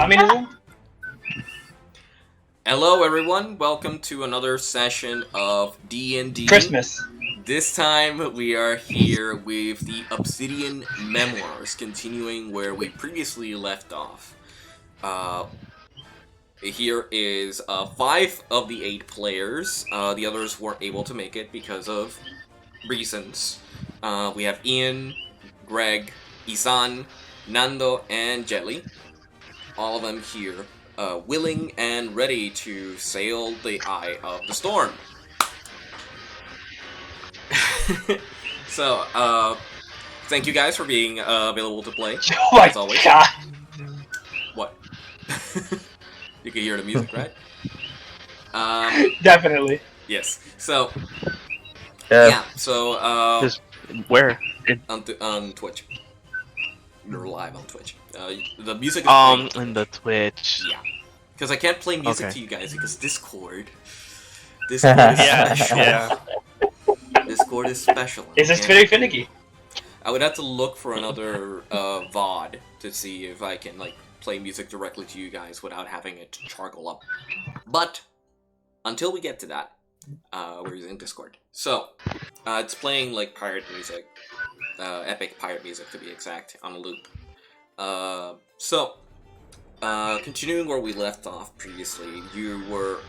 Communism? Hello everyone, welcome to another session of D&D. Christmas. This time we are here with the Obsidian Memoirs, continuing where we previously left off. Here is 5 of the 8 players. The others weren't able to make it because of reasons. We have Ian, Greg, Isan, Nando, and Jelly. All of them here, willing and ready to sail the eye of the storm. So, thank you guys for being available to play. Oh my as always. god! What? You can hear the music, right? Definitely. Yes. So, Yeah. yeah. So, Just where? on Twitch. You're live on Twitch. The music is playing. In the Twitch. Yeah. Because I can't play music Okay. to you guys because Discord is special. Yeah. Discord is special. Is this and pretty finicky? I would have to look for another VOD to see if I can like play music directly to you guys without having it chargle up. But until we get to that, we're using Discord. So it's playing like pirate music, epic pirate music to be exact, on a loop. Continuing where we left off previously, you were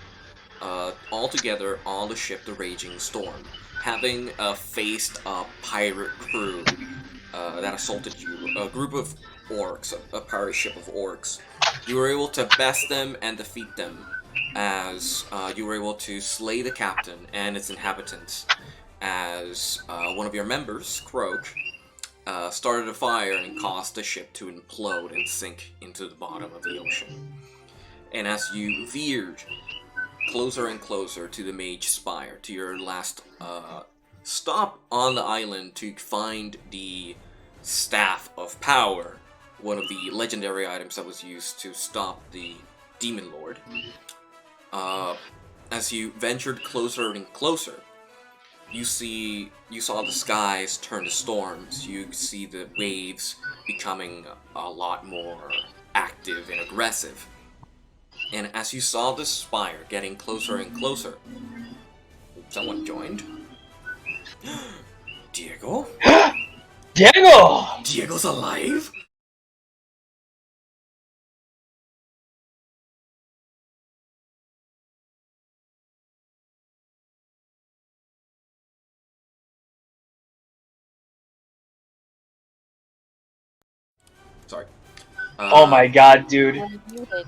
all together on the ship, the Raging Storm, having faced a pirate crew that assaulted you, a group of orcs, a pirate ship of orcs. You were able to best them and defeat them, as you were able to slay the captain and its inhabitants, as one of your members, Croak, started a fire and caused the ship to implode and sink into the bottom of the ocean. And as you veered closer and closer to the Mage Spire, to your last stop on the island to find the Staff of Power, one of the legendary items that was used to stop the Demon Lord. As you ventured closer and closer, you saw the skies turn to storms. You see the waves becoming a lot more active and aggressive. And as you saw the spire getting closer and closer, someone joined. Diego? Diego! Diego's alive? Sorry. Oh my god, dude.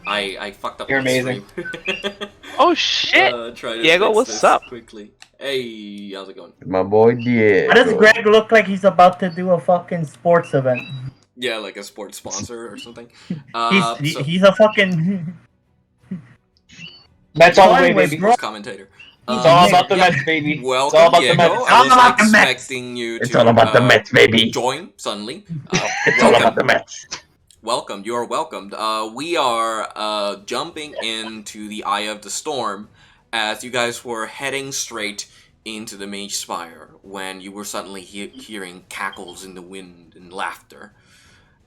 I fucked up. You're my amazing. stream. Oh shit! Try to Diego, fix what's this up? quickly. Hey, how's it going? My boy Diego. Why does Greg look like he's about to do a fucking sports event? Yeah, like a sports sponsor or something. He's a fucking... Mets all the way, Anyways, baby. bro. Commentator. It's all about the Yeah. Mets, baby. Welcome, It's all about Diego. the Mets. I All about the was Mets. expecting you It's to all about the Mets, baby. join suddenly. It's all about the Mets. Welcome. You are welcomed. We are jumping into the eye of the storm as you guys were heading straight into the Mage Spire when you were suddenly hearing cackles in the wind and laughter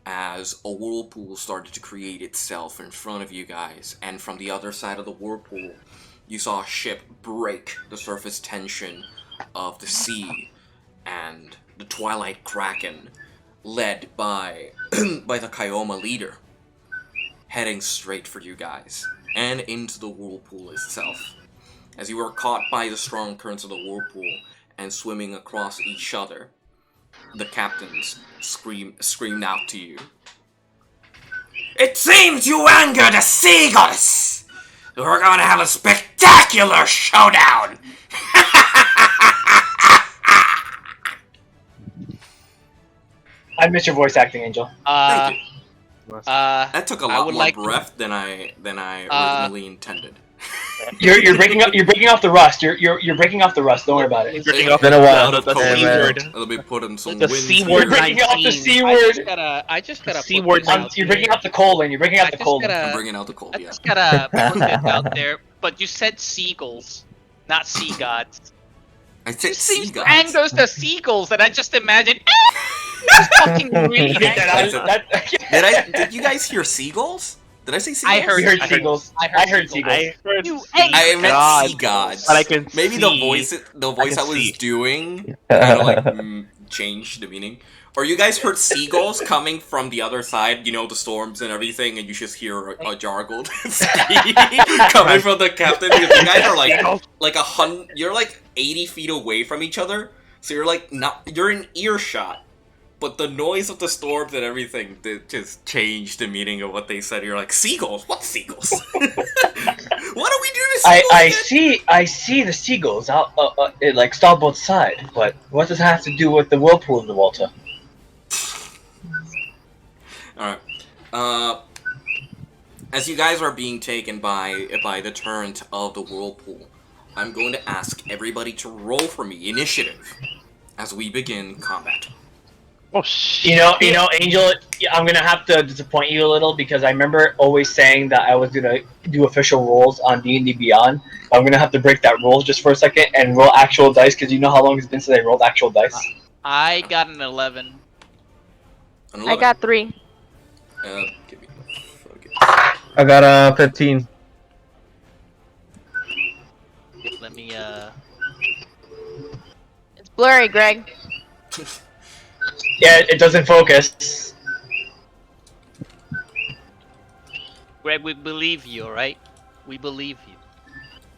as a whirlpool started to create itself in front of you guys, and from the other side of the whirlpool you saw a ship break the surface tension of the sea, and the Twilight Kraken, led by by the Kyoma leader, heading straight for you guys and into the whirlpool itself. As you were caught by the strong currents of the whirlpool and swimming across each other, the captains screamed out to you. It seems you angered the sea goddess! We're gonna have a spectacular showdown! I miss your voice acting, Angel. Thank you. Uh, That took a I lot would more like to- breath than I originally intended. You're breaking up. You're breaking off the rust. You're breaking off the rust. Don't worry about it. breaking off Been a while. the That's C man. word. Let me put in some The wind. C You're word. breaking off the 19. C I word. just gotta C put word this out You're breaking there. out the colon. You're breaking out the colon. I'm bringing out the cold, I yeah. just gotta put this out there. But you said seagulls, not sea gods. I said It seems sea gods. angers the seagulls, and I just imagine. Just fucking really You think angry. that Did you guys hear seagulls? Did I say seagulls? I heard We heard I heard- seagulls. I heard seagulls. I heard You sea ate I meant gods, sea gods. but I can Maybe see. the voice I can was see. doing kind of like changed the meaning. Or you guys heard seagulls coming from the other side, you know, the storms and everything, and you just hear a jargled coming from the captain. Because you guys are like 100, you're like 80 feet away from each other, so you're like you're in earshot. But the noise of the storms and everything just changed the meaning of what they said. You're like, seagulls? What seagulls? What do we do to seagulls? I see the seagulls out it, like starboard side, but what does it have to do with the whirlpool in the water? Alright. As you guys are being taken by the torrent of the whirlpool, I'm going to ask everybody to roll for me initiative as we begin combat. Oh shit! You know, Angel. I'm gonna have to disappoint you a little because I remember always saying that I was gonna do official rolls on D&D Beyond. I'm gonna have to break that rule just for a second and roll actual dice because you know how long it's been since I rolled actual dice. I got an 11. An I 11. got 3. Give me the I got a 15. Let me It's blurry, Greg. Yeah, it doesn't focus. Greg, we believe you, alright? We believe you.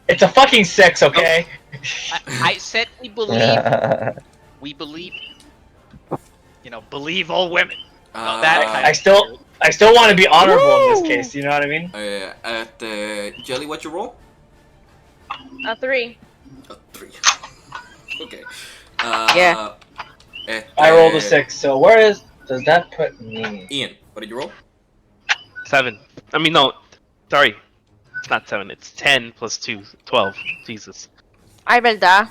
It's a fucking 6, okay? I said we believe. We believe. You know, believe all women. That kind I of still want to be honorable in this case. You know what I mean? Jelly, what's your roll? A 3. A 3. Okay. Yeah. I rolled a 6. So does that put me? Ian, what did you roll? 7. I mean, no. Sorry. It's not 7. It's 10 plus 2. 12. Jesus. Ay, verdad.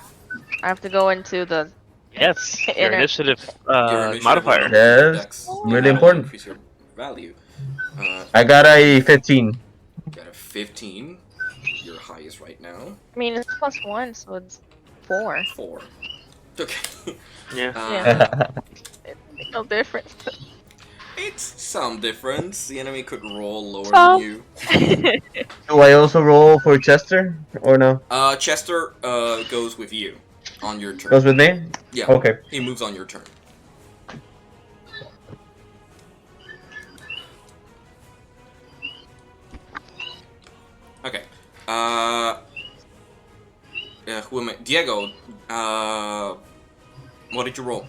I have to go into the... Yes. Your Inner- initiative, Your initiative modifier. roll, Yes, Dex. really That'll important. Increase your value. I got a 15. Got a 15. Your highest right now. I mean, it's plus 1, so it's 4. 4. Okay. Yeah. No difference. It's some difference. The enemy could roll lower Some. than you. Do I also roll for Chester or no? Chester goes with you on your turn. Goes with me? Yeah. Okay. He moves on your turn. Okay. Yeah, who am I? Diego. What did you roll?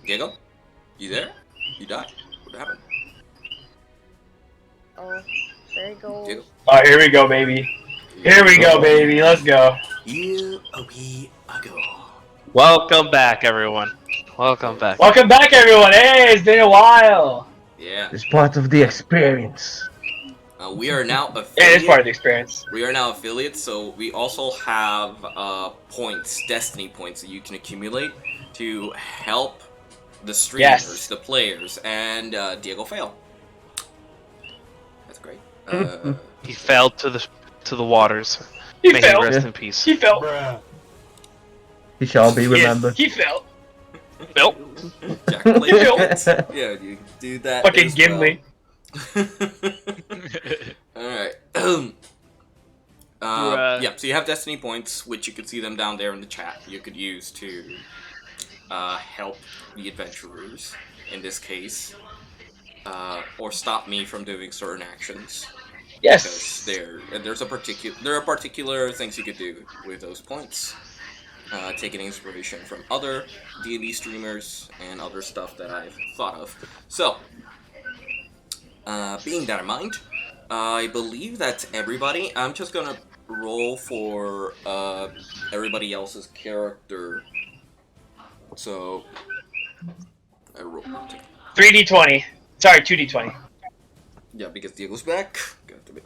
Diego? You there? You died? What happened? Oh, there you go. Diego? Oh, here we go, baby. Here we go, baby. Let's go. You a wee ago. Welcome back, everyone. Welcome back. Welcome back, everyone. Hey, it's been a while. Yeah. It's part of the experience. We are now Yeah, affiliate. it's part of the experience. We are now affiliates, so we also have points, destiny points that you can accumulate to help the streamers, Yes. the players, and Diego fail. That's great. He fell to the waters. He May he fell. rest in peace. He fell. He shall be Yes, remembered. he fell. Nope. Jack played You it. Yeah, you do that. Fucking as Gimli. Well. Alright. Yeah, so you have destiny points, which you can see them down there in the chat. You could use to help the adventurers, in this case. Or stop me from doing certain actions. Yes. Because there are particular things you could do with those points. Taking inspiration from other D&D streamers and other stuff that I've thought of. So, being that in mind, I believe that's everybody. I'm just gonna roll for everybody else's character. So, I roll. 3d20. Sorry, 2d20. Yeah, because Diego's back. Got to be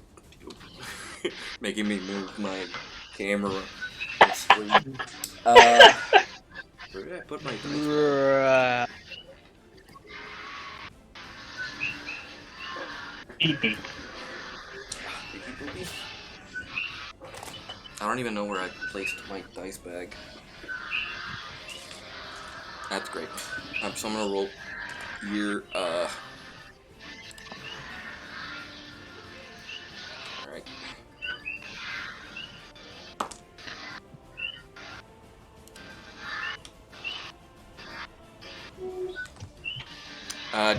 making me move my camera. Where did I put my dice? I don't even know where I placed my dice bag. That's great. So I'm gonna roll here.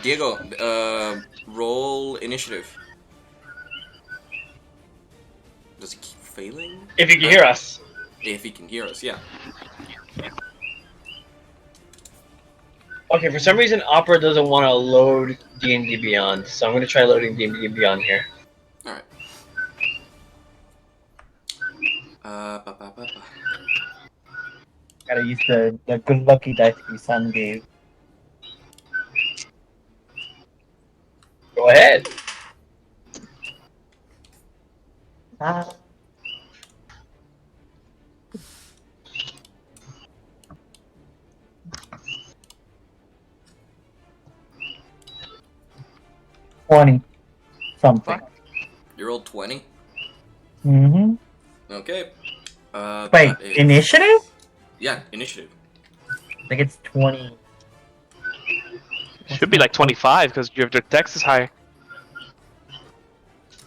Diego, roll initiative. Does he keep failing? If you can hear us. If he can hear us, yeah. Okay, for some reason, Opera doesn't want to load D&D Beyond, so I'm going to try loading D&D Beyond here. Alright. Gotta use the good lucky dice your son gave. Go ahead. Ah. $20 something. You rolled 20? Mm-hmm. Okay. Wait, that is- initiative? Yeah, initiative. I think it's 20. Should be like 25 because your dex is higher.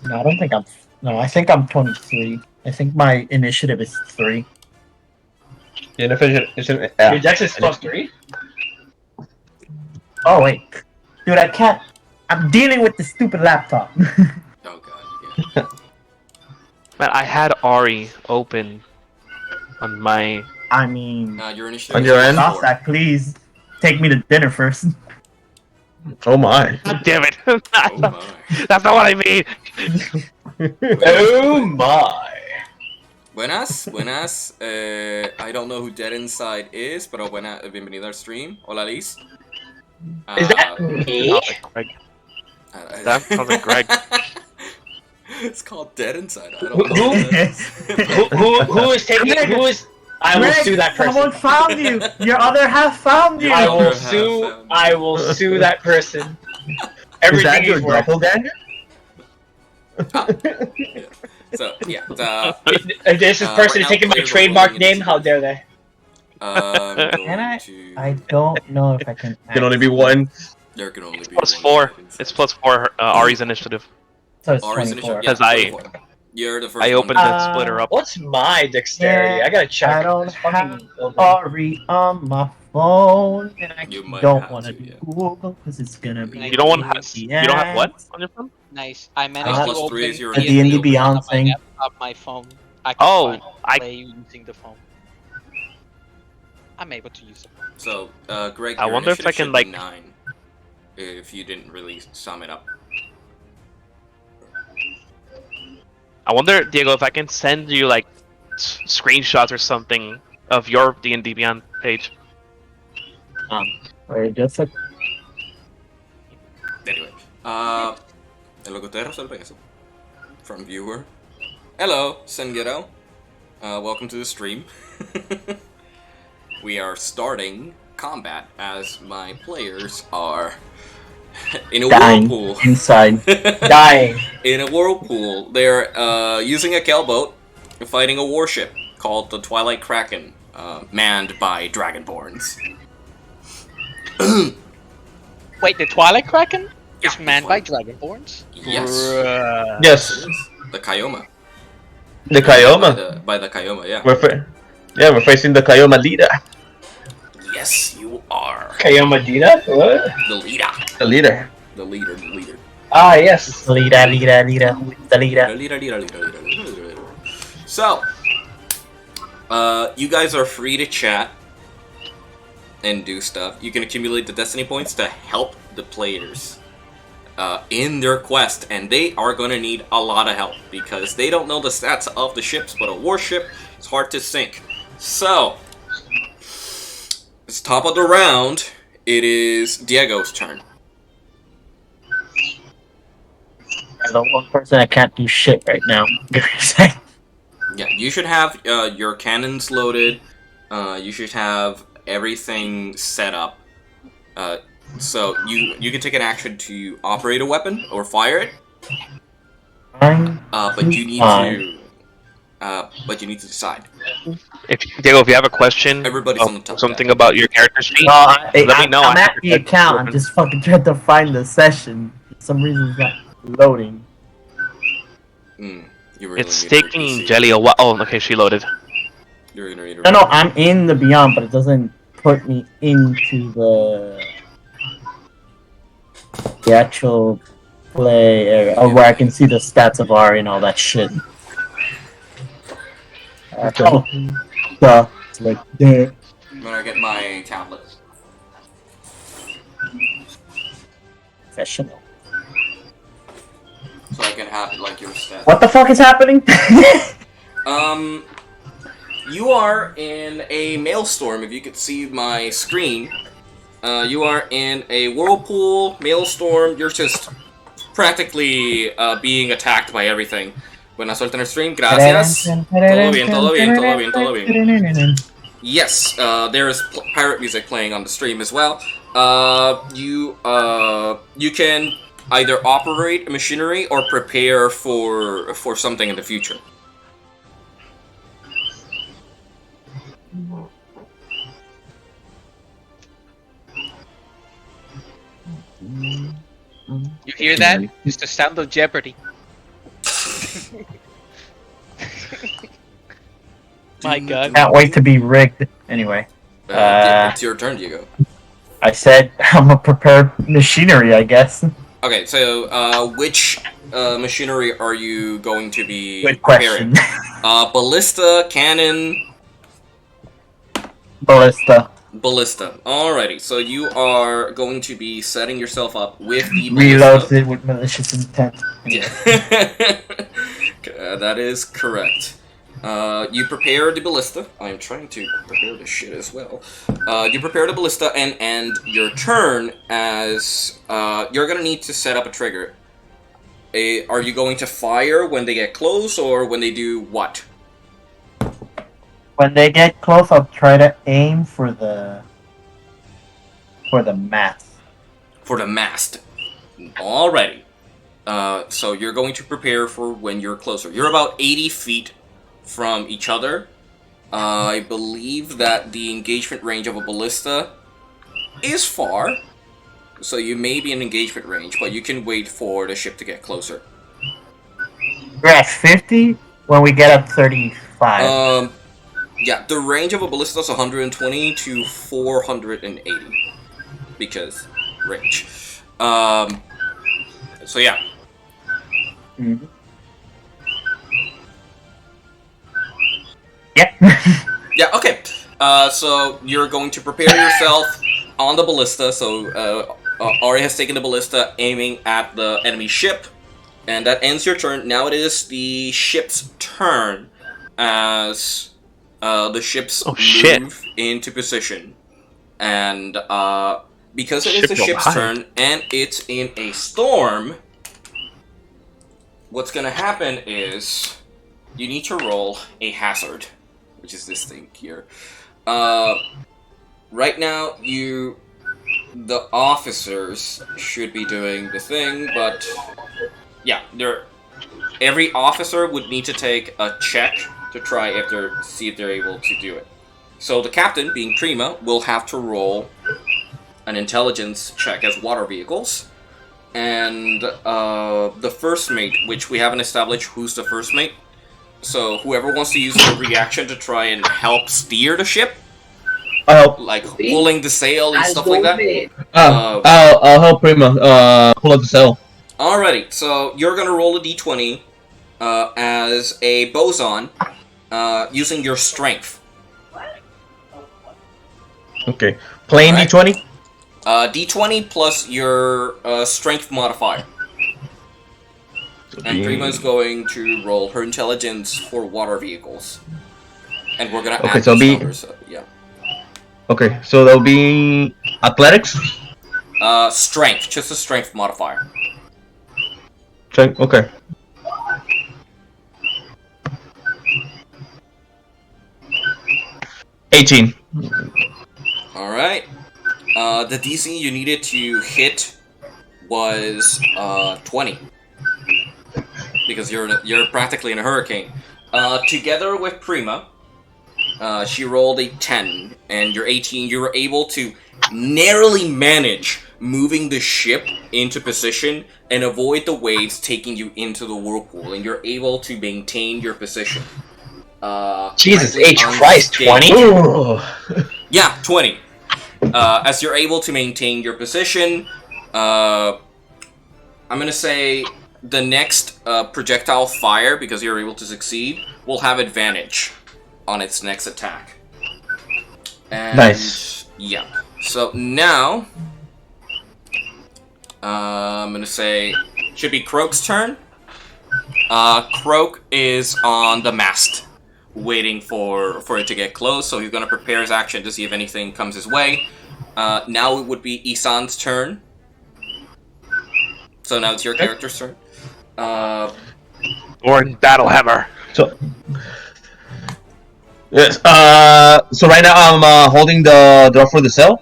No, I don't think I'm. No, I think I'm 23. I think my initiative is 3. The inefficient. Your dex is +3? Oh wait, dude, I can't. I'm dealing with the stupid laptop. Oh god, yeah. Man, I had Ari open on my. I mean, Your initiative On is your end? stop 4. that, please. Take me to dinner first. Oh my. God damn it! Oh my. That's not what I mean. Oh my. Buenas. I don't know who Dead Inside is, pero bienvenido al stream. Hola, Liz. Is that me? Sounds like Greg. That sounds like Greg. It's called Dead Inside. I don't Who- know. Who is taking? Who is? I will Greg, sue that person. Someone found you. Your other half found you. I Your will other half sue. found I will sue that person. Is Everything that your he's worth. doppelganger? So, yeah. If this Right person is now, taking my players are trademark rolling name, initiative. how dare they? I'm going Can I? to... I don't know if I can. Can only be one. There can only be +4. one. It's +4. Ari's initiative. So it's Ari's 24. initiative. Yeah, 'Cause I- 24. You're the first I one. opened the splitter up. What's my dexterity? Yeah, I gotta check. I don't this have fucking building. Ari on my phone, and I You might don't have want to to, do yeah. Google because it's gonna be. You You don't want Yes. you don't have what on your phone? Nice. I managed to Plus 3 open is your A D&D initiative. Beyond on my thing. laptop, my phone. I can Oh, finally I play using the phone. I'm able to use the phone. So, Greg, I your wonder if I initiative can, should be 9. If you didn't really sum it up. I wonder, Diego, if I can send you like screenshots or something of your D&D Beyond page. Wait, just a. Anyway, el locutero se lo eso. From viewer. Hello, Sengero. Welcome to the stream. We are starting combat as my players are in a Dying whirlpool. inside. Dying. In a whirlpool, they're using a Kelboat, fighting a warship called the Twilight Kraken, manned by Dragonborns. Wait, the Twilight Kraken Yeah, is manned by Dragonborns? Yes, Bruh. Yes. the Kyoma. The Kyoma. By the Kyoma, yeah. We're facing the Kyoma leader. Yes, you are Kayoma Dita? What? the leader. The leader. The leader. Ah, yes. Leader, the leader. The leader. So, you guys are free to chat and do stuff. You can accumulate the destiny points to help the players in their quest, and they are going to need a lot of help because they don't know the stats of the ships, but a warship is hard to sink. So, it's top of the round. It is Diego's turn. I'm the one person that can't do shit right now. Yeah, you should have your cannons loaded. You should have everything set up. So you can take an action to operate a weapon or fire it. But you need to decide. Diego, if you have a question, Everybody's on the top. something about your character sheet, Let me know. I'm I at have the to- account. I'm just fucking trying to find the session. For some reason, it's not loading. You really it's need to taking PC. Jelly a while. Oh, okay, she loaded. You're gonna need to No, I'm in the Beyond, but it doesn't put me into the. the actual play area, where I can see the stats of Ari and all that shit. Oh, duh. It's like, duh. I'm gonna get my tablet. Professional. So I can have like your stats. What the fuck is happening? You are in a maelstrom. If you could see my screen, you are in a whirlpool maelstrom. You're just practically being attacked by everything. Buena suerte en el stream. Gracias. Todo bien, todo bien, todo bien, todo bien. Yes, there is pirate music playing on the stream as well. You can either operate a machinery or prepare for something in the future. You hear that? It's the sound of Jeopardy. My God. Can't wait to be rigged. Anyway. It's your turn, Diego. I said I'm a prepared machinery, I guess. Okay, so which machinery are you going to be Good preparing? question. Ballista, cannon, Ballista. ballista. Alrighty, so you are going to be setting yourself up with the Reloads ballista. it with malicious intent. That is correct. You prepare the ballista. I'm trying to prepare this shit as well. You prepare the ballista and end your turn as you're gonna need to set up a trigger. Are you going to fire when they get close or when they do what? When they get close, I'll try to aim for the mast. For the mast. Alrighty. So you're going to prepare for when you're closer. You're about 80 feet from each other. I believe that the engagement range of a ballista is far. So you may be in engagement range, but you can wait for the ship to get closer. We're at 50 when we get up 35. Yeah, the range of a ballista is 120 to 480. Because range. So yeah. Mm-hmm. Yep. Yeah, okay. So you're going to prepare yourself on the ballista. So Ari has taken the ballista, aiming at the enemy ship. And that ends your turn. Now it is the ship's turn as the ships move into position. And because it is the ship's turn and it's in a storm, what's going to happen is you need to roll a hazard, which is this thing here. Right now, the officers should be doing the thing, but yeah, every officer would need to take a check to try see if they're able to do it. So the captain, being Prima, will have to roll an intelligence check as water vehicles. And the first mate, which we haven't established who's the first mate. So whoever wants to use their reaction to try and help steer the ship, like pulling the sail and stuff like that. I'll help Prima pull up the sail. Alrighty, so you're gonna roll a d20 as a boson using your strength. Okay, plain D20. D20 plus your strength modifier. And Prima is going to roll her intelligence for water vehicles. And we're gonna add these numbers up, yeah. Okay, so that'll be athletics? Strength, just a strength modifier. Strength, okay. $18. Alright. The DC you needed to hit was 20. Because you're practically in a hurricane. Together with Prima, she rolled a 10, and you're 18. You were able to narrowly manage moving the ship into position and avoid the waves taking you into the whirlpool, and you're able to maintain your position. Jesus H. Christ, 20? Yeah, 20. As you're able to maintain your position, I'm gonna say the next projectile fire, because you're able to succeed, will have advantage on its next attack. And, Nice. Yeah. So now, I'm gonna say should be Croak's turn. Croak is on the mast, waiting for it to get close. So he's gonna prepare his action to see if anything comes his way. Now it would be Isan's turn. So now it's your character's turn. Or in Battlehammer. So yes. So right now I'm holding the door for the cell.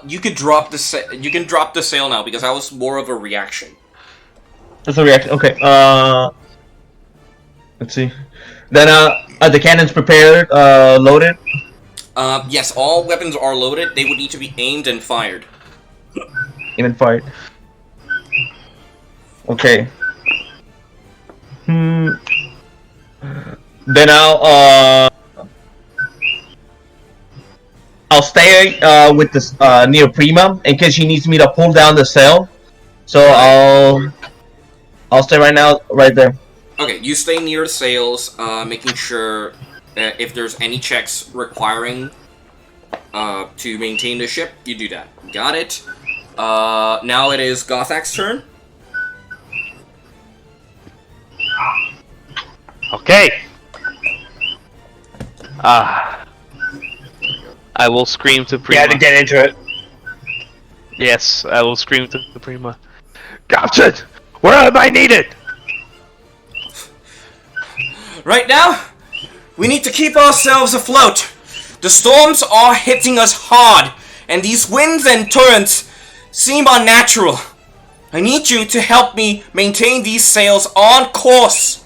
You could drop the you can drop the sail now because that was more of a reaction. That's a reaction. Okay. Let's see. Then are the cannons prepared? Loaded. Yes, all weapons are loaded. They would need to be aimed and fired. Even fired. Okay. Then I'll stay with this near Prima in case she needs me to pull down the sail. So I'll stay right now right there. Okay, you stay near the sails, making sure if there's any checks requiring to maintain the ship, you do that. Got it. Now it is Gothak's turn. Okay. I will scream to Prima. Yeah, to get into it. Yes, I will scream to Prima. Captain, where am I needed? Right now, we need to keep ourselves afloat. The storms are hitting us hard, and these winds and torrents seem unnatural. I need you to help me maintain these sails on course.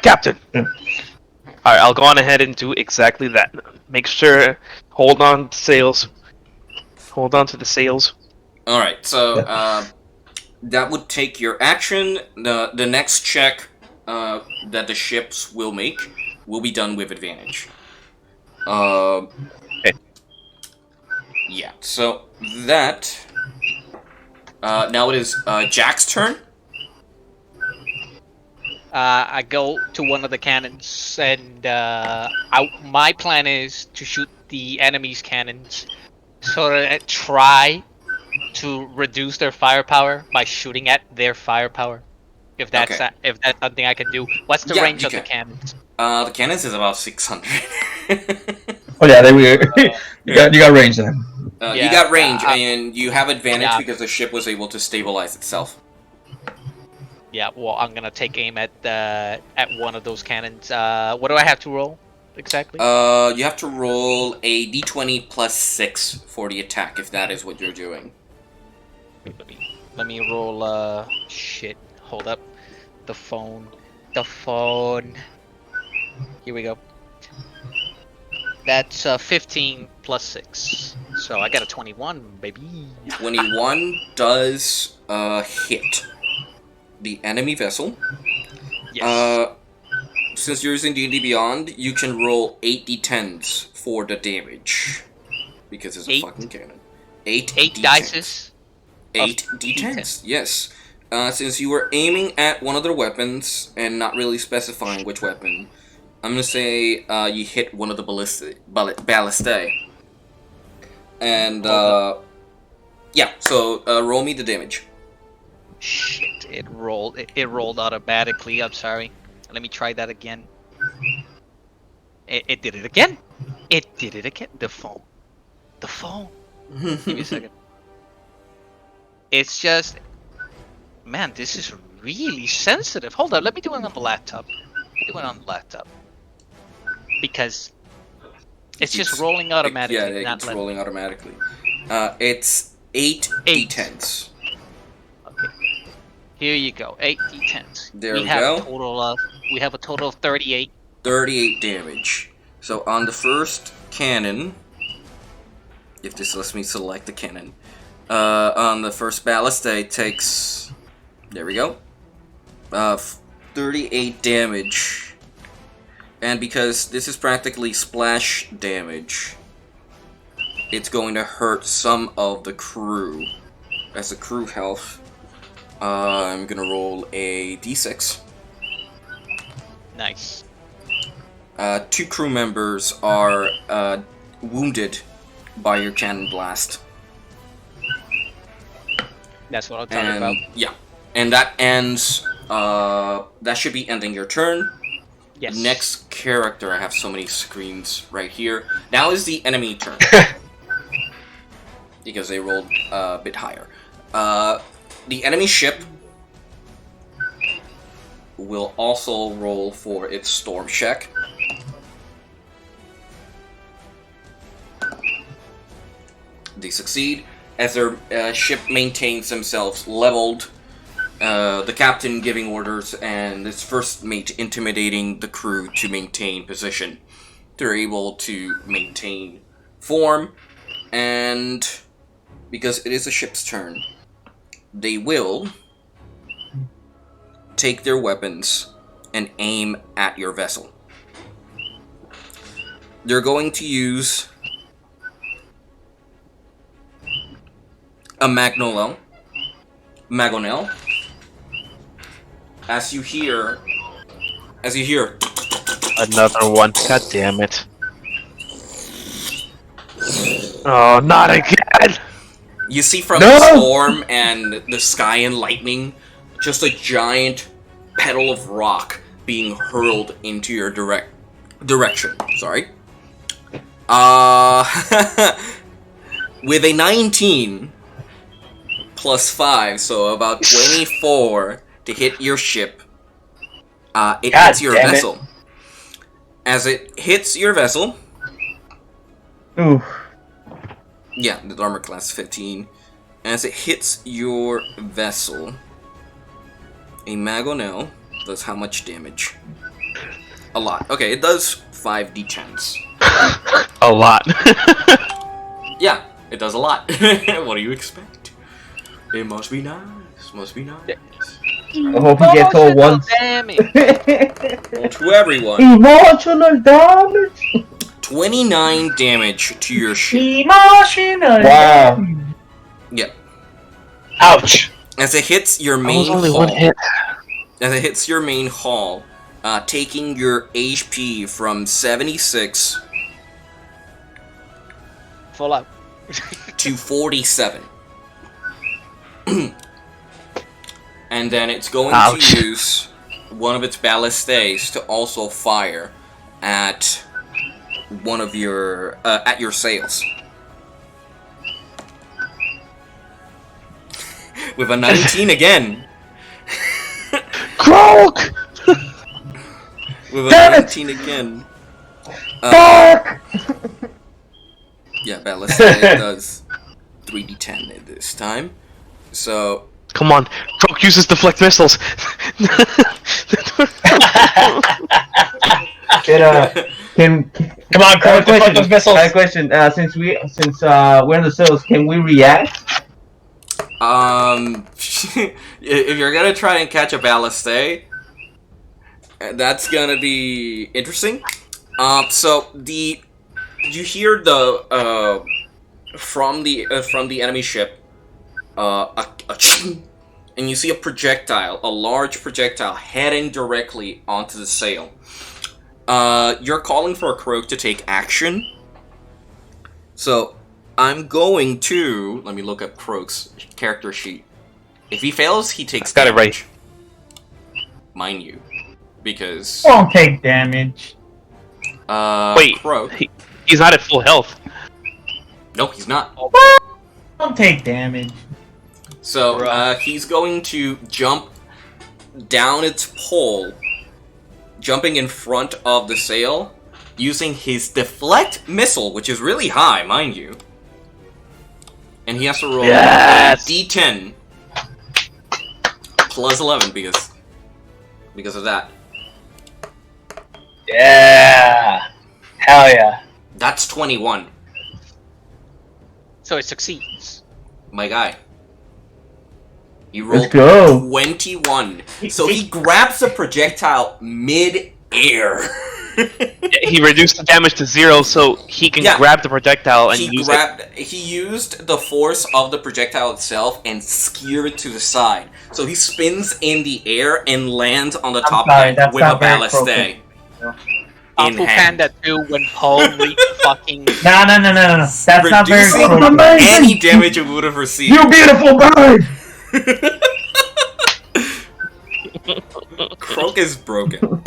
Captain. Alright, I'll go on ahead and do exactly that. Make sure, hold on to sails. Hold on to the sails. Alright, so that would take your action. The next check that the ships will make will be done with advantage. Okay. Yeah, so that... now it is Jack's turn. I go to one of the cannons, and my plan is to shoot the enemy's cannons, so that try to reduce their firepower by shooting at their firepower. If that's Okay. if that's something I can do. What's the Yeah, range you of the can. cannons? The cannons is about 600. Oh yeah, there we go. you got range then. You Yeah, got range, and you have advantage yeah. because the ship was able to stabilize itself. Yeah, well, I'm gonna take aim at one of those cannons. What do I have to roll exactly? You have to roll a d20 plus 6 for the attack, if that is what you're doing. Let me roll. Shit. Hold up. The phone. The phone. Here we go. That's 15 plus 6. So I got a 21, baby. 21 does hit the enemy vessel. Yes. Since you're using D&D Beyond, you can roll 8 d10s for the damage. Because it's a Eight? fucking cannon. 8 8 d10s. dices. 8 d10s, yes. Since you were aiming at one of their weapons and not really specifying which weapon, I'm gonna say you hit one of the ballistae. And, yeah, so roll me the damage. Shit, it rolled. It rolled automatically. I'm sorry. Let me try that again. It did it again. It did it again. The phone. The phone. Give me a second. It's just, man, this is really sensitive. Hold on, let me do it on the laptop. Because it's just rolling automatically. Yeah, it's rolling automatically. It's 8 Eight. d10s. Okay. Here you go. 8 d10s. There we have go. We have a total of 38. 38 damage. So on the first cannon, if this lets me select the cannon, on the first ballistae takes, there we go, 38 damage. And because this is practically splash damage, it's going to hurt some of the crew. as a crew health, I'm gonna roll a d6. Nice. 2 crew members are wounded by your cannon blast. That's what I'm talking about. Yeah, and that ends. That should be ending your turn. Yes. Next character, I have so many screens right here. Now is the enemy turn. Because they rolled a bit higher. The enemy ship will also roll for its storm check. They succeed. As their ship maintains themselves leveled, the captain giving orders and his first mate intimidating the crew to maintain position. They're able to maintain form, and because it is a ship's turn, they will take their weapons and aim at your vessel. They're going to use a Magonel. As you hear Another one. God damn it. Oh, not again! you see from the storm and the sky and lightning, just a giant petal of rock being hurled into your direction. Sorry. With a 19 plus 5, so about 24 to hit your ship. It hits your vessel. As it hits your vessel, Ooh. yeah, the armor class 15. As it hits your vessel, a Magonel does how much damage? A lot. Okay, it does 5d10s. A lot. Yeah, it does a lot. What do you expect? It must be nice. Must be nice. I hope he gets all once. Well, to everyone, Emotional damage. 29 damage to your ship. Emotional. Wow. Yeah. Ouch. As it hits your That main was only hull, one hit. as it hits your main hull, taking your HP from 76 Full out. to 47. And then it's going Ouch. to use one of its ballistae to also fire at one of your at your sails. With a 19 again. Croak! With a Damn it! 19 again. Fuck! Yeah, ballistae does 3d10 at this time. So Come on, Croak uses deflect missiles. Can Come on, I have Crow, a question. deflect those missiles. I have a question. Since we're in the sails, can we react? if you're gonna try and catch a ballistae, that's gonna be interesting. So you hear the from the enemy ship, a and you see a large projectile heading directly onto the sail. You're calling for a Croak to take action. So I'm going to let me look up Croak's character sheet. If he fails, he takes Got it right. damage. Mind you, because Won't take damage. Wait, Croak. he's not at full health. No, he's not. Won't take damage. So he's going to jump down its pole, jumping in front of the sail, using his deflect missile, which is really high, mind you. And he has to roll Yes! a d10 plus 11 because of that. Yeah. Hell yeah. That's 21, So it succeeds. my guy. He rolled Let's go. 21. So he grabs the projectile mid-air. He reduced the damage to 0, so he can Yeah. grab the projectile and use it. He used the force of the projectile itself and skewered it to the side. So he spins in the air and lands on the top sorry, deck that's with a not very ballast broken. day. Kung Fu Panda 2 when Paul fucking... No. That's not very Reducing broken. any damage it would have received. You beautiful bird! Croak is broken.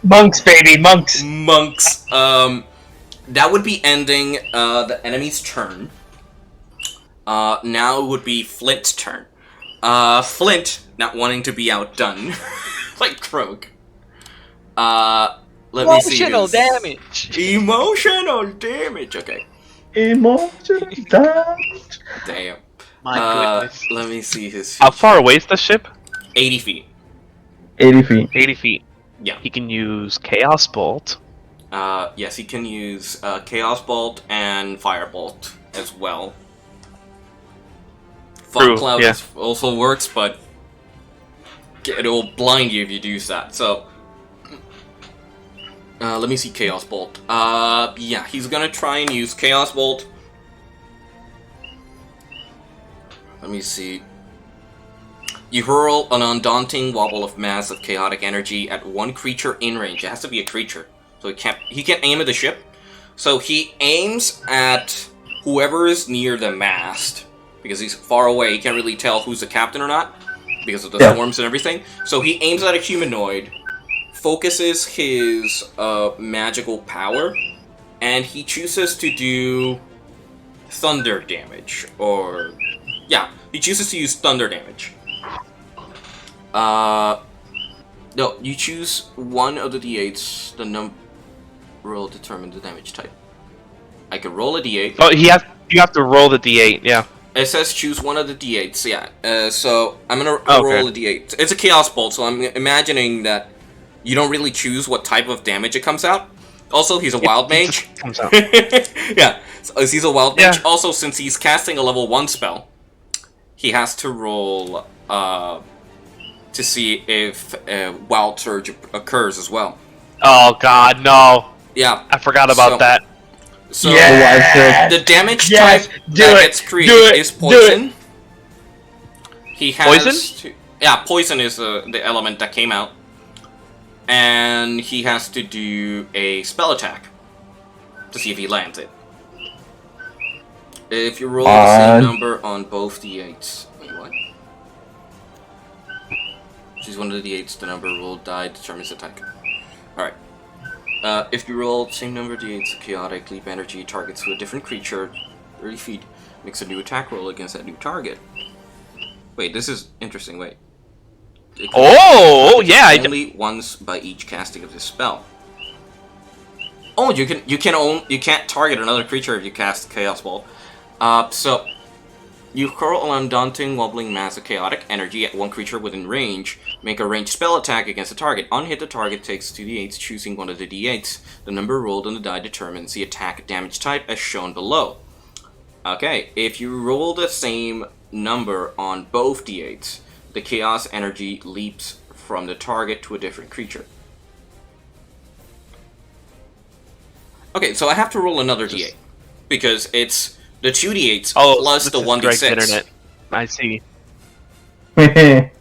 Monks, baby, monks. Monks. That would be ending the enemy's turn. Now it would be Flint's turn. Flint, not wanting to be outdone, like Croak. Let me see. Emotional damage. Emotional damage. Okay. Emotional damage. Damn. My goodness. Let me see his. How far away is the ship? 80 feet. 80 feet. 80 feet. Yeah. He can use Chaos Bolt. Yes, he can use Chaos Bolt and Firebolt as well. Fog True, Cloud yeah. also works, but it will blind you if you use that. So, let me see Chaos Bolt. Yeah, he's gonna try and use Chaos Bolt. Let me see. You hurl an undaunting wobble of mass of chaotic energy at one creature in range. It has to be a creature, so he can't aim at the ship. So he aims at whoever is near the mast, because he's far away. He can't really tell who's the captain or not because of the storms and everything. So he aims at a humanoid, focuses his magical power, and he chooses to do thunder damage. Or yeah, he chooses to use thunder damage. No, you choose one of the d8s. The number will determine the damage type. I can roll a d8. Oh, you have to roll the d8, yeah. It says choose one of the d8s, yeah. So I'm gonna Okay. roll a d8. It's a chaos bolt, so I'm imagining that you don't really choose what type of damage it comes out. Also, he's a wild It mage. just comes out. Yeah, so he's a wild mage. Yeah. Also, since he's casting a level 1 spell, he has to roll to see if Wild Surge occurs as well. Oh god, no. Yeah. I forgot about that. So Yes! the damage Yes! type Do that it! gets Do created it! is Do poison. He has Poison? yeah, poison is the element that came out. And he has to do a spell attack to see if he lands it. If you roll the same number on both d8s. Wait, what? Choose one of the d8s, the number rolled die determines the attack. Alright. If you roll the same number of d8s, chaotic leap energy targets to a different creature, 30 feet, makes a new attack roll against that new target. Wait, this is interesting, wait. Oh, yeah. Only once by each casting of this spell. Oh, you can't target another creature if you cast Chaos Bolt. So you hurl an undaunting, wobbling mass of chaotic energy at one creature within range. Make a ranged spell attack against the target. On hit, the target takes 2d8s, choosing one of the d8s. The number rolled on the die determines the attack damage type as shown below. Okay, if you roll the same number on both d8s, the chaos energy leaps from the target to a different creature. Okay, so I have to roll another d8 because it's the 2d8s plus this the is 1d6. Greg's internet. I see. It's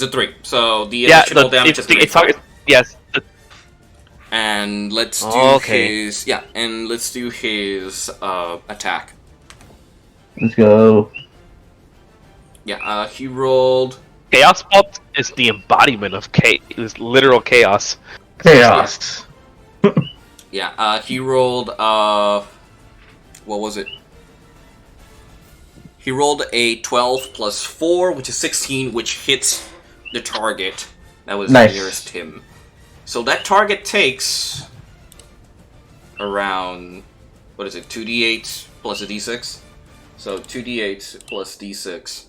a 3, so the additional damage is going to be 5. Yes. And let's do his attack. Let's go. Yeah, he rolled. Chaos Bolt is the embodiment of is literal chaos. Chaos. Yeah, he rolled. What was it? He rolled a 12 plus 4, which is 16, which hits the target that was nearest him. So that target takes around, what is it, 2d8 plus a d6? So 2d8 plus d6.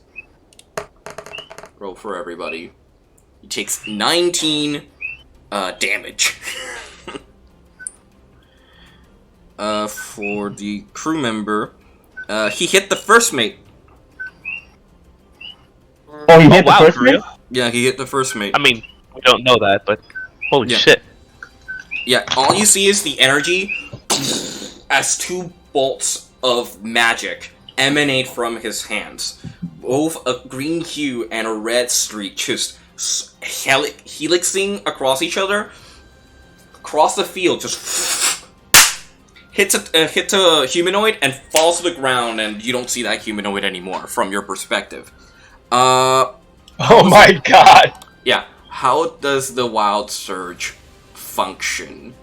Roll for everybody. He takes 19 damage. For the crew member, he hit the first mate. Oh, he hit the wow, first for real? mate? Yeah, he hit the first mate. I mean, we don't know that, but Holy Yeah. shit. Yeah, all you see is the energy as two bolts of magic emanate from his hands. Both a green hue and a red streak just helixing across each other, across the field, just hits a humanoid and falls to the ground, and you don't see that humanoid anymore from your perspective. Oh my god! Yeah, how does the Wild Surge function?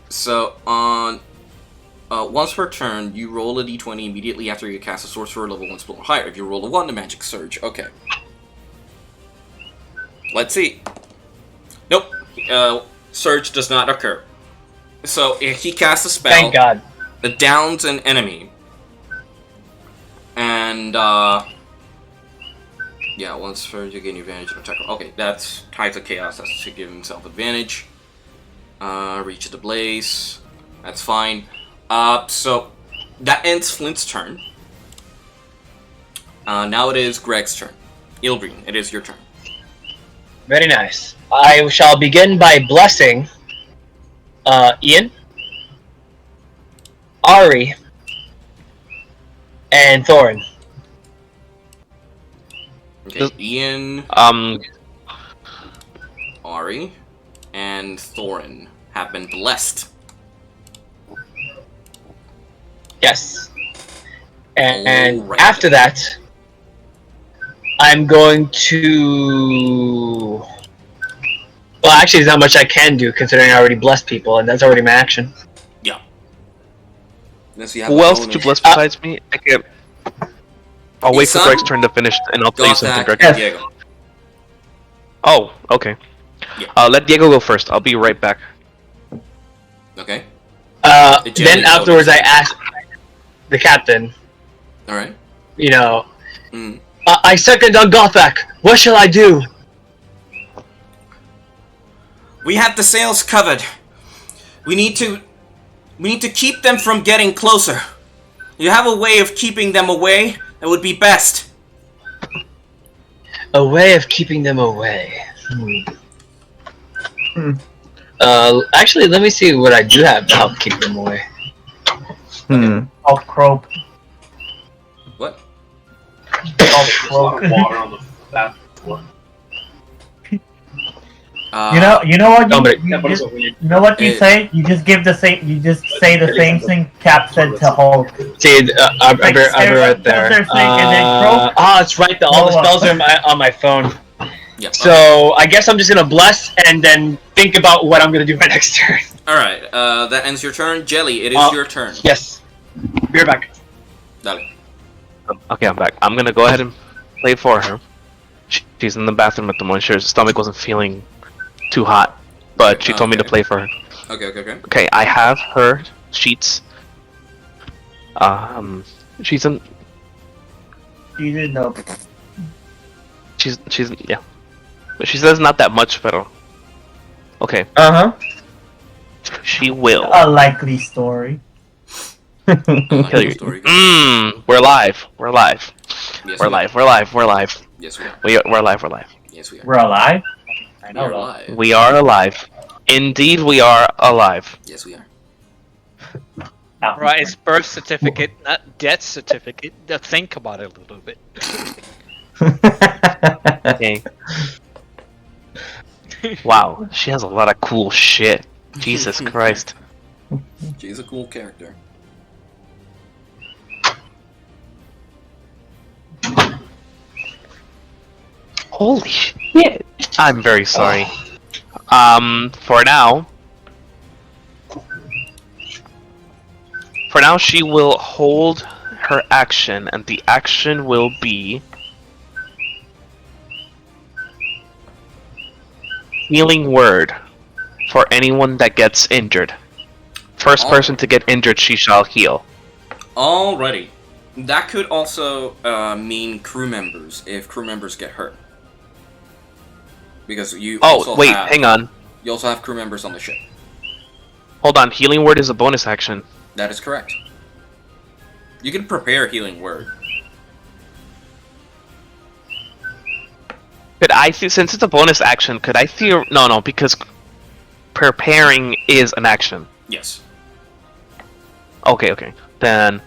So, on once per turn, you roll a d20 immediately after you cast a sorcerer level 1 spell or higher. If you roll a 1, the magic surge. Okay. Let's see. Nope. Surge does not occur. So, if he casts a spell, Thank god. it downs an enemy. And, yeah, once per you gain advantage on attack. Okay, that's Tides of Chaos. That's to give himself advantage. Reach of the Blaze. That's fine. So that ends Flint's turn. Now it is Greg's turn. Ilbrine, it is your turn. Very nice. I shall begin by blessing Ian, Ari, and Thorin. Okay, Ian, Ari, and Thorin have been blessed. Yes. And Alright. after that, I'm going to... Well, actually, there's not much I can do, considering I already blessed people, and that's already my action. Yeah. Unless you have Who a else bonus. did you bless besides me? I can't. I'll wait for Isan, Greg's turn to finish, and I'll tell you something, Gothak, Greg. and Diego. Oh, okay. Yeah. Let Diego go first. I'll be right back. Okay. Then Jelly afterwards, soda. I asked the captain, Alright. you know, Mm. I second on Gothak. What shall I do? We have the sails covered. We need to keep them from getting closer. You have a way of keeping them away? That would be best. A way of keeping them away. Actually, let me see what I do have to help keep them away. I'll croak. What? I'll croak. Water on the bathroom. You know what? No, but- You That was just- a weird. you know what you It- say? You just give the same. You just say the same thing Cap said to Hulk. See, I'll be Like, right stare there. at they're saying, and then croak. It's right. All the Roll up. spells are on my phone. Yeah. So I guess I'm just gonna bless and then think about what I'm gonna do my next turn. Alright, that ends your turn. Jelly, it is your turn. Yes. Be right back. Dale. Okay, I'm back. I'm gonna go ahead and play for her. She's in the bathroom at the moment. Her stomach wasn't feeling too hot, but she told me to Okay. play for her. Okay. Okay, I have her sheets. She's in. You didn't know. She's yeah. But she says not that much, but okay. Uh She will A likely story. kill you. Story. We're live. We're live. Yes, We're we live. We're live. We're live. Are. Yes, we are. We're live. We're live. Yes, we are. We're alive. I We know are that. live. We are alive. Indeed, we are alive. Yes, we are. Right, it's birth certificate, not death certificate. Think about it a little bit. Okay. Wow, she has a lot of cool shit. Jesus Christ. She's a cool character. Holy shit. I'm very sorry. For now she will hold her action, and the action will be healing word for anyone that gets injured. First person to get injured, she shall heal. Alrighty. That could also mean crew members, if crew members get hurt. Because you also Oh, wait, have, hang on. You also have crew members on the ship. Hold on, healing word is a bonus action. That is correct. You can prepare healing word. Could I, since it's a bonus action, could I no, because preparing is an action. Yes. Okay. Then.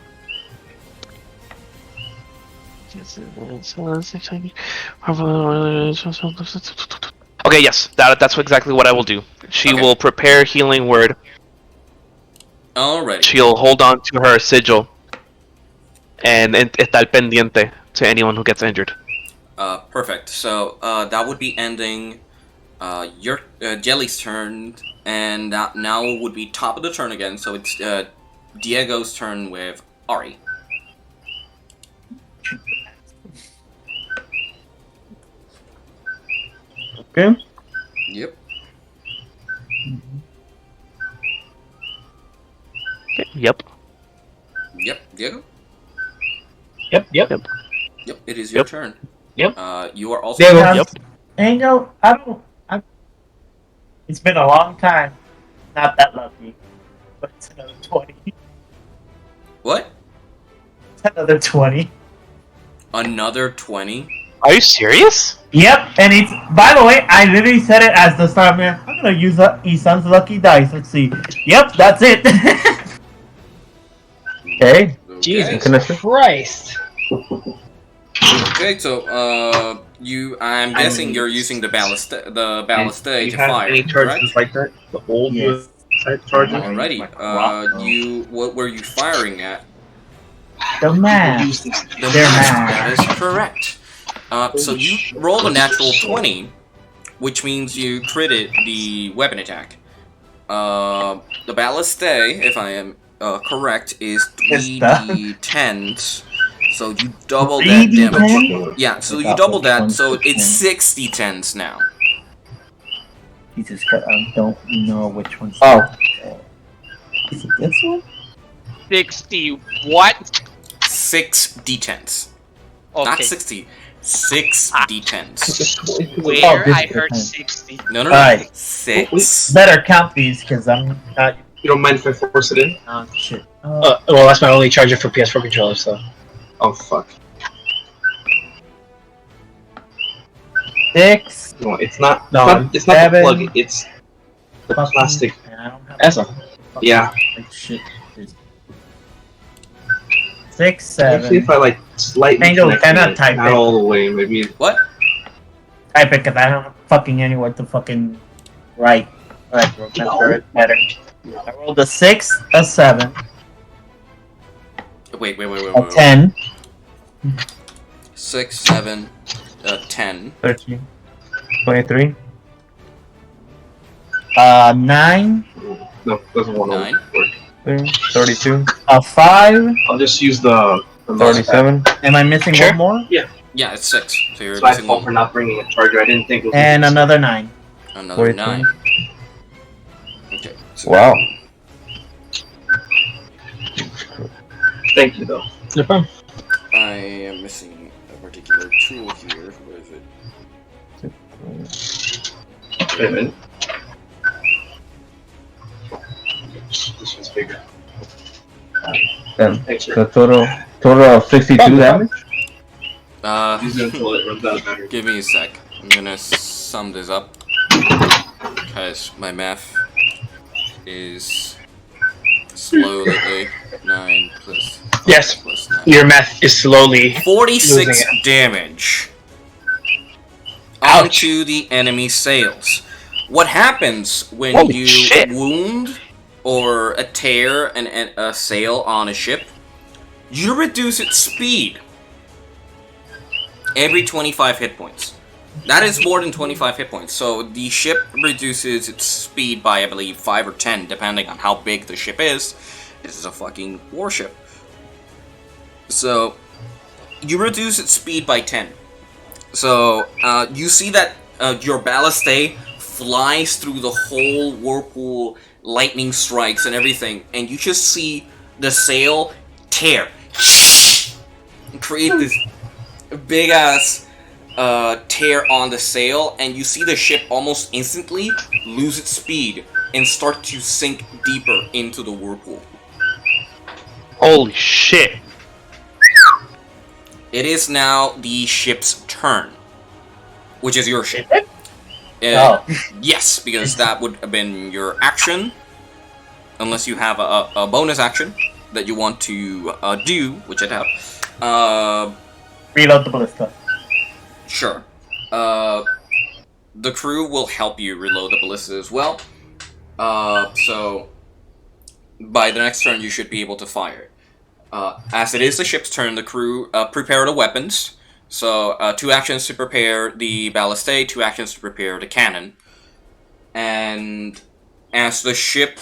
Okay, yes, that's exactly what I will do. She Okay. will prepare healing word. Alrighty. She'll hold on to her sigil, and estar pendiente to anyone who gets injured. Perfect. So that would be ending your Jelly's turn, and that now would be top of the turn again. So it's Diego's turn with Ari. Okay. Yep. Okay, yep. Yep. Diego. Yep. Yep. It is your Yep. turn. Yep. You are also. Diego. Yep. Angel, it's been a long time. Not that lucky. But it's another 20. What? It's another 20. Another 20? Are you serious? Yep, and it's, by the way, I literally said it as the start, man. I'm gonna use Isan's lucky dice. Let's see. Yep, that's it. Okay. Jesus Okay. Christ. Okay, so I'm guessing you're using the ballista Do you to have fire, any correct? charges like that? The old Yes. type charges? Alrighty. What were you firing at? The math. Use this. The They're match. mad. That is correct. So you rolled a natural 20, which means you critted the weapon attack. The ballista, if I am correct, is 3d10s. So you double that damage. 3d10? Yeah, so you double that, so it's 60 10s now. Jesus Christ, I don't know which one's. Oh. Is it this one? 60 what? 6d10s. Okay. Not 60. 6d10s. Where Oh, this I is heard the 60. No. Alright. 6. Better count these, because I'm not. You don't mind if I force it in? Oh, shit. Well, that's my only charger for PS4 controller, so. Oh, fuck. 6. No, it's not. No, It's not the seven. plug. It's the Fucking- plastic. and I don't have That's a. Yeah. like shit. 6, Actually, 7. if I like slightly Angel, connect cannot it, type not it. all the way, maybe. What? Type it, because I don't have fucking anywhere to fucking write. Alright, remember it better. I rolled a 6, a 7, Wait. a 10, 6, 7, 10. 13. 23. 9, No, doesn't want to 9. work. 32. a 5. I'll just use the 37. Am I missing Sure. one more? Yeah, it's 6. So you're It's my missing fault for one. not bringing a charger. I didn't think it was. And another 9. Another 43. 9. Okay. So Wow. Thank you, though. No problem. I am missing a particular tool here. Where is it? Wait a minute. This one's bigger. Then Thanks, sir. the total of 62 damage. Use it until it runs out of battery. Give me a sec. I'm gonna sum this up because my math is slow lately. 9 plus. Yes. Plus 9. Your math is slowly. 46 losing damage Ouch. onto the enemy sails. What happens when Holy you shit. wound or a tear a sail on a ship? You reduce its speed every 25 hit points. That is more than 25 hit points. So the ship reduces its speed by, I believe, 5 or 10, depending on how big the ship is. This is a fucking warship. So you reduce its speed by 10. So you see that your ballista flies through the whole whirlpool, lightning strikes and everything, and you just see the sail tear and create this big ass tear on the sail, and you see the ship almost instantly lose its speed and start to sink deeper into the whirlpool. Holy shit. It is now the ship's turn, which is your ship. Yes, because that would have been your action. Unless you have a bonus action that you want to do, which I doubt. Reload the ballista. Sure. The crew will help you reload the ballista as well. So by the next turn, you should be able to fire. As it is the ship's turn, the crew prepare the weapons. So 2 actions to prepare the ballista, 2 actions to prepare the cannon. And as the ship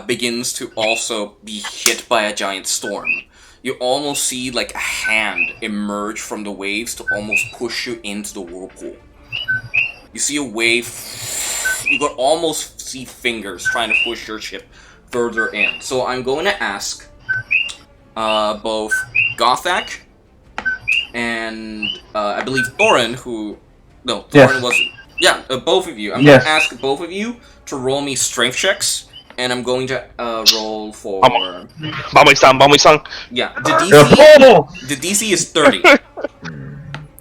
begins to also be hit by a giant storm, you almost see like a hand emerge from the waves to almost push you into the whirlpool. You see a wave, you could almost see fingers trying to push your ship further in. So I'm going to ask both Gothak and I believe Thorin, Thorin wasn't. Yeah, both of you. I'm going to ask both of you to roll me strength checks. And I'm going to roll for... Bamoi-san. Yeah, the DC is 30.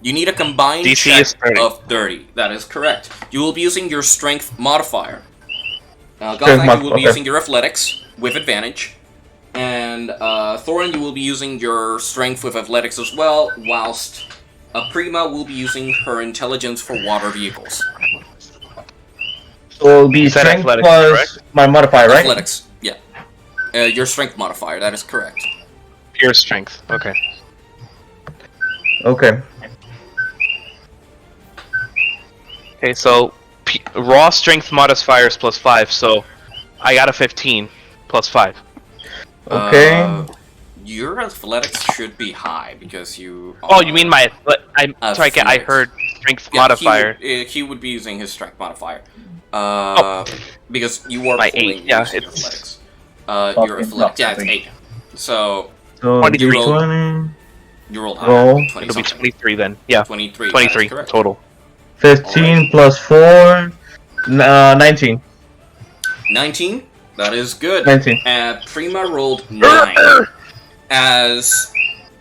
You need a combined DC check is 30. of 30. That is correct. You will be using your strength modifier. Gothak, you will be using your athletics with advantage. And Thorin, you will be using your strength with athletics as well, whilst Prima will be using her intelligence for water vehicles. So it'll be strength plus correct? My modifier, right? Athletics, yeah. Your strength modifier, that is correct. Pure strength, okay. Okay. Okay, so raw strength modifier is +5, so I got a 15 +5. Okay. Your athletics should be high because you. Oh, you mean my? I'm sorry, I heard strength modifier. He would be using his strength modifier. Because you are my 8. Yeah, it's athletics. Your athletics. Yeah, it's 8. So 23. You rolled high. It'll be 23 then. Yeah. 23. 23 total. 15 plus 4, 19. 19. That is good. 19. Prima rolled 9. As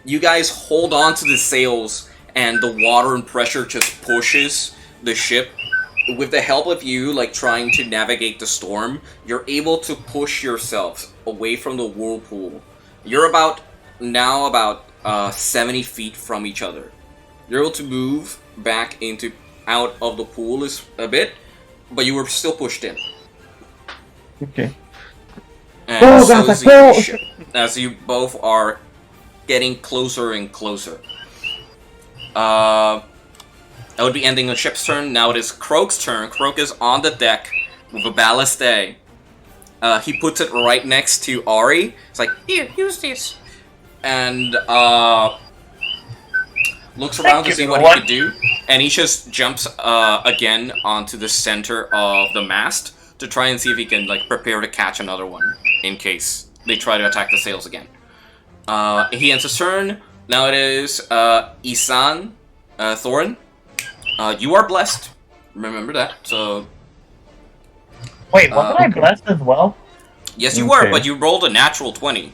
you guys hold on to the sails and the water and pressure just pushes the ship, with the help of you, like, trying to navigate the storm, you're able to push yourselves away from the whirlpool. You're about 70 feet from each other. You're able to move back out of the pool a bit, but you were still pushed in. Okay. And so is the ship, as you both are getting closer and closer. That would be ending the ship's turn. Now it is Croak's turn. Croak is on the deck with a ballista. He puts it right next to Ari. It's like, here, use this. And looks around to see what he could do. And he just jumps again onto the center of the mast to try and see if he can prepare to catch another one in case they try to attack the sails again. He ends his turn. Now it is Isan, Thorin. You are blessed. Remember that. So. Wait, wasn't I blessed as well? Yes, you were, but you rolled a natural 20.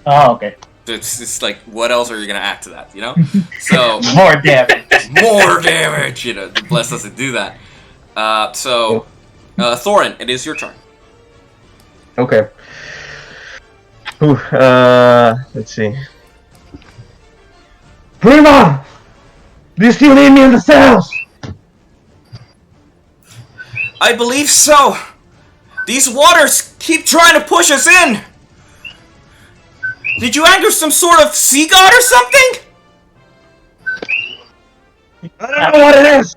Oh, okay. It's like, what else are you gonna add to that, you know? So more damage. More damage. You know, the bless doesn't do that. Thorin, it is your turn. Okay. Ooh, let's see. Prima! Do you still need me in the cells? I believe so. These waters keep trying to push us in. Did you anger some sort of sea god or something? I don't know what it is.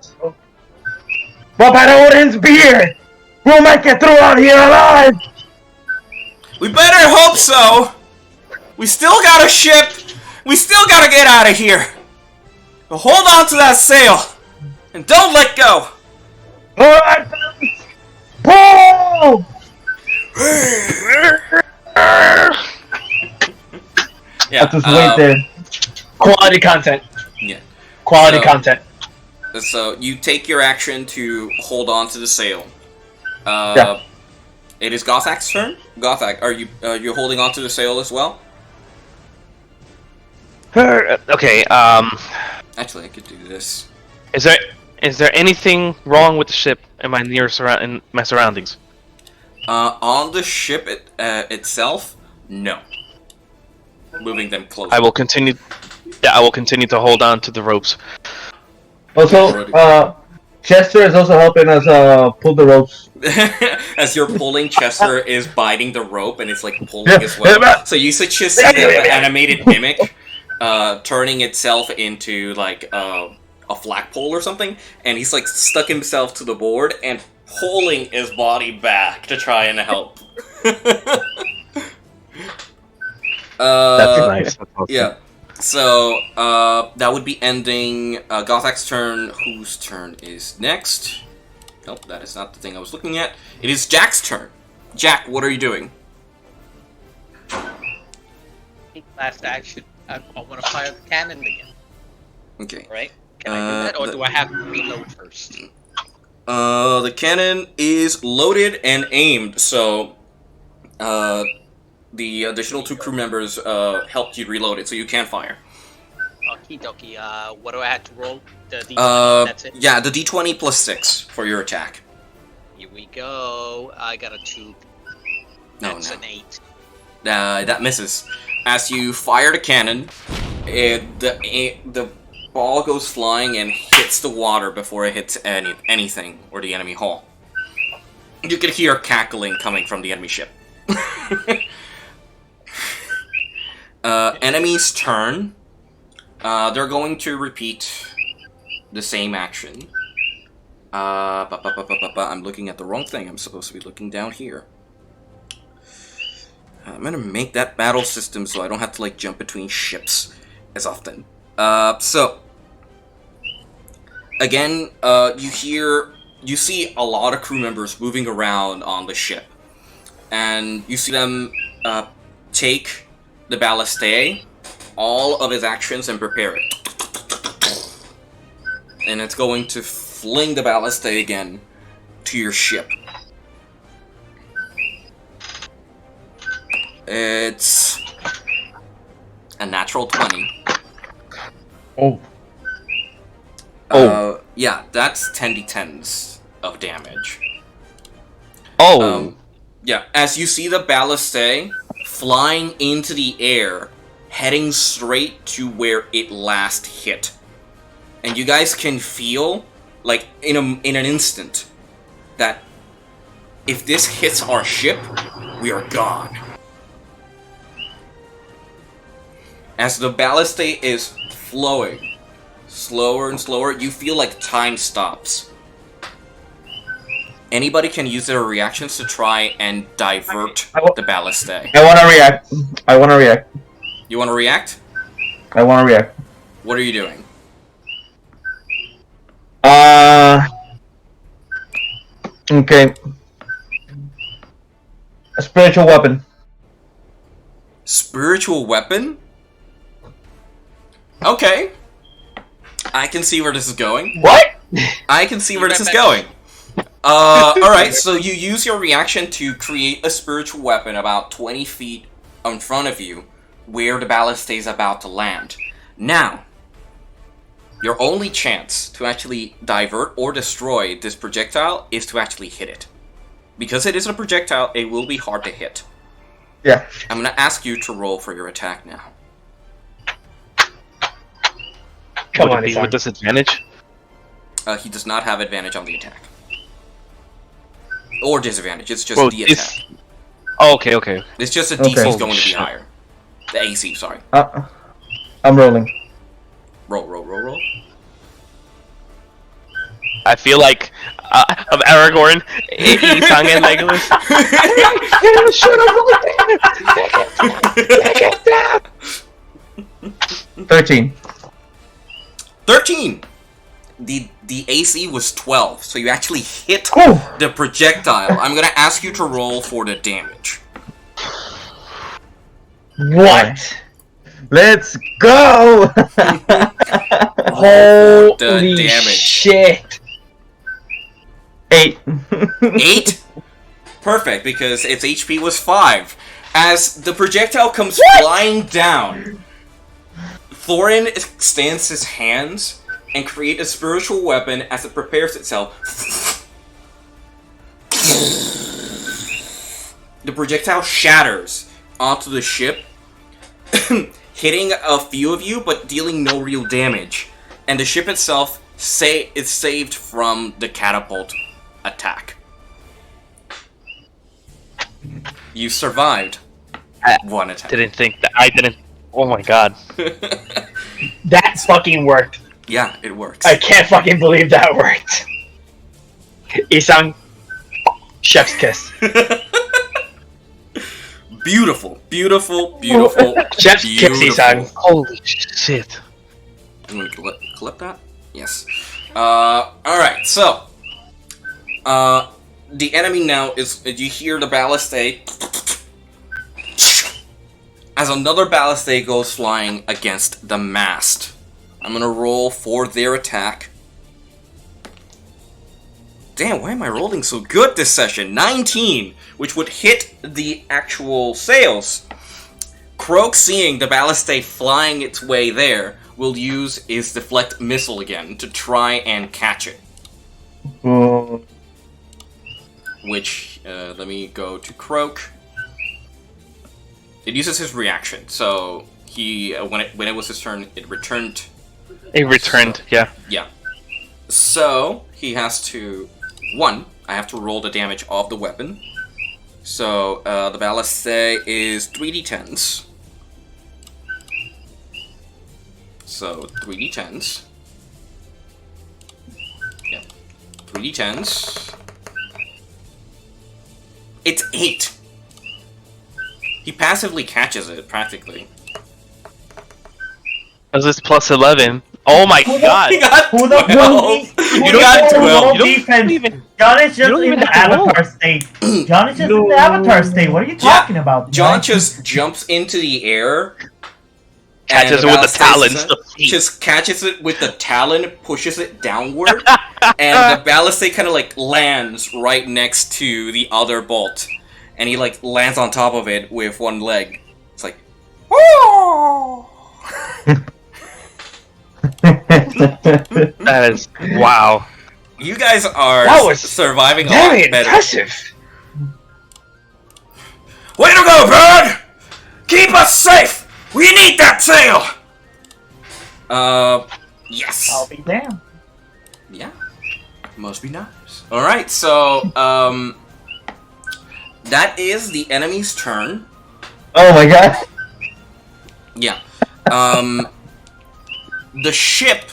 But by the Odin's beard, we'll make it through out here alive. We better hope so. We still got a ship. We still gotta get out of here. But hold on to that sail. And don't let go. Alright, pull! Yeah, I'll just wait there. Quality content. Yeah. Quality content. So you take your action to hold on to the sail. Yeah. It is Gothak's turn. Gothak, are you holding on to the sail as well? Okay. Actually, I could do this. Is there Is there anything wrong with the ship in my in my surroundings? On the ship itself, no. Moving them closer. I will continue. Yeah, I will continue to hold on to the ropes. Also, Chester is also helping us pull the ropes. As you're pulling, Chester is biting the rope and it's like pulling as well. So you just see the animated mimic turning itself into like a flagpole or something, and he's like stuck himself to the board and pulling his body back to try and help. That's nice. That's awesome. Yeah. So, that would be ending Gothak's turn. Whose turn is next? Nope, that is not the thing I was looking at. It is Jack's turn. Jack, what are you doing? Last action. I want to fire the cannon again. Okay. Right? Can I do that, or do I have to reload first? The cannon is loaded and aimed, so, the additional 2 crew members, helped you reload it, so you can fire. Okie dokie, what do I have to roll? The D20, that's it? Yeah, the D20 plus 6 for your attack. Here we go. I got a 2. That's an 8. That misses. As you fire the cannon, the ball goes flying and hits the water before it hits anything or the enemy hull. You can hear cackling coming from the enemy ship. Enemy's turn. They're going to repeat the same action. I'm looking at the wrong thing. I'm supposed to be looking down here. I'm gonna make that battle system so I don't have to like jump between ships as often. So again, you see a lot of crew members moving around on the ship, and you see them take the ballistay, all of his actions, and prepare it. And it's going to fling the ballistay again to your ship. It's a natural 20. Oh. Yeah, that's 10d10s of damage. Oh. Yeah, as you see the ballistay flying into the air, heading straight to where it last hit. And you guys can feel, like, in an instant, that if this hits our ship, we are gone. As the ballistay is flowing slower and slower, you feel like time stops. Anybody can use their reactions to try and divert the ballistay. I want to react. You want to react? I want to react. What are you doing? Okay. A spiritual weapon. Spiritual weapon? Okay. I can see where this is going. What? I can see where this is going. Alright, so you use your reaction to create a spiritual weapon about 20 feet in front of you, where the ballistay is about to land. Now, your only chance to actually divert or destroy this projectile is to actually hit it. Because it is a projectile, it will be hard to hit. Yeah. I'm going to ask you to roll for your attack now. Come on, with disadvantage? He does not have advantage on the attack. Or disadvantage, it's just Well, the attack. Oh, okay. It's just the DC is going to be Shit. higher. The AC, sorry. I'm rolling. Roll. I feel like of Aragorn, Isang and Legolas. Shoot him! 13. 13! The AC was 12, so you actually hit Oh. the projectile. I'm gonna ask you to roll for the damage. What? Let's go! Holy damage. Shit! 8. 8? Perfect, because its HP was 5. As the projectile comes flying down, Thorin extends his hands and create a spiritual weapon as it prepares itself. The projectile shatters onto the ship, hitting a few of you, but dealing no real damage. And the ship itself is saved from the catapult attack. You survived one attack. Didn't think that. I didn't. Oh my god. That fucking worked. Yeah, it works. I can't fucking believe that worked. Isang, chef's kiss. Beautiful, beautiful, beautiful. Chef's kiss, Isang. Holy shit. I'm gonna collect that? Yes. Alright, so. The enemy now is. You hear the ballistade. As another ballistade goes flying against the mast. I'm gonna roll for their attack. Damn, why am I rolling so good this session? 19, which would hit the actual sails. Croak, seeing the ballistade flying its way there, will use his deflect missile again to try and catch it. Which, let me go to Croak. It uses his reaction, so he, when it was his turn, it returned. It returned, yeah. Yeah. So, he has to... 1, I have to roll the damage of the weapon. So, the ballistade is 3d10s. So, 3d10s. Yeah. 3d10s. It's 8! He passively catches it, practically. Was this plus 11? Oh my god! He got Who the 12! You got 12! You don't defense. even- John is just don't in even the have to roll. avatar state. John is just in the avatar state. What are you talking about? John man? just jumps into the air. Catches and it with the ballistade talons. The feet. Just catches it with the talon, pushes it downward, and the ballistade kind of like lands right next to the other bolt. And he like lands on top of it with one leg. It's like, oh! That is wow. You guys are That was surviving a Very lot better. impressive. Way to go, bird! Keep us safe! We need that sail! Yes. I'll be damned. Yeah. Must be nice. Alright, so, that is the enemy's turn. Oh my god. Yeah. The ship,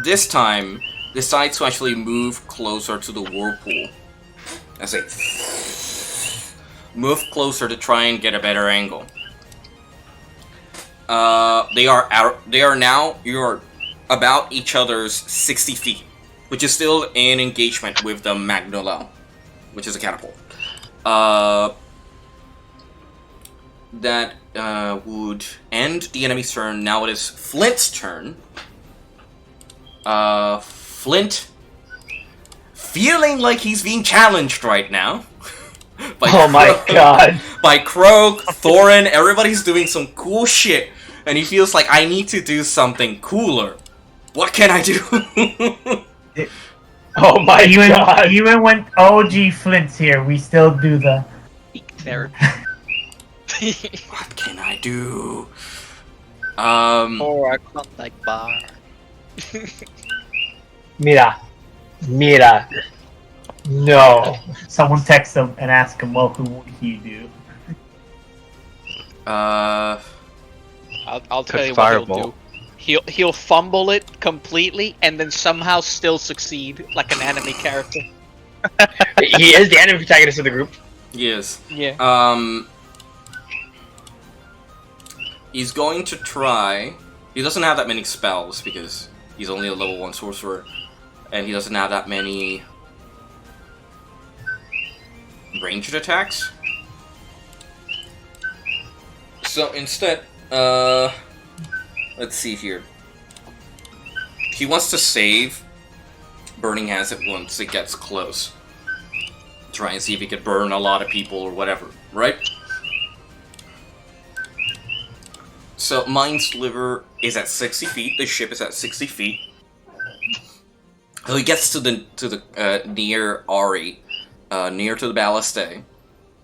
this time, decides to actually move closer to the whirlpool. I say, move closer to try and get a better angle. They are now, you're about each other's 60 feet, which is still in engagement with the Magnola, which is a catapult. That would end the enemy's turn. Now it is Flint's turn. Flint, feeling like he's being challenged right now. By Oh my Croak- god. By Croak, Thorin, everybody's doing some cool shit, and he feels like I need to do something cooler. What can I do? Oh my god. Even when OG Flint's here, we still do the. Peak therapy. What can I do? Or a Klondike bar. Mira. Mira. No. Someone text him and ask him, well, who would he do? I'll tell you what Fireball. he'll do. He'll fumble it completely and then somehow still succeed like an anime character. He is the anime protagonist of the group. Yes. Yeah. He's going to try. He doesn't have that many spells because he's only a level 1 sorcerer, and he doesn't have that many ranged attacks. So instead, let's see here. He wants to save Burning Hazard once it gets close. Try and see if he could burn a lot of people or whatever, right? So Mind Sliver is at 60 feet, the ship is at 60 feet. So he gets to the near Ari, near to the ballista,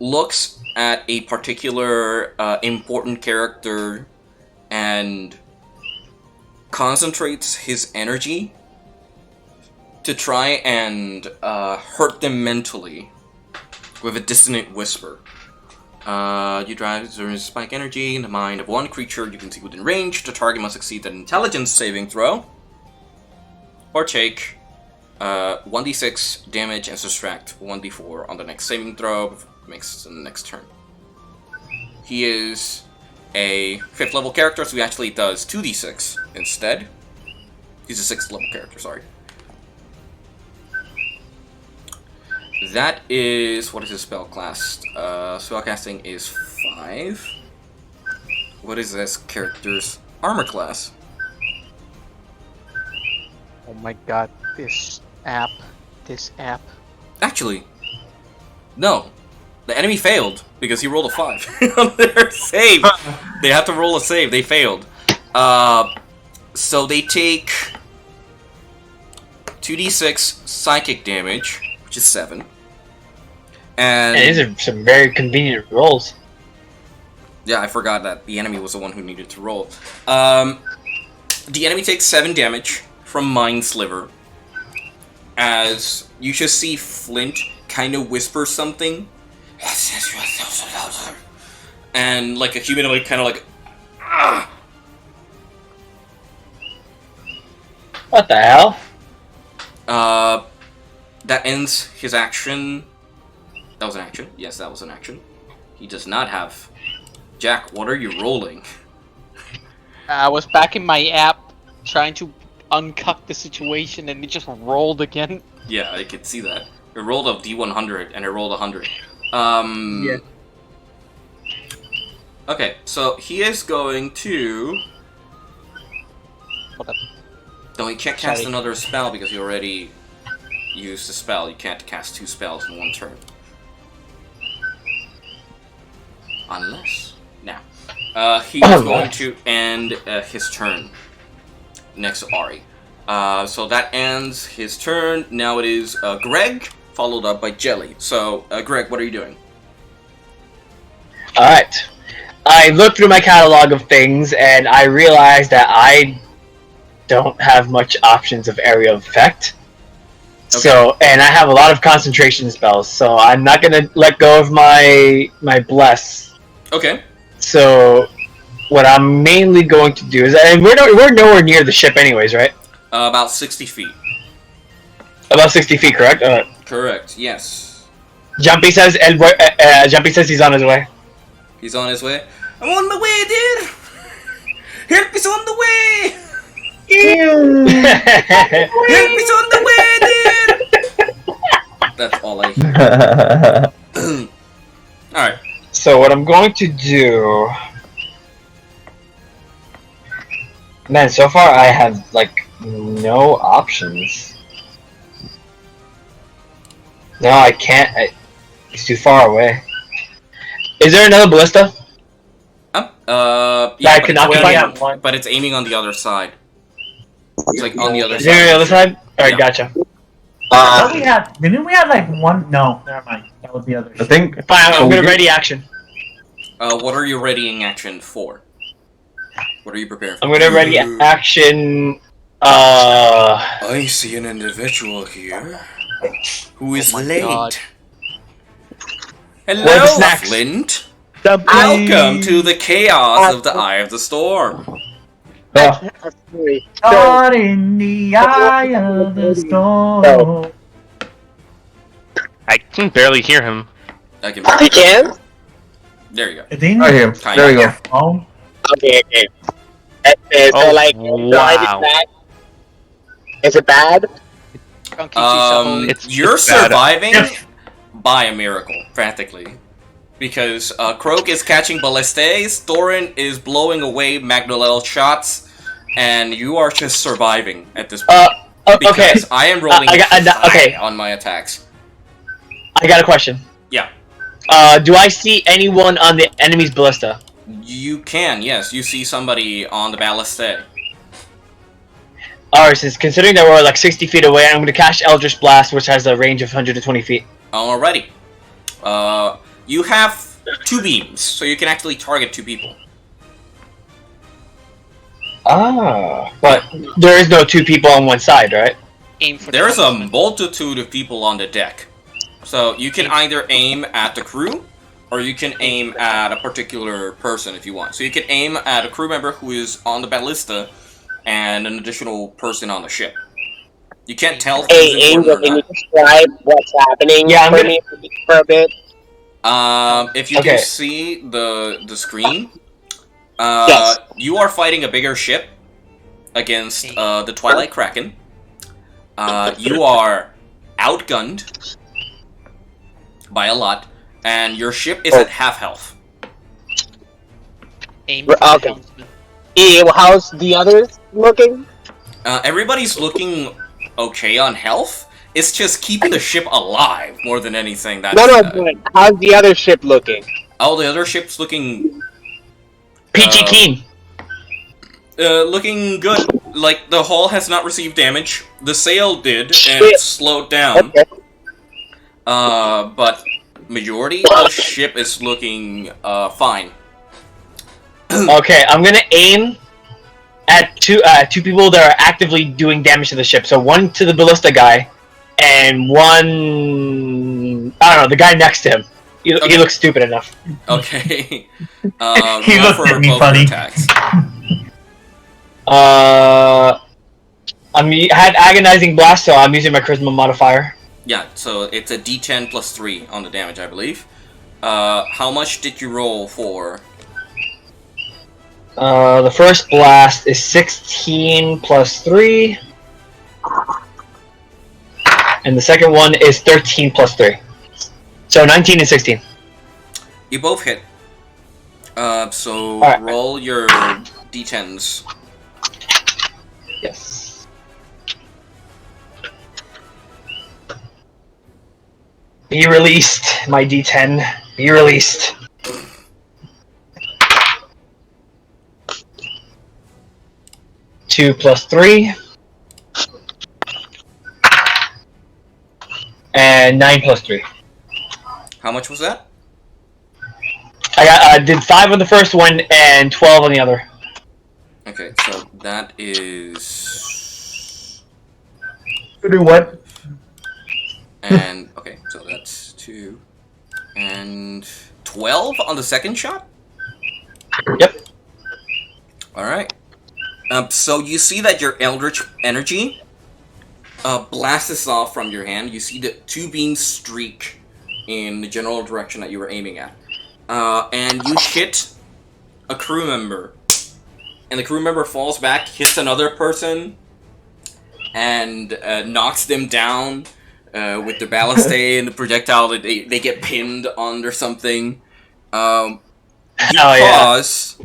looks at a particular important character, and concentrates his energy to try and hurt them mentally with a dissonant whisper. You drive spike energy in the mind of one creature you can see within range. The target must succeed an intelligence saving throw, or take 1d6 damage and subtract 1d4 on the next saving throw. Makes the next turn. He is a 5th level character, so he actually does 2d6 instead. He's a 6th level character, sorry. That is... what is his spell class? Spellcasting is 5. What is this character's armor class? Oh my god, this app. Actually, no. The enemy failed because he rolled a 5 on their save. They had to roll a save. They failed. So they take 2d6 psychic damage, which is 7. And these are some very convenient rolls. yeah, I forgot that the enemy was the one who needed to roll. The enemy takes 7 damage from Mind Sliver, as you just see Flint kind of whisper something, and like a humanoid kind of like, ah! What the hell? That ends his action. That was an action. Yes, that was an action. He does not have... Jack, what are you rolling? I was back in my app trying to uncuck the situation and it just rolled again. Yeah, I could see that. It rolled a D100 and it rolled 100. Yeah. Okay, so he is going to... Hold up. No, he can't cast Sorry. another spell because he already used the spell. You can't cast 2 spells in one turn. Unless... Now. He is going to end his turn next to Ari. So that ends his turn. Now it is Greg, followed up by Jelly. So, Greg, what are you doing? Alright. I looked through my catalog of things and I realized that I don't have much options of area of effect. Okay. So, and I have a lot of concentration spells, so I'm not gonna let go of my bless. Okay. So, what I'm mainly going to do is, and we're nowhere near the ship, anyways, right? About 60 feet. About 60 feet, correct? Correct. Yes. Jumpy says, Jumpy says he's on his way. He's on his way. I'm on my way, dude. Help is on the way. Help is on the way, dude. That's all I hear. All right. So what I'm going to do... Man, so far I have, like, no options. No, I can't. It's too far away. Is there another ballista? Yeah, I can occupy? One. but it's aiming on the other side. It's like on the other Is there side. on the other side? Alright, Yeah. gotcha. Didn't we have like one? No, never mind. That was the other. I think. Fine, so I'm we gonna did- ready action. What are you readying action for? What are you preparing for? I'm gonna ready action, I see an individual here who is my late. God. Where's the Hello, snacks? Flint. Welcome to the chaos of the Eye of the Storm. Caught in the eye of the storm. I can barely hear him. I can. I can? There you go. It didn't Right here. Kinda. There you go. Oh, Okay. So Oh, like, wow. is it bad? Chunky sees a hole. You're it's bad. surviving by a miracle, practically. Because Croak is catching ballistas, Thorin is blowing away Magnolel shots, and you are just surviving at this point. okay. Because I am rolling okay. on my attacks. I got a question. Yeah. Do I see anyone on the enemy's ballista? You can, yes. You see somebody on the ballista. Alright, since considering that we're like 60 feet away, I'm gonna cast Eldritch Blast, which has a range of 120 feet. Alrighty. You have 2 beams, so you can actually target 2 people. Ah, but there is no 2 people on one side, right? Aim for There's the a huntsman. multitude of people on the deck. So you can either aim at the crew, or you can aim at a particular person if you want. So you can aim at a crew member who is on the ballista, and an additional person on the ship. You can't tell who's Hey, important Angel, or can you not. describe what's happening Yeah, I'm for gonna- me for a bit? If you Okay. do see the screen, Yes. you are fighting a bigger ship against the Twilight Kraken. You are outgunned by a lot, and your ship is at half health. Aim for the Okay. helmsman. How's the others looking? Everybody's looking okay on health. It's just keeping the ship alive more than anything. That's, No, but how's the other ship looking? oh, the other ship's looking Peachy Keen. looking good. Like, the hull has not received damage. The sail did, and Shit. it's slowed down. Okay. But majority of the ship is looking fine. Okay, I'm gonna aim at two people that are actively doing damage to the ship. So one to the ballista guy, and one I don't know, the guy next to him. He Okay. looks stupid enough. Okay. He Roll looked for at me both funny. attacks. Had agonizing blast, so I'm using my charisma modifier. Yeah, so it's a D10 plus 3 on the damage, I believe. How much did you roll for? The first blast is 16 plus 3. And the second one is 13 plus 3. So 19 and 16. You both hit. So Alright. roll your D10s. Yes. Be released, my D10. Be released. Two plus 3. And 9 plus 3. How much was that? I did 5 on the first one and 12 on the other. Okay, so that is... Do what? And, okay, so that's 2. And 12 on the second shot? Yep. Alright. So you see that your Eldritch energy blasts off from your hand. You see the 2 beams streak in the general direction that you were aiming at. And you hit a crew member. And the crew member falls back, hits another person, and knocks them down with the ballistae and the projectile. They get pinned on or something. You cause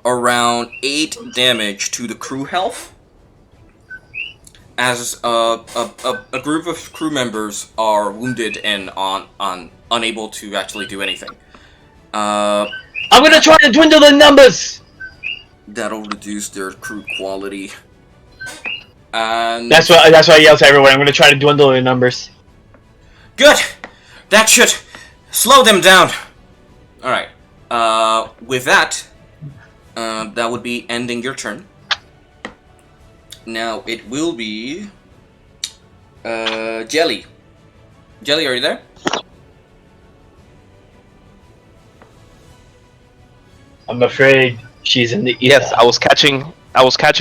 around 8 damage to the crew health, as a group of crew members are wounded and unable to actually do anything. I'm gonna try to dwindle the numbers! That'll reduce their crew quality. And That's why I yell to everyone. I'm gonna try to dwindle the numbers. good. That should slow them down. All right. With that, that would be ending your turn. Now it will be Jelly. Jelly, are you there? I'm afraid she's in the Yes, I was catching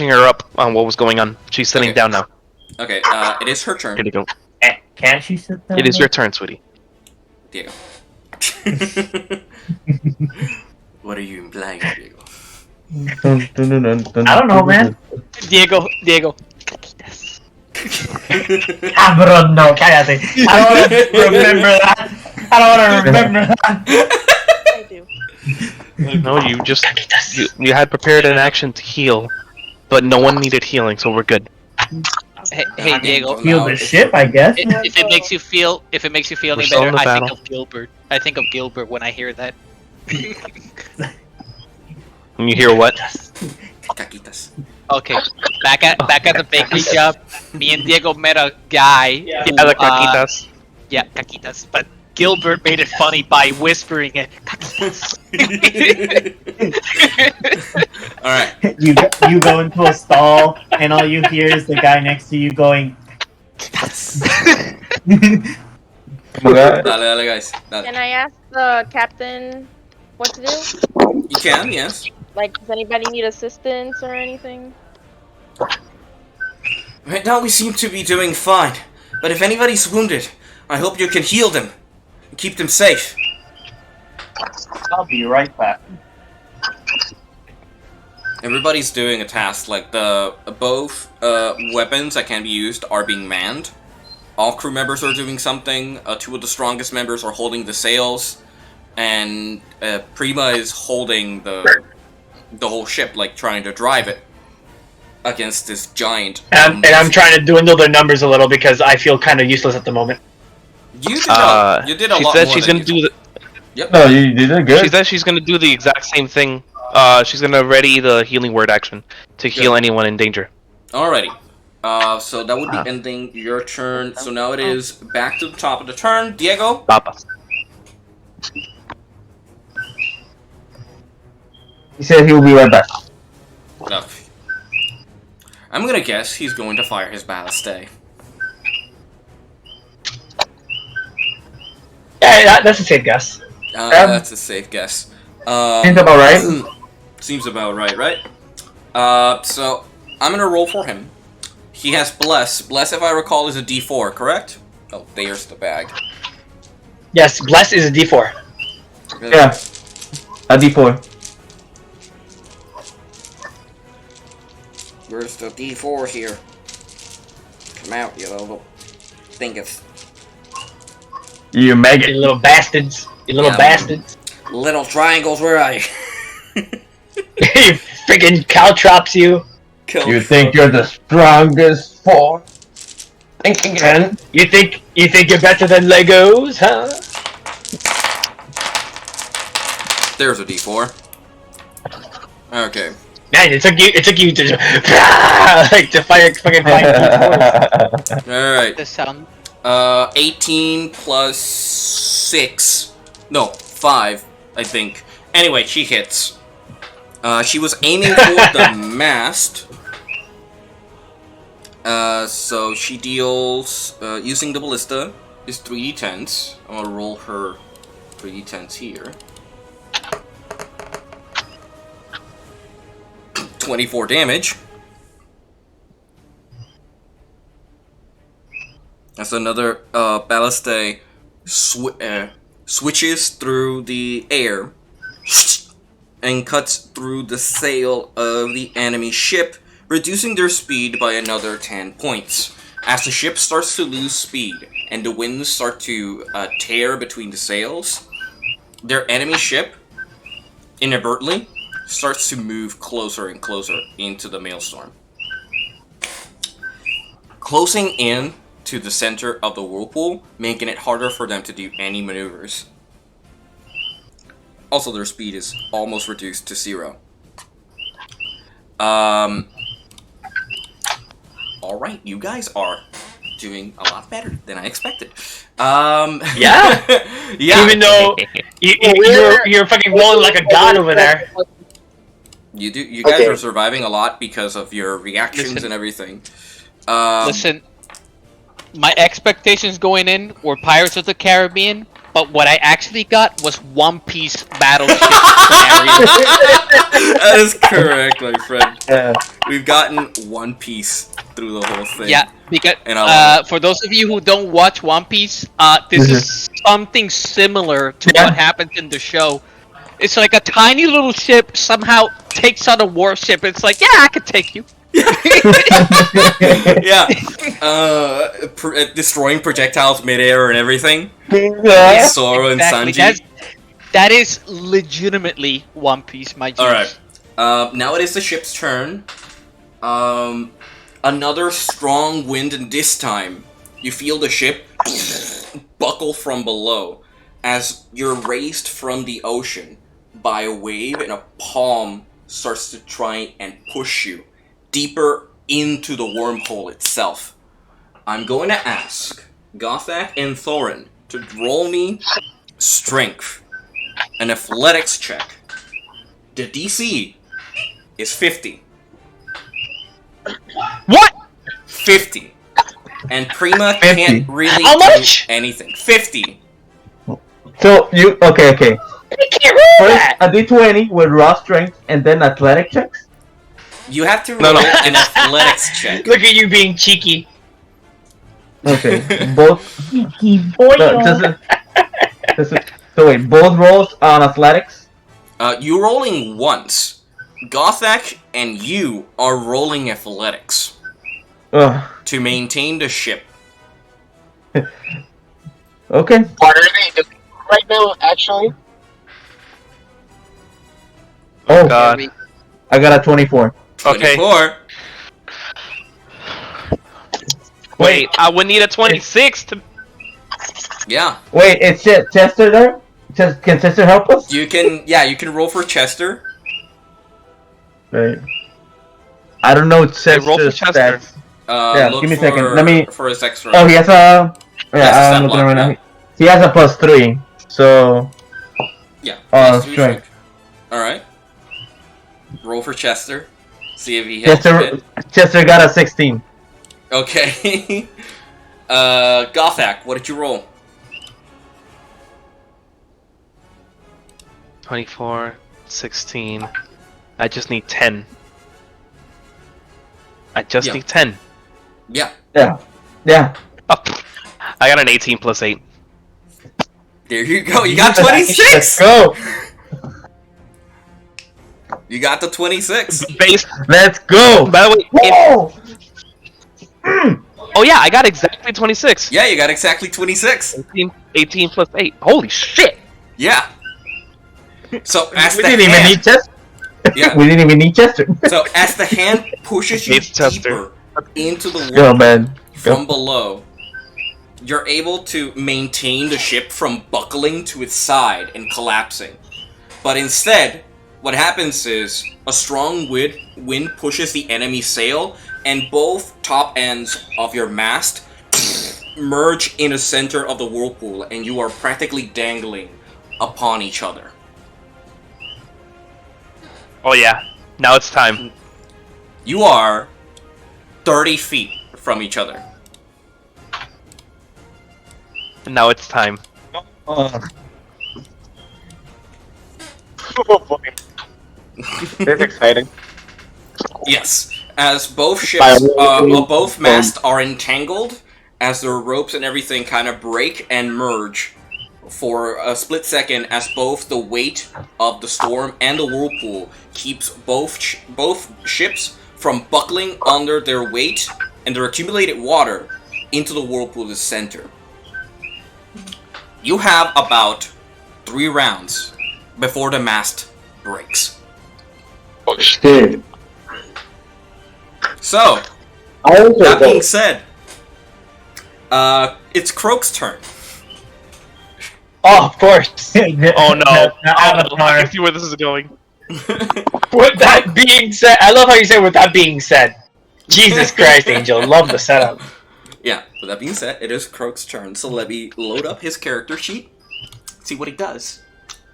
her up on what was going on. She's sitting Okay. down now. Okay. It is her Here turn. you go. Can't she sit down? It is your turn, sweetie. Diego. What are you implying, Diego? I don't know, man. Diego. Cabrón, no, cállate. I don't want to remember that. I don't want to remember that. I do. No, you had prepared an action to heal, but no one needed healing, so we're good. Hey Diego. Heal the ship, I guess. If it makes you feel We're any still in better, the I think battle. of Gilbert. I think of Gilbert when I hear that. When you hear what? Caquitas. Okay, back at the bakery shop, me and Diego met a guy. Yeah, Who, the caquitas. yeah, caquitas. But Gilbert made it funny by whispering it. Caquitas. All right. You go into a stall, and all you hear is the guy next to you going. Dale, dale, guys. Dale. Can I ask the captain what to do? You can, yes. Like, does anybody need assistance or anything? Right now we seem to be doing fine, but if anybody's wounded, I hope you can heal them and keep them safe. I'll be right back. Everybody's doing a task, like both weapons that can be used are being manned. All crew members are doing something, 2 of the strongest members are holding the sails, and Prima is holding the whole ship, like trying to drive it against this giant. And I'm trying to dwindle their numbers a little because I feel kind of useless at the moment. You did a She lot said more she's than gonna do the. Yep. No, you did it good. She said she's gonna do the exact same thing. She's gonna ready the healing word action to heal anyone in danger. Alrighty. So that would be ending your turn. So now it is back to the top of the turn. Diego? Papa. He said he will be right back. No. I'm gonna guess he's going to fire his ballistay. Yeah, that's a safe guess. That's a safe guess. Seems about right. Seems about right? So I'm gonna roll for him. He has Bless. Bless, if I recall, is a D4, correct? Oh, there's the bag. Yes, Bless is a D4. Yeah. A D4. Where's the D4 here? Come out, you little dingus. You You maggot. little bastards. You little Yeah, bastards. Little triangles, where are you? You freaking caltrops, you. You think you're the strongest force? Think again. You think you're better than Legos, huh? There's a D4. Okay. Man, it took you to like to fire fucking find D4s. Alright. The sound. 18 plus 6. No, 5, I think. Anyway, she hits. She was aiming for the mast. So she deals, using the ballista, is 3d10s. I'm gonna roll her 3d10s here. 24 damage. That's another ballista switches through the air and cuts through the sail of the enemy ship, reducing their speed by another 10 points. As the ship starts to lose speed and the winds start to tear between the sails, their enemy ship inadvertently starts to move closer and closer into the maelstrom, closing in to the center of the whirlpool, making it harder for them to do any maneuvers. Also, their speed is almost reduced to 0. Alright, you guys are doing a lot better than I expected. Yeah. Yeah. Even though you're fucking rolling like a god over there. You guys Okay. are surviving a lot because of your reactions Listen. and everything. Listen, my expectations going in were Pirates of the Caribbean, but what I actually got was One Piece battleship scenario. That is correct, my friend. Yeah. We've gotten One Piece through the whole thing. Yeah, because And I love it. for those of you who don't watch One Piece, this is something similar to Yeah. what happens in the show. It's like a tiny little ship somehow takes on a warship. It's like, yeah, I could take you. Yeah. Destroying projectiles midair and everything. Yeah. Zoro and Exactly. Sanji. That is legitimately One Piece, my G. Alright. Now it is the ship's turn. Another strong wind, and this time you feel the ship buckle from below as you're raised from the ocean by a wave, and a palm starts to try and push you deeper into the wormhole itself. I'm going to ask Gothak and Thorin to roll me strength, an athletics check. The DC is 50. What? 50. And Prima 50. can't really How much? do anything. 50. So you okay? I can't roll First that. a D20 with raw strength, and then athletic checks. You have to No, roll no. an athletics check. Look at you being cheeky. Okay, both. Boy, So wait, both rolls on athletics. You rolling once. Gothak and you are rolling athletics Ugh. to maintain the ship. Okay. What are they doing right now, actually? Oh, God. I got a 24. Okay. 24. Wait, I would need a 26 to. Yeah. Wait, it's Chester there? Can Chester help us? You can roll for Chester. Right. I don't know Chester's roll for Chester. stats. Yeah, Look give me a for, second. Let me- for his extra. Oh, he has a. That's Yeah, a I'm stat looking block, right now. yeah. He has a +3, so. Yeah. Oh, +2 strength. Alright. Roll for Chester. See if he hits a bit. Chester got a 16. Okay. Gothak, what did you roll? 24, 16. I just need 10. I just Yeah. need 10. Yeah. Yeah. Oh, I got an 18 plus 8. There you go. You got Let's 26. go. You got the 26. Base. Let's go. By the way, Whoa! oh yeah, I got exactly 26. Yeah, you got exactly 26. 18 plus 8. Holy shit! Yeah. So as We the didn't even hand, need Chester. yeah. We didn't even need Chester. So as the hand pushes you It's Chester. deeper into the Yo, water man. from below, you're able to maintain the ship from buckling to its side and collapsing. But instead, what happens is a strong wind pushes the enemy sail, and both top ends of your mast merge in the center of the whirlpool, and you are practically dangling upon each other. Oh yeah, now it's time. You are 30 feet from each other. Now it's time. Oh boy. That's exciting. Yes, as both ships, both masts are entangled, as their ropes and everything kind of break and merge for a split second, as both the weight of the storm and the whirlpool keeps both ships from buckling under their weight and their accumulated water into the whirlpool's center. You have about 3 rounds before the mast breaks. Oh shit. So, that being said, it's Croak's turn. Oh, of course. Oh no! Oh, no. I Avatar. can see where this is going. With that being said, I love how you say "with that being said." Jesus Christ, Angel, love the setup. Yeah, with that being said, it is Croak's turn, so let me load up his character sheet, see what he does.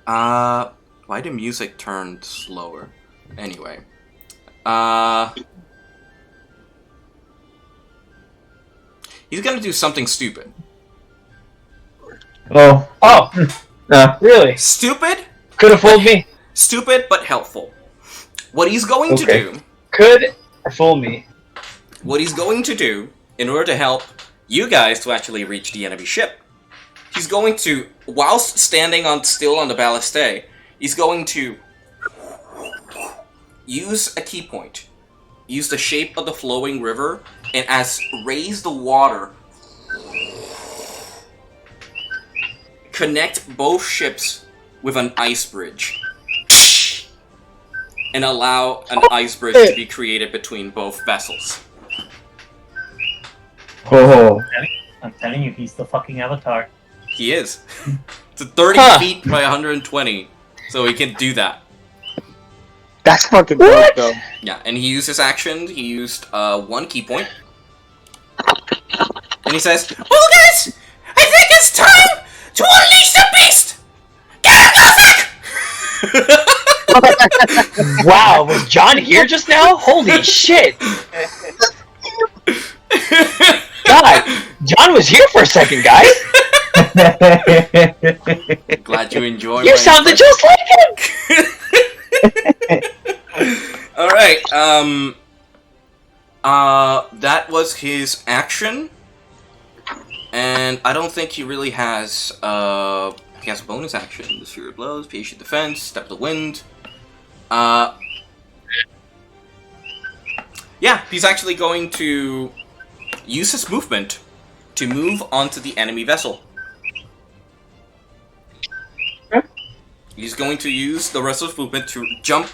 Why did music turn slower? Anyway. He's gonna do something stupid. Oh, really? Stupid? Could have fooled me. Stupid, but helpful. What he's going to do... Could have fooled me. What he's going to do, in order to help you guys to actually reach the enemy ship, he's going to, whilst standing still on the balliste, he's going to use a key point. Use the shape of the flowing river, and raise the water, connect both ships with an ice bridge, and allow an ice bridge to be created between both vessels. Oh. I'm telling you, he's the fucking Avatar. He is. It's 30 feet by 120, so he can do that. That's fucking dope, though. Yeah, and he used his action. He used 1 key point. And he says, "Well, guys, I think it's time to unleash the beast! Get it, Wow, was John here just now? Holy shit! God, John was here for a second, guys. Glad you enjoyed. You sounded just like him. All right. That was his action, and I don't think he really has. He has a bonus action: the Sphere of Blows, Patient Defense, Step of the Wind. Yeah, he's actually going to use his movement to move onto the enemy vessel. He's going to use the rest of his movement to jump,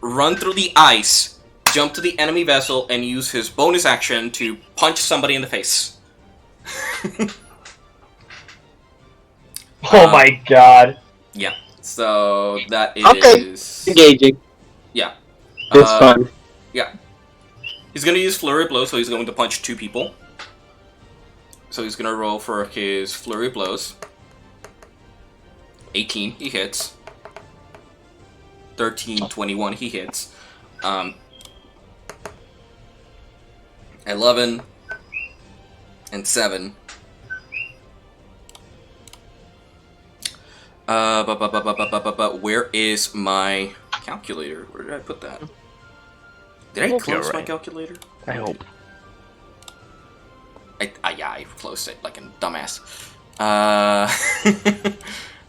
run through the ice, jump to the enemy vessel, and use his bonus action to punch somebody in the face. Oh my god. Yeah, so that is... Okay. Engaging. Yeah. It's fun. Yeah. He's going to use Flurry Blow, so he's going to punch 2 people. So he's going to roll for his Flurry Blows. 18, he hits. 13, 21, he hits. 11 and 7. Where is my calculator? Where did I put that? Did I close my calculator? I hope. Yeah, I closed it like a dumbass.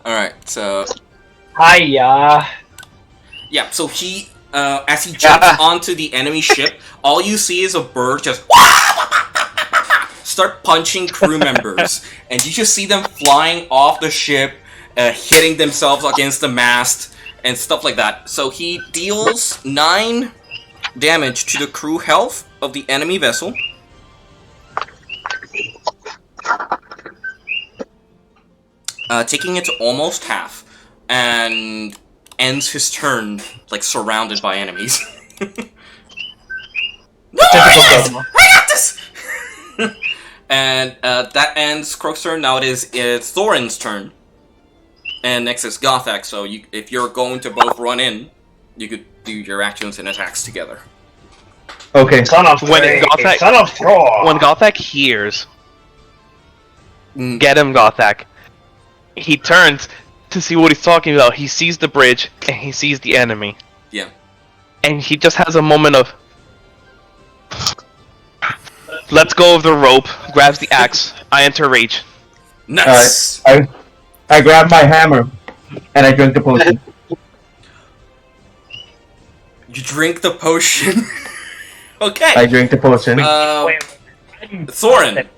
Alright, so... Hiya. Yeah, so he, as he jumps onto the enemy ship, all you see is a bird just start punching crew members, and you just see them flying off the ship, hitting themselves against the mast, and stuff like that. So he deals 9 damage to the crew health of the enemy vessel. Taking it to almost half, and ends his turn, like, surrounded by enemies. No, I got this! And that ends Croak's turn. Now it's Thorin's turn. And next is Gothak, so if you're going to both run in, you could do your actions and attacks together. Okay. Son of When Gothak, son of Thor. when Gothak hears, get him, Gothak. He turns to see what he's talking about. He sees the bridge and he sees the enemy. Yeah. And he just has a moment of lets go of the rope, grabs the axe. I enter rage. Nice! I grab my hammer and I drink the potion. You drink the potion. Okay. I drink the potion. Thorin,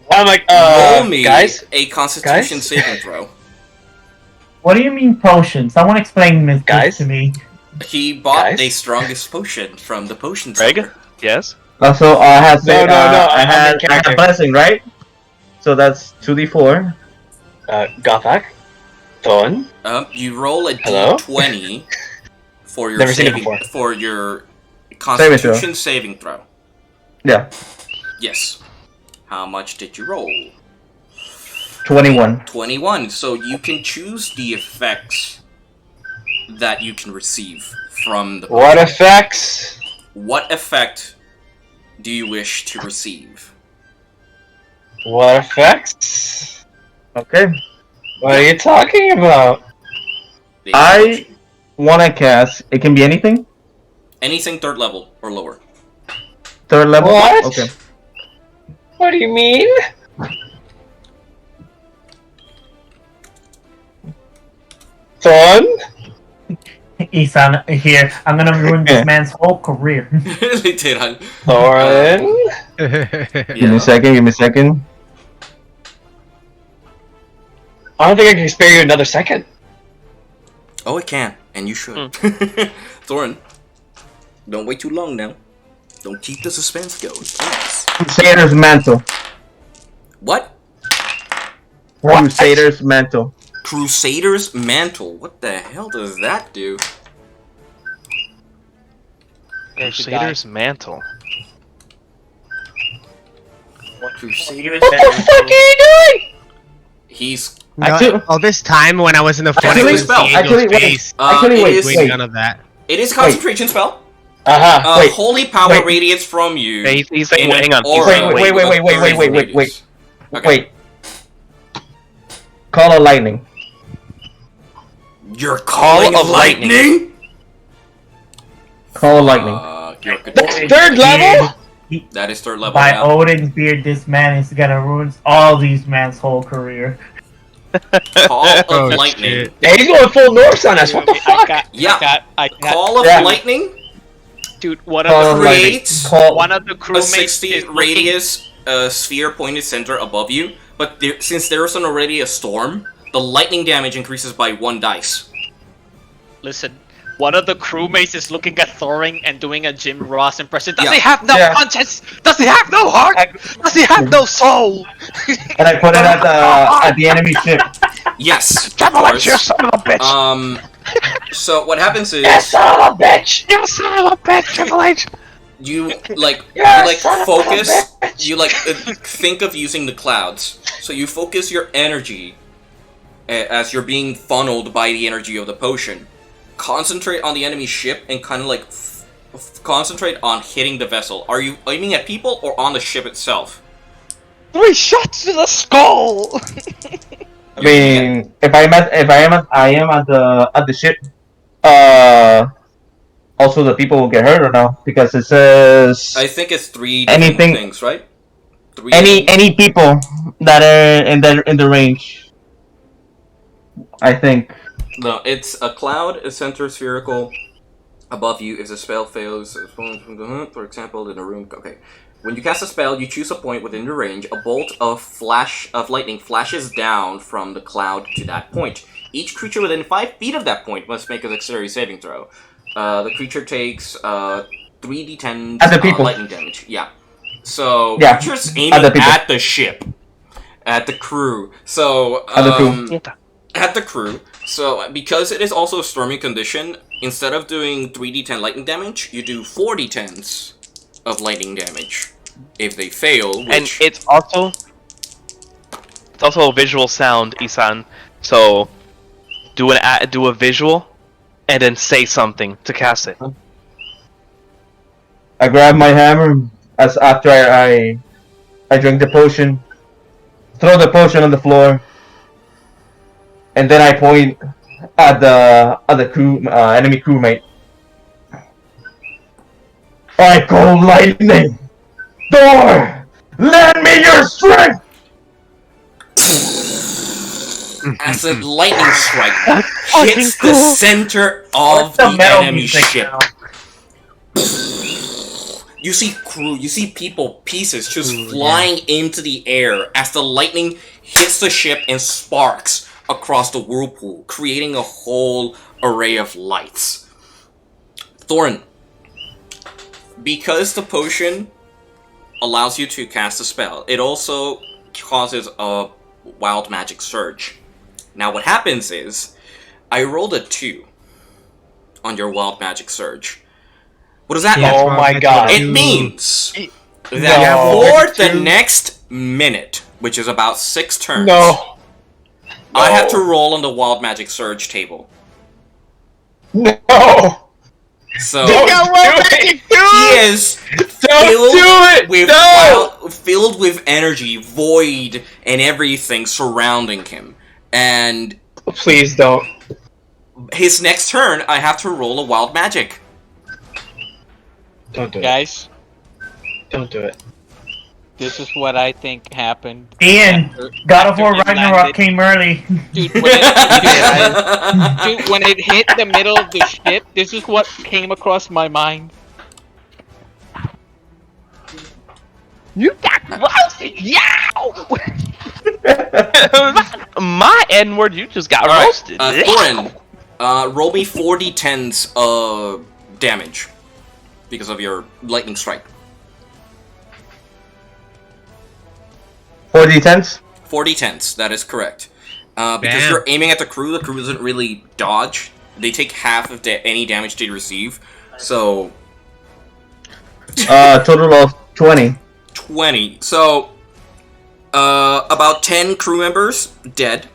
I'm like, roll me guys? a Constitution Guys? saving throw. What do you mean potion? Someone explain this Guys? to me. He bought Guys? the strongest potion from the potion Greg? store. Yes? Also, I have No, I I'm had in character. blessing, right? So that's 2d4. Gothak? Thorn? You roll a Hello? d20 for your Never seen it before. for your Constitution throw. saving throw. Yeah, Yes. How much did you roll? 21. 21. So you can choose the effects that you can receive from the What effects? What effect do you wish to receive? What effects? Okay. What are you talking about? I want to cast. It can be anything. Anything 3rd level or lower. 3rd level. What? Okay. What do you mean? Thorn? Isan, here. I'm gonna ruin this man's whole career. Literal. Thorin? Give me a second. Give me a second. I don't think I can spare you another second. Oh, it can, and you should. Thorin, don't wait too long now. Don't keep the suspense going, please. Crusader's Mantle. What? Crusader's Mantle. Crusader's Mantle. What the hell does that do? Crusader's Mantle. Crusader's What the fuck are you doing? He's Actually- all this time when I was in the front, Actually, I was spell. seeing Actually, Angel's wait. face. Actually, it wait, is- Doing none of that. It is concentration spell. Wait. Holy power Wait. radiates from you. Yeah, he's saying, in an hang on. aura Wait, with a 30 wait. radius. Okay. Wait. Call a lightning. You're calling of of lightning? Call a lightning. You're good. That's third level? That is third level By now. Odin's beard, this man is gonna ruin all these man's whole career. Call of Oh, lightning. shit. Hey, he's going full Norse on us. What the fuck? Yeah. I got, Call of Yeah. lightning dude. One Call of of the lightning. creates Call. one of the a crewmates 60 is looking- radius sphere pointed center above you, but since there isn't already a storm, the lightning damage increases by 1 dice. Listen, one of the crewmates is looking at Thorin and doing a Jim Ross impression. Does Yeah. he have no Yeah. conscience? Does he have no heart? Does he have no soul? And I put it at the enemy ship. Yes, of Triple H, course. you son of a bitch! So what happens is You son of a bitch! You son of a bitch, Triple H! you like Yes, son of a focus. bitch. You think of using the clouds. So you focus your energy as you're being funneled by the energy of the potion. Concentrate on the enemy ship and kind of like concentrate on hitting the vessel. Are you aiming at people or on the ship itself? 3 shots to the skull. I mean, if I am at the ship. Also, the people will get hurt or no? Because it says I think it's 3 different Anything- things, right? 3 any people that are in the range. I think. No, it's a cloud, a center spherical above you. If the spell fails, for example, in a room. Okay. When you cast a spell, you choose a point within the range. A bolt of lightning flashes down from the cloud to that point. Each creature within 5 feet of that point must make a dexterity saving throw. The creature takes 3d10 Other people. lightning damage. Yeah. So Yeah, creatures aiming other people. at the ship, at the crew. So Other crew. at the crew. So, because it is also a stormy condition, instead of doing 3d10 lightning damage, you do 4d10s of lightning damage. If they fail, which... And it's also a visual sound, Isan. So do a visual, and then say something to cast it. I grab my hammer after I drink the potion, throw the potion on the floor, and then I point at the enemy crewmate. I call lightning. Thor, lend me your strength. as a lightning strike fucking hits the cool. center of The the metal enemy music ship. now. You see people, pieces just flying into the air as the lightning hits the ship and sparks across the whirlpool, creating a whole array of lights. Thorin, because the potion allows you to cast a spell, it also causes a wild magic surge. Now what happens is, I rolled a 2 on your wild magic surge. What does that mean? Oh my god. It means that No. for the next minute, which is about 6 turns, No. I have to roll on the wild magic surge table. No. So Don't do it. he is Don't do it. with No. filled with energy, void, and everything surrounding him. And Please don't. his next turn, I have to roll a wild magic. Don't do it. Guys, Don't do it. this is what I think happened. Ian, after- God of War after it Ragnarok landed. came early. Dude, when it hit the middle of the ship, this is what came across my mind. You got roasted, yow! My N-word, you just got Alright, roasted. Thorin, roll me 4d10s of damage because of your lightning strike. 4d10s? 4d10s, that is correct. Because Damn. you're aiming at the crew doesn't really dodge. They take half of any damage they receive. So, Total of 20. 20. So, about 10 crew members dead.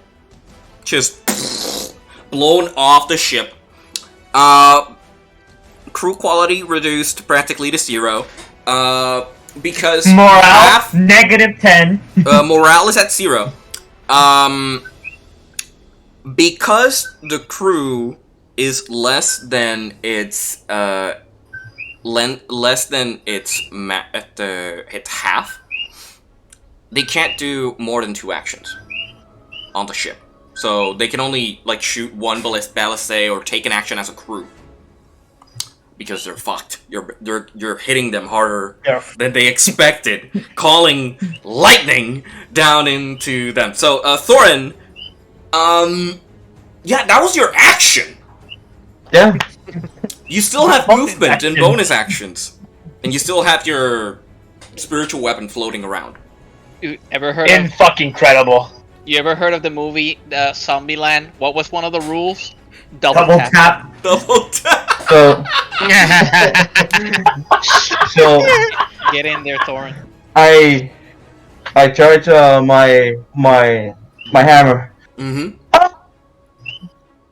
Just blown off the ship. Crew quality reduced practically to 0. Because Morale -10. Morale is at 0. Because the crew is less than its half, they can't do more than 2 actions on the ship. So they can only like shoot one ballista or take an action as a crew. Because they're fucked. You're hitting them harder than they expected, calling lightning down into them. So Thorin, yeah, that was your action. Yeah. You still have movement and bonus actions, and you still have your spiritual weapon floating around. You ever heard of? Fucking incredible. You ever heard of the movie Zombieland? What was one of the rules? Double tap. Double tap. So Get in there, Thorin. I charge my hammer. Mm-hmm.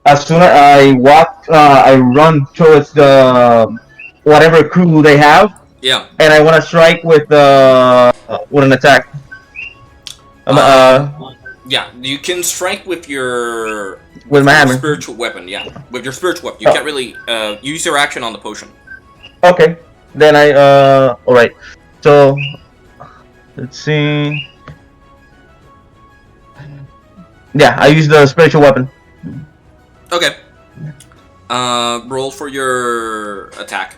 As soon as I walk, I run towards the whatever crew they have. Yeah. And I want to strike with an attack. Yeah, you can strike with your my hammer. Spiritual weapon. Yeah, with your spiritual weapon. You can't really use your action on the potion. Okay. Then all right. So let's see. Yeah, I use the spiritual weapon. Okay. Roll for your attack.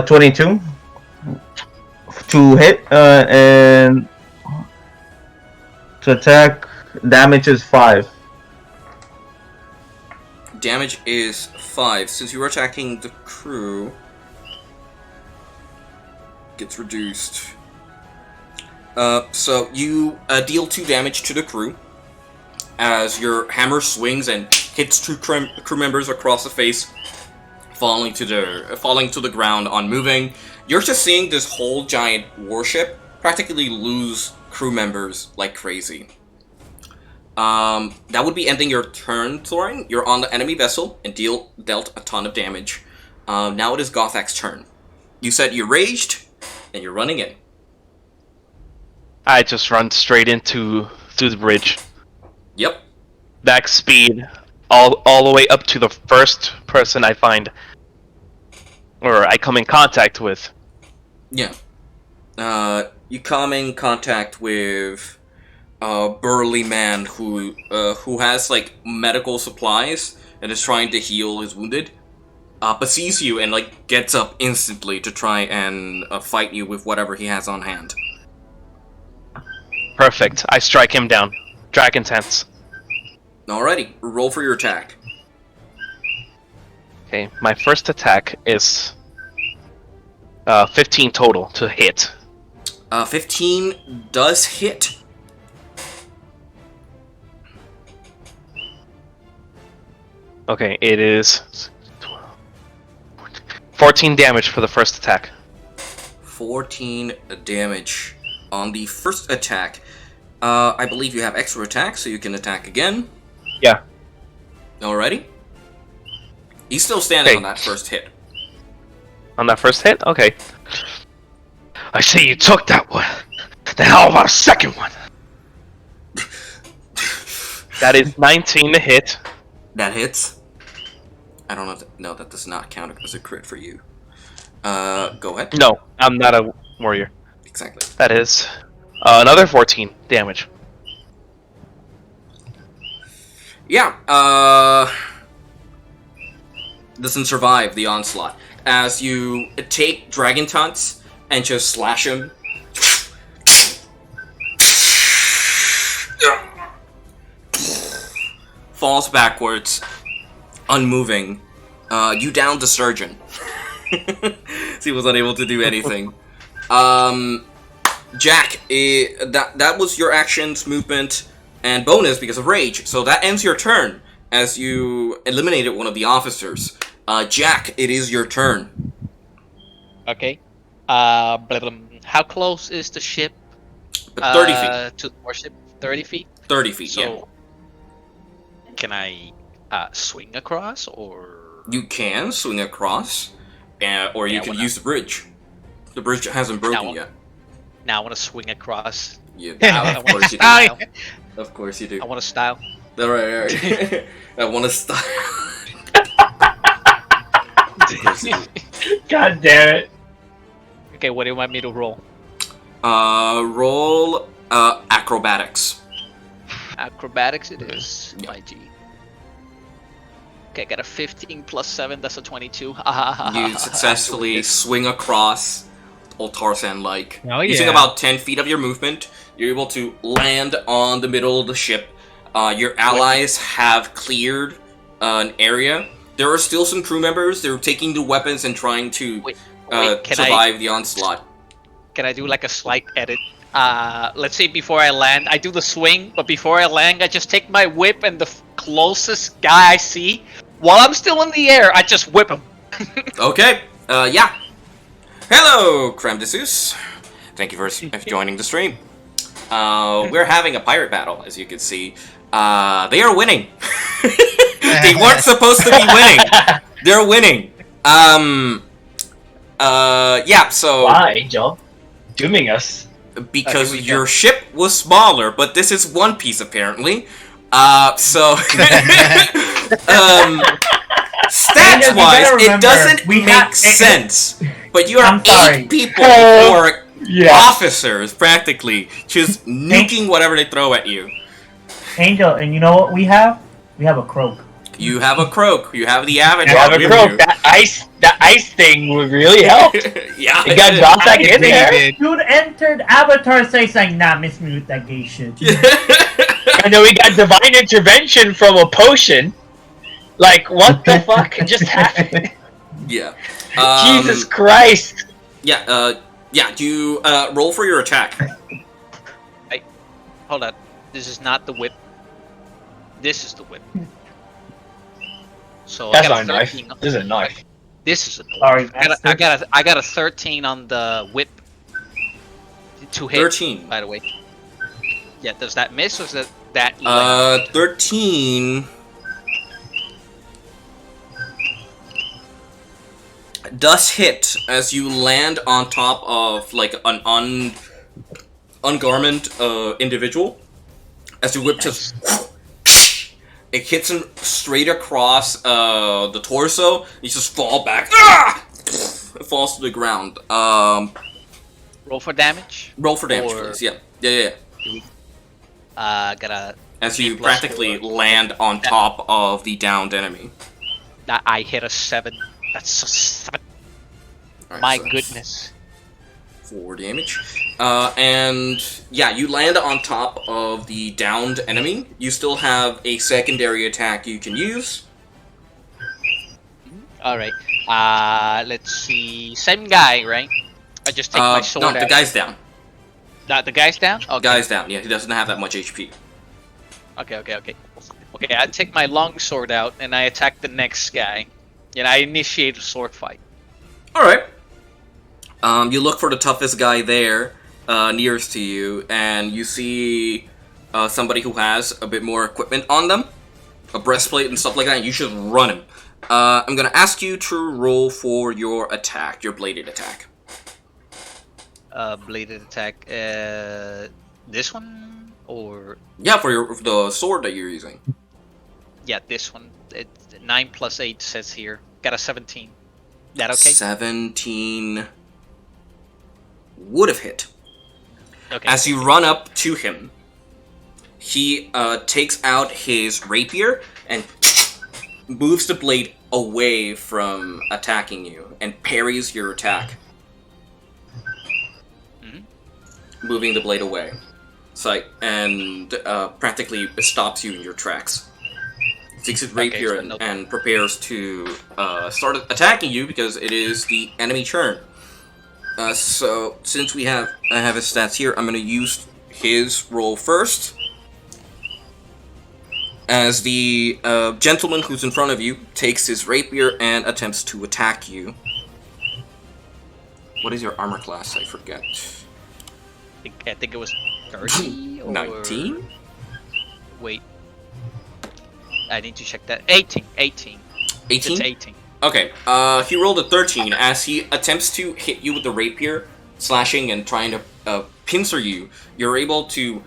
22 to hit, and to attack. Damage is 5. Damage is 5. Since you were attacking the crew, gets reduced. So you deal 2 damage to the crew as your hammer swings and hits 2 crew members across the face, falling to the ground, unmoving. You're just seeing this whole giant warship practically lose crew members like crazy. That would be ending your turn, Thorin. You're on the enemy vessel and dealt a ton of damage. Now it is Gothak's turn. You said you raged, and you're running in. I just run straight through the bridge. Yep. Max speed, all the way up to the first person I find, or I come in contact with. Yeah. You come in contact with a burly man who has like medical supplies and is trying to heal his wounded. But sees you and like gets up instantly to try and fight you with whatever he has on hand. Perfect. I strike him down. Dragon's Hands. Alrighty, roll for your attack. Okay, my first attack is 15 total to hit. 15 does hit. Okay, it is 14 damage for the first attack. 14 damage on the first attack. I believe you have extra attack, so you can attack again. Yeah. Alrighty. He's still standing Okay. on that first hit. On that first hit? Okay. I see you took that one. The hell about a second one? That is 19 to hit. That hits. I don't know. No, that does not count as a crit for you. Go ahead. No, I'm not a warrior. Exactly. That is another 14 damage. Yeah. Doesn't survive the onslaught as you take Dragon Taunts and just slash him. Falls backwards, unmoving. You downed the surgeon. He was unable to do anything. Jack, that was your actions, movement. and bonus because of rage. So that ends your turn as you eliminated one of the officers. Jack, it is your turn. Okay. Blah, blah, how close is the ship? 30 feet. To the warship? 30 feet? 30 feet, So, can I swing across, or...? You can swing across, or you can use the bridge. The bridge hasn't broken yet. Now I want to swing across. Yeah, I of want course to you style. do. Of course you do. I want to style. Alright. I want to style. God damn it. Okay, what do you want me to roll? Roll acrobatics. Acrobatics it is. Yeah. My G. Okay, I got a 15 plus 7, that's a 22. You successfully swing across, all Tarzan-like. Oh, Using yeah. about 10 feet of your movement, you're able to land on the middle of the ship. Your allies have cleared an area. There are still some crew members. They're taking the weapons and trying to Wait, survive the onslaught. Can I do like a slight edit? Let's say before I land, I do the swing, but before I land, I just take my whip and the closest guy I see, while I'm still in the air, I just whip him. Okay, yeah. Hello, Creme de Sous. Thank you for joining the stream. We're having a pirate battle, as you can see. They are winning. They weren't supposed to be winning. They're winning. Yeah, so... Why, Angel? Dooming us. Because your ship was smaller, but this is One Piece, apparently. So... stats-wise, it doesn't make sense. But you are 8 people who are officers, practically, just nuking whatever they throw at you. Angel, and you know what we have? We have a croak. You have a croak. You have the avatar. You have a with croak. you. That ice thing would really help. Yeah, It got dropped back in there. Dude entered Avatar says like, nah, miss me with that gay shit. And then we got divine intervention from a potion. Like, what the fuck just happened? Yeah. Jesus Christ. Yeah, you, roll for your attack. Hold on. This is not the whip. This is the whip. So That's I not got a knife. 13 on- This is a knife. This is a knife. Sorry, I got a 13 on the whip. To hit. 13. By the way. Yeah, does that miss or is that 13... does hit as you land on top of, like, an ungarment individual. As your whip just... It hits him straight across the torso. You just fall back. Ah! It falls to the ground. roll for damage? Roll for damage, Or- please. Yeah. Gotta... As you plus practically 4. land on top of the downed enemy. I hit a 7. That's a 7. Alright, My so goodness. 4 damage. And yeah, you land on top of the downed enemy. You still have a secondary attack you can use. Alright. Let's see. Same guy, right? I just take my sword No, out. the guy's down. The guy's down? Okay. Guy's down. Yeah, he doesn't have that much HP. Okay. Okay, I take my long sword out and I attack the next guy. And I initiate a sword fight. Alright. You look for the toughest guy there, nearest to you, and you see somebody who has a bit more equipment on them, a breastplate and stuff like that, and you should run him. I'm gonna ask you to roll for your attack, your bladed attack. Bladed attack. This one? Or... Yeah, for the sword that you're using. Yeah, this one. 9 plus 8 says here. Got a 17. That okay? 17 would have hit. Okay. As you run up to him, he takes out his rapier and moves the blade away from attacking you and parries your attack. Moving the blade away. And practically stops you in your tracks. Takes his rapier and prepares to start attacking you because it is the enemy turn. So since I have his stats here, I'm gonna use his roll first. as the gentleman who's in front of you takes his rapier and attempts to attack you. What is your armor class? I forget. I think it was 30 or 19? Wait. I need to check that. 18. 18. 18? It's 18. Okay, he rolled a 13 as he attempts to hit you with the rapier, slashing and trying to pincer you. You're able to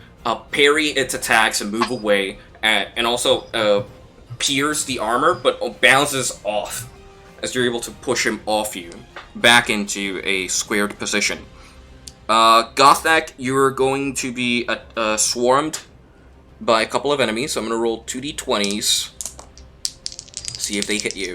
parry its attacks and move away, and also pierce the armor, but bounces off as you're able to push him off you, back into a squared position. Gothak, you're going to be swarmed by a couple of enemies, so I'm going to roll 2d20s, see if they hit you.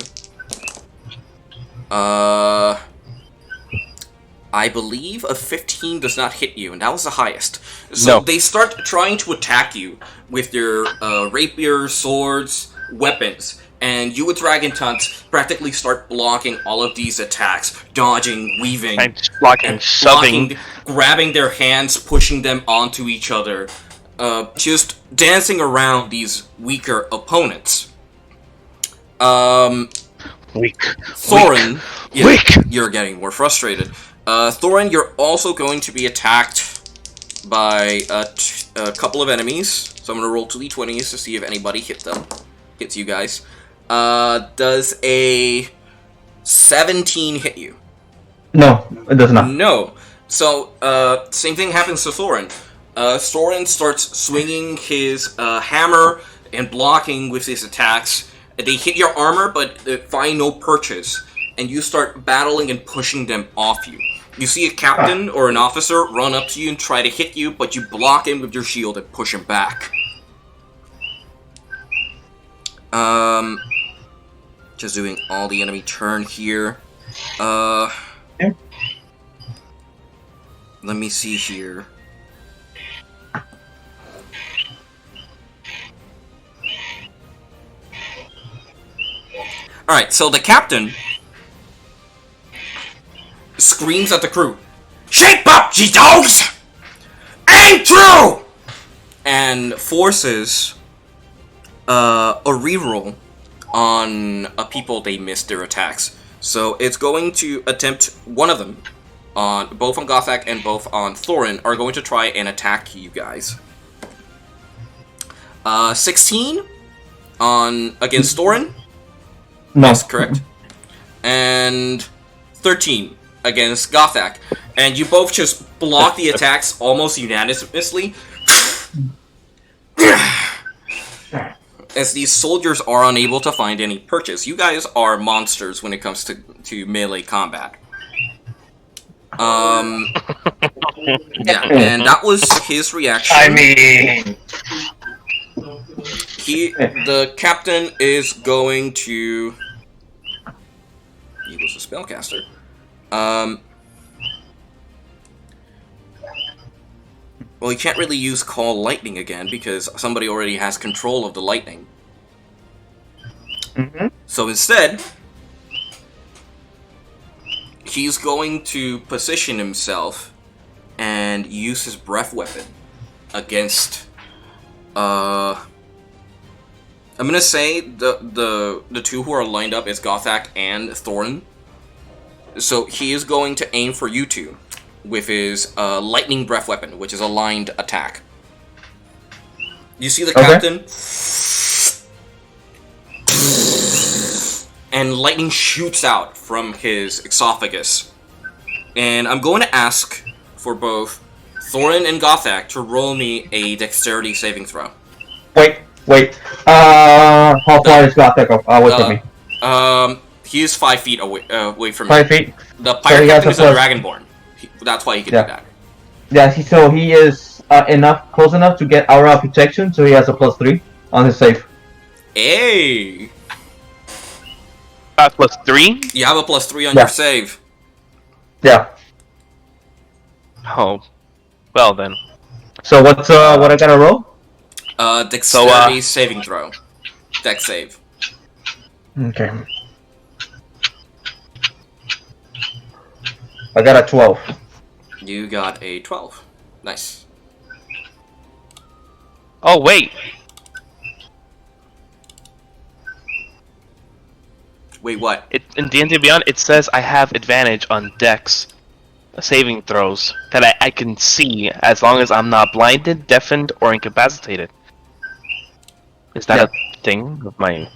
I believe a 15 does not hit you, and that was the highest. So No. they start trying to attack you with their rapiers, swords, weapons, and you with Dragon Tunts practically start blocking all of these attacks, dodging, weaving, I'm blocking, shoving. blocking, grabbing their hands, pushing them onto each other, just dancing around these weaker opponents. Weak. Thorin, yeah, Weak. you're getting more frustrated. Thorin, you're also going to be attacked by a couple of enemies. So I'm going to roll 2d20s to see if anybody hits you guys. Does a 17 hit you? No, it does not. No. So, same thing happens to Thorin. Thorin starts swinging his hammer and blocking with his attacks. They hit your armor, but find no purchase, and you start battling and pushing them off you. You see a captain or an officer run up to you and try to hit you, but you block him with your shield and push him back. Just doing all the enemy turn here. Let me see here. Alright, so the captain screams at the crew, "Shape up, ye dogs! Aim true!" And forces a reroll on people they missed their attacks. So it's going to attempt one of them, both on Gothak and both on Thorin, are going to try and attack you guys. 16 against Thorin. No. Yes, correct. And 13 against Gothak. And you both just block the attacks almost unanimously. As these soldiers are unable to find any purchase. You guys are monsters when it comes to melee combat. Yeah, and that was his reaction. I mean, The captain is going to... He was a spellcaster. Well, he can't really use Call Lightning again because somebody already has control of the lightning. Mm-hmm. So instead, he's going to position himself and use his breath weapon against... I'm gonna say the two who are lined up is Gothak and Thorin. So he is going to aim for you two with his lightning breath weapon, which is a lined attack. You see the captain, and lightning shoots out from his esophagus. And I'm going to ask for both Thorin and Gothak to roll me a dexterity saving throw. Wait. How far is Gothak away from me? He is 5 feet away from 5 feet? The So pirate he has captain is a a plus- dragonborn. That's why he can Yeah. do that. Yeah, so he is close enough to get aura of protection, so he has a +3 on his save. Hey! +3? You have a +3 on Yeah. your save. Yeah. Oh. Well then. So what I gotta roll? Dexterity saving throw. Dex save. Okay. I got a 12. You got a 12. Nice. Oh wait. Wait, what? In D&D Beyond, it says I have advantage on Dex saving throws that I can see as long as I'm not blinded, deafened, or incapacitated. Is that a thing of my?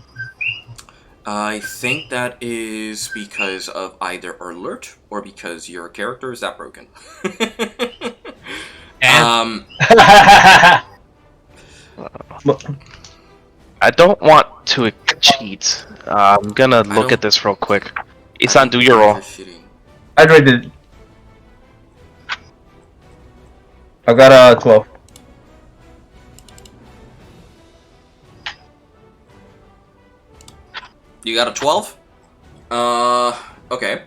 I think that is because of either alert or because your character is that broken. I don't want to cheat. I'm gonna look at this real quick. Isan, do your roll. I already did. I got a 12. You got a 12? Okay.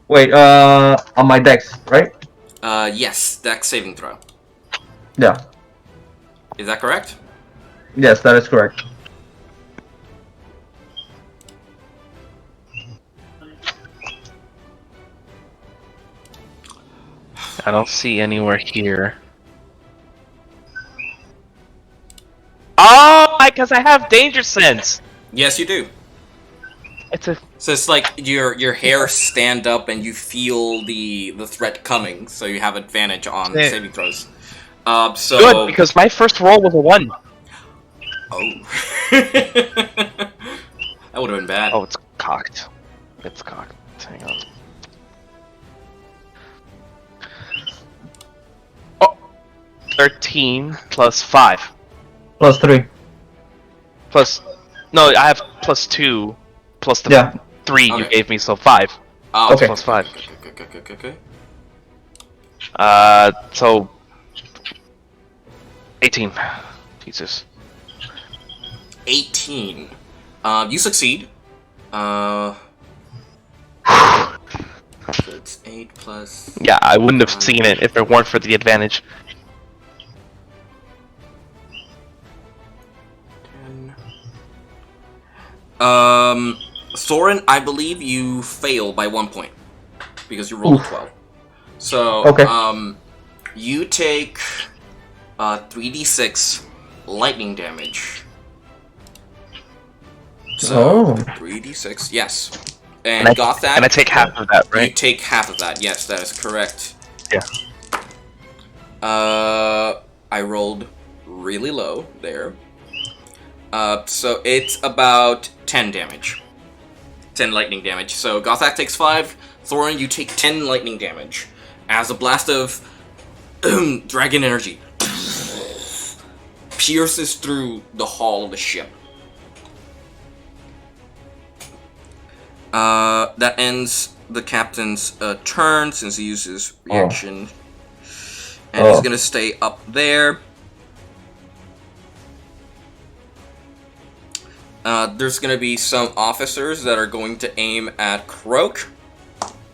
Wait, on my dex, right? Yes, Dex saving throw. Yeah. Is that correct? Yes, that is correct. I don't see anywhere here. Oh, because I have danger sense. Yes, you do. It's a. So it's like your hair stand up and you feel the threat coming, so you have advantage on saving throws. So Good, because my first roll was a 1. Oh. That would have been bad. Oh, it's cocked. It's cocked. Hang on. Oh, 13 plus 5. Plus 3. Plus, no, I have plus 2 plus the 3 you gave me, so 5. Oh, okay. Plus 5. Okay. So 18. Jesus. 18. You succeed. It's 8 plus. Yeah, I wouldn't have seen it if it weren't for the advantage. 10. Thorin, I believe you fail by 1 point because you rolled a 12. So, you take 3d6 lightning damage. So, 3d6, yes. And Gothak, and I take half of that, right? You take half of that, yes, that is correct. Yeah. I rolled really low there. So it's about 10 damage. 10 lightning damage. So Gothak takes 5, Thorin, you take 10 lightning damage. As a blast of dragon energy pierces through the hull of the ship. That ends the captain's turn since he uses reaction. And he's gonna stay up there. There's gonna be some officers that are going to aim at Croak.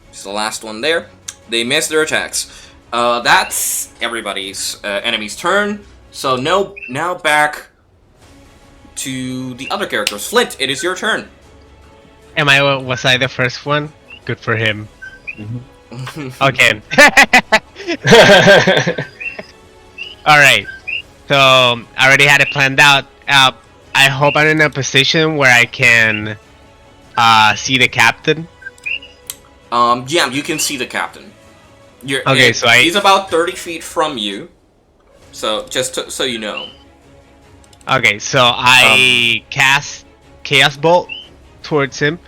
It's the last one there. They miss their attacks. That's everybody's enemy's turn. So now back to the other characters. Flint, it is your turn. Was I the first one? Good for him. Okay. Alright. So, I already had it planned out. I hope I'm in a position where I can see the captain. Yeah, you can see the captain. He's about 30 feet from you. So, just so you know. Okay, so I cast Chaos Bolt towards him.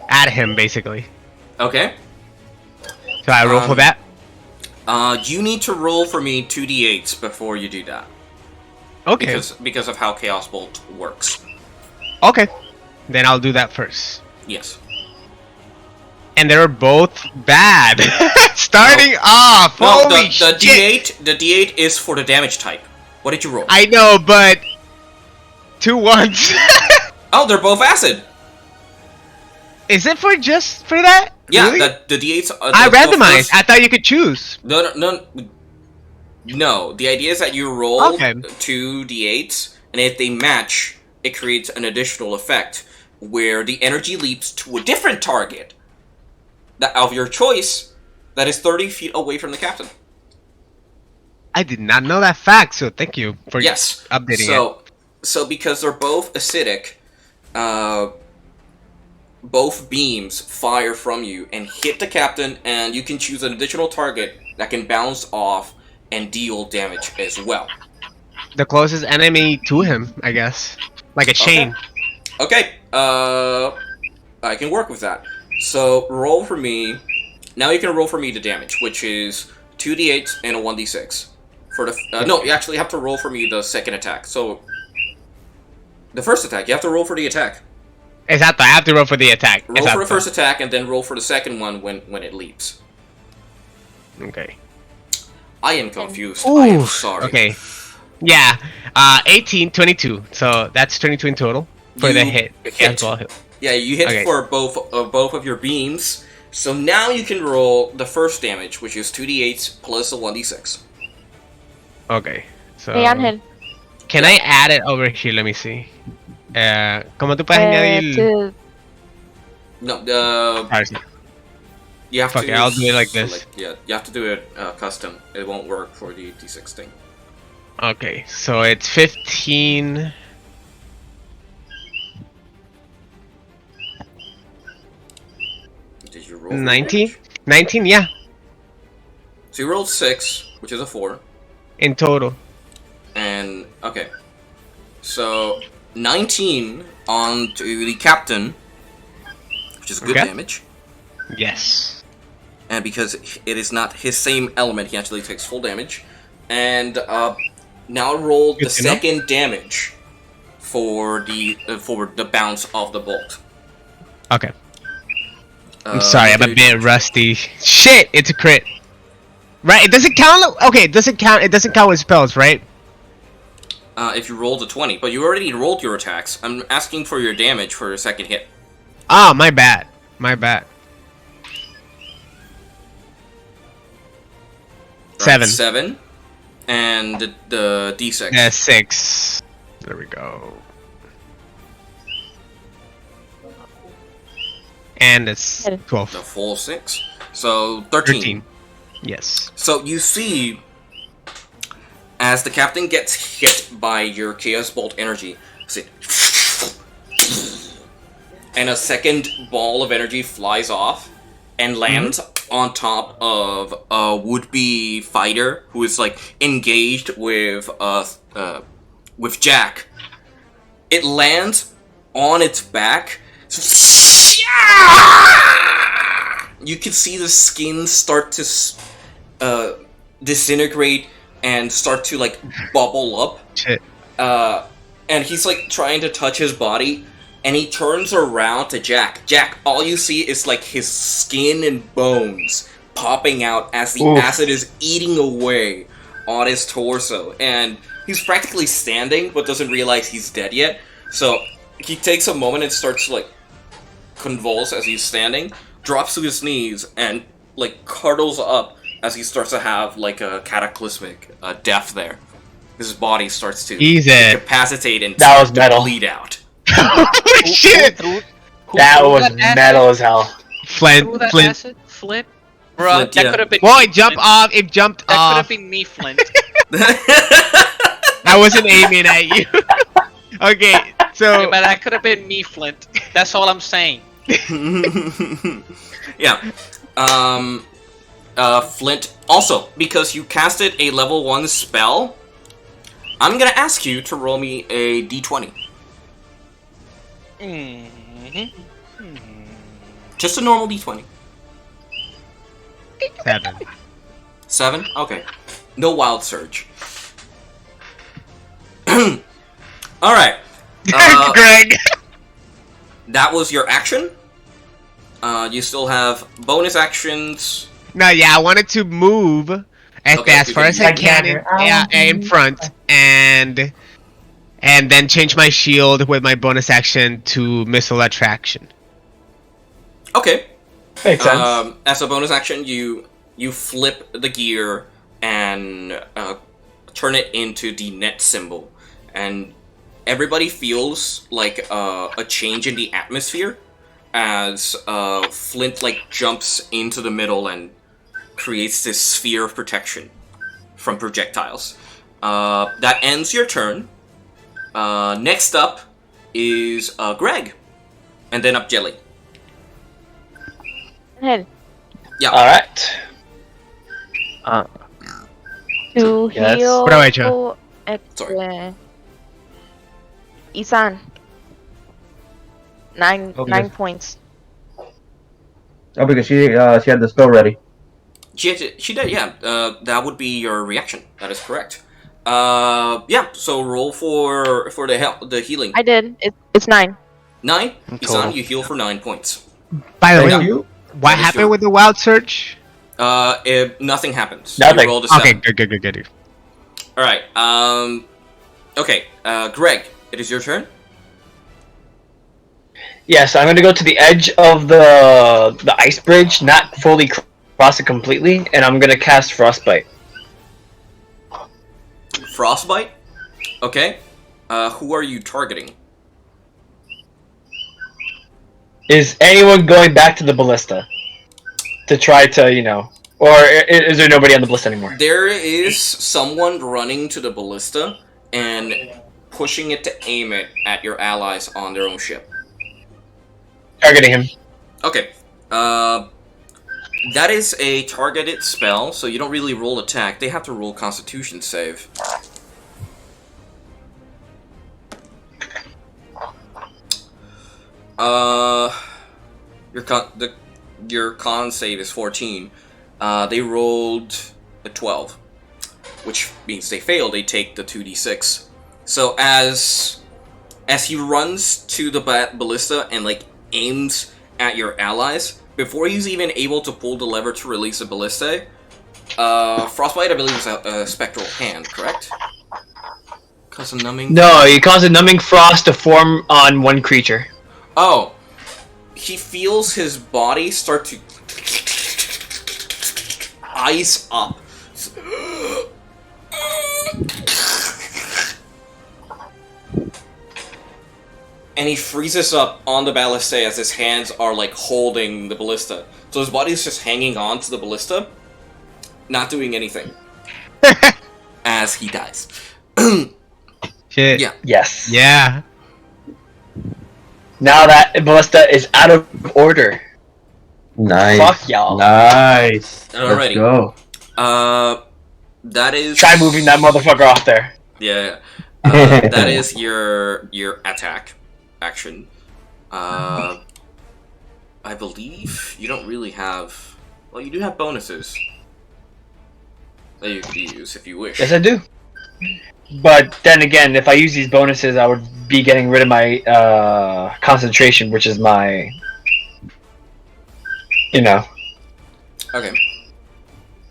At him, basically. Okay. So I roll for that? You need to roll for me 2d8s before you do that. Okay. Because of how Chaos Bolt works. Okay. Then I'll do that first. Yes. And they're both bad. Starting off. No, Holy the D8 is for the damage type. What did you roll? I know, but 2 ones. Oh, they're both acid. Is it for that? Yeah, really? the D8s. I randomized. I thought you could choose. No. The idea is that you roll 2 D8s, and if they match, it creates an additional effect where the energy leaps to a different target that of your choice that is 30 feet away from the captain. I did not know that fact, so thank you for updating it. So because they're both acidic, both beams fire from you and hit the captain, and you can choose an additional target that can bounce off and deal damage as well. The closest enemy to him, I guess. Like a chain. Okay, I can work with that. So, roll for me. Now you can roll for me the damage, which is 2d8 and a 1d6. For the no, you actually have to roll for me the second attack. So, the first attack, you have to roll for the attack. Exacto, I have to roll for the attack. Roll for the first attack, and then roll for the second one when it leaps. Okay. I am confused. I am Oof. sorry. Okay. Yeah. 18, 22. So that's 22 in total for the hit. Hit. Yeah, you hit Okay. for both of your beams. So now you can roll the first damage, which is 2d8 plus a 1d6. Okay. So. Hey, Angel. Can I add it over here? Let me see. ¿Cómo tú puedes añadir? No, Parse. you have Fuck to. it, I'll do it like this. Yeah, you have to do it custom. It won't work for the d6 thing. Okay, so it's 15. Did you roll? 19? 19, yeah. So you rolled 6, which is a 4. In total. And, okay. So, 19 on to the captain, which is good damage. Yes. And because it is not his same element, he actually takes full damage. And, now roll the second damage for the bounce of the bolt. Okay. I'm sorry, I'm a bit rusty. Shit, it's a crit. Right, it doesn't count. Okay, it doesn't count. It doesn't count with spells, right? If you rolled a 20, but you already rolled your attacks. I'm asking for your damage for your second hit. Ah, my bad. My bad. Right, 7. 7. And the d6. Yeah, 6. There we go. And it's 12. The full 6. So 13. Yes. So you see, as the captain gets hit by your Chaos Bolt energy, see, and a second ball of energy flies off and lands on top of a would-be fighter who is like engaged with Jack. It lands on its back. You can see the skin start to disintegrate and start to like bubble up. Shit. And he's like trying to touch his body, and he turns around to Jack. Jack, all you see is like his skin and bones popping out as the acid is eating away on his torso, and he's practically standing but doesn't realize he's dead yet. So he takes a moment and starts to like convulse as he's standing, drops to his knees, and like cuddles up as he starts to have like a cataclysmic death there. His body starts to incapacitate and that was metal. Bleed out. Holy shit! That was metal as hell. Threw that acid? Flint? Bro, Flint, that yeah. could have been. Whoa, it jumped off. It jumped That could off. have been me, Flint. I wasn't aiming at you. Okay, so. But that could have been me, Flint. That's all I'm saying. Yeah. Flint, also, because you casted a level 1 spell, I'm gonna ask you to roll me a d20. Just a normal d20. 7. 7? Okay. No wild surge. Alright. Greg! That was your action. You still have bonus actions. No, yeah, I wanted to move as far as I can in front, and then change my shield with my bonus action to missile attraction. Okay. Makes sense. As a bonus action, you flip the gear and turn it into the net symbol, and everybody feels like a change in the atmosphere as Flint like jumps into the middle and creates this sphere of protection from projectiles. That ends your turn. Next up is Greg, and then up Jelly. Ahead. Yeah. All right. To Yes. heal. Aprovecho. Sorry. Isan. Nine Okay. points. Oh, because she had the spell ready. She did, yeah. That would be your reaction. That is correct. Yeah. So roll for the healing. I did. It's 9. 9. Total. Isan, you heal for 9 points. By the Thank way, you. what That is happened your- with the wild search? If nothing happens. Nothing. You rolled a Okay, 7. good. All right. Okay. Greg, it is your turn. Yes, I'm gonna go to the edge of the ice bridge, not fully cross it completely, and I'm gonna cast Frostbite. Frostbite. Okay. Who are you targeting? Is anyone going back to the ballista to try to, you know, or is there nobody on the ballista anymore? There is someone running to the ballista and pushing it to aim it at your allies on their own ship. Targeting him. Okay. That is a targeted spell, so you don't really roll attack. They have to roll Constitution save. Your con save is 14. They rolled a 12, which means they fail. They take the 2d6. So as he runs to the ballista and like aims at your allies, before he's even able to pull the lever to release the ballista, Frostbite, I believe, is a spectral hand, correct? Cause of numbing. No, you cause a numbing frost to form on one creature. Oh, he feels his body start to ice up. And he freezes up on the ballista as his hands are like holding the ballista. So his body is just hanging on to the ballista, not doing anything. As he dies. Shit. Yeah. Yes. Yeah. Now that ballista is out of order. Nice. Fuck y'all. Nice. Alrighty. Let's go. That is. Try moving that motherfucker off there. Yeah. That is your attack action. I believe you don't really have. Well, you do have bonuses that you could use if you wish. Yes, I do. But then again, if I use these bonuses, I would be getting rid of my concentration, which is my, you know, Okay.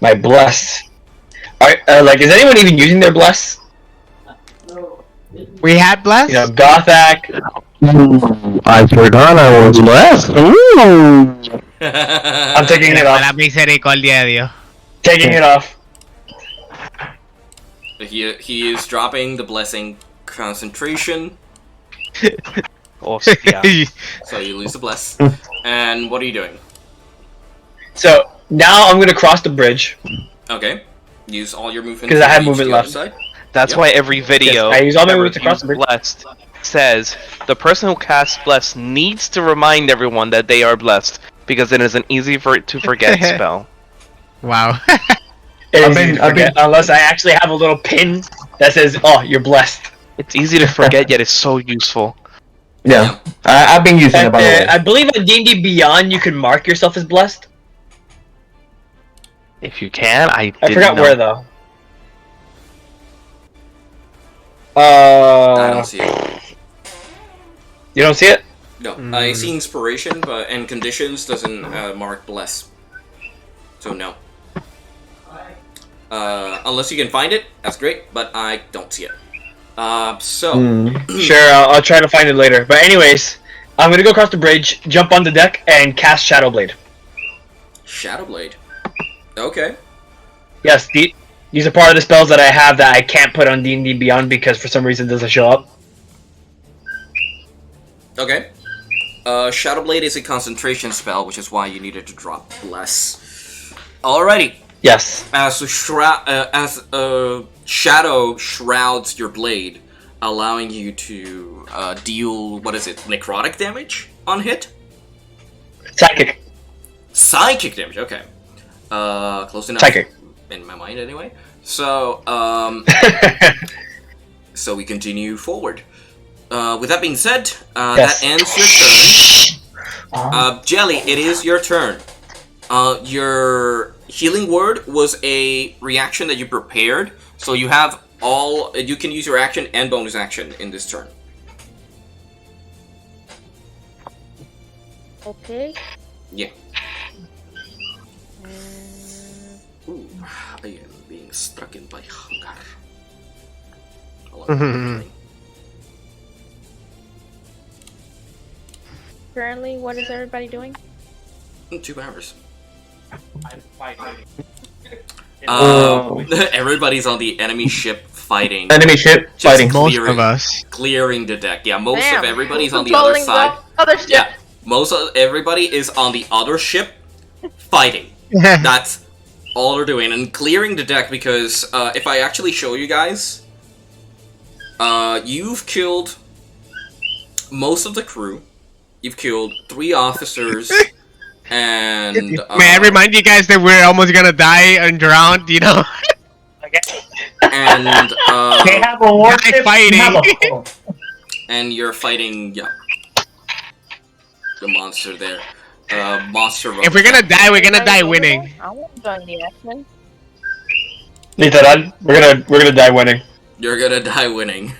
my bless. Alright, like, is anyone even using their bless? We had bless. You know, Gothak. I forgot I was left. Ooh. I'm taking it off. La misericordia de Dios. Taking it off. He is dropping the blessing concentration, Hostia. so you lose the bless. And what are you doing? So now I'm gonna cross the bridge. Okay. Use all your movement. 'Cause I to have reach movement the other left. side. That's Yep. why every video Yes, I use all my that movement to cross the reviews bridge. blessed says the person who casts blessed needs to remind everyone that they are blessed because it is an easy to forget spell. Wow. It I've is been- easy to I've been- forget, unless I actually have a little pin that says, "Oh, you're blessed." It's easy to forget, yet it's so useful. Yeah. I've been using it, And, by the way. I believe in D&D Beyond, you can mark yourself as blessed. If you can, I I didn't forgot know. where though. I don't see it. You don't see it? No, I see inspiration, but and conditions doesn't mark bless. So no. Unless you can find it, that's great, but I don't see it. So Sure, I'll try to find it later. But anyways, I'm gonna go across the bridge, jump on the deck, and cast Shadow Blade. Shadowblade. Okay. Yes, these are part of the spells that I have that I can't put on D&D Beyond because for some reason it doesn't show up. Okay. Shadowblade is a concentration spell, which is why you needed to drop bless. Alrighty. Yes. As a shadow shrouds your blade, allowing you to deal, what is it, necrotic damage on hit? Psychic. Psychic damage. Okay. Close enough. Psychic. In my mind, anyway. So, so we continue forward. With that being said, Yes. that ends your turn. Jelly, it is your turn. Your healing word was a reaction that you prepared, so you have all. You can use your action and bonus action in this turn. Okay. Yeah. Ooh, I am being stricken by hunger. Currently, what is everybody doing? 2 hours. I'm fighting. Everybody's on the enemy ship fighting. Enemy ship Just fighting. Most of us. Clearing the deck. Yeah, most Damn. of everybody's on the Controlling other side. the other ship. Yeah, most of everybody is on the other ship fighting. That's all they're doing, and clearing the deck because if I actually show you guys, you've killed most of the crew. You've killed 3 officers, and May I remind you guys that we're almost gonna die and drown, you know? and They have a warship. fighting. We have a boat. and you're fighting, yeah, the monster there. Monster. If we're gonna die, we're gonna die winning. I want to join the action. Literal, we're gonna die winning. You're gonna die winning.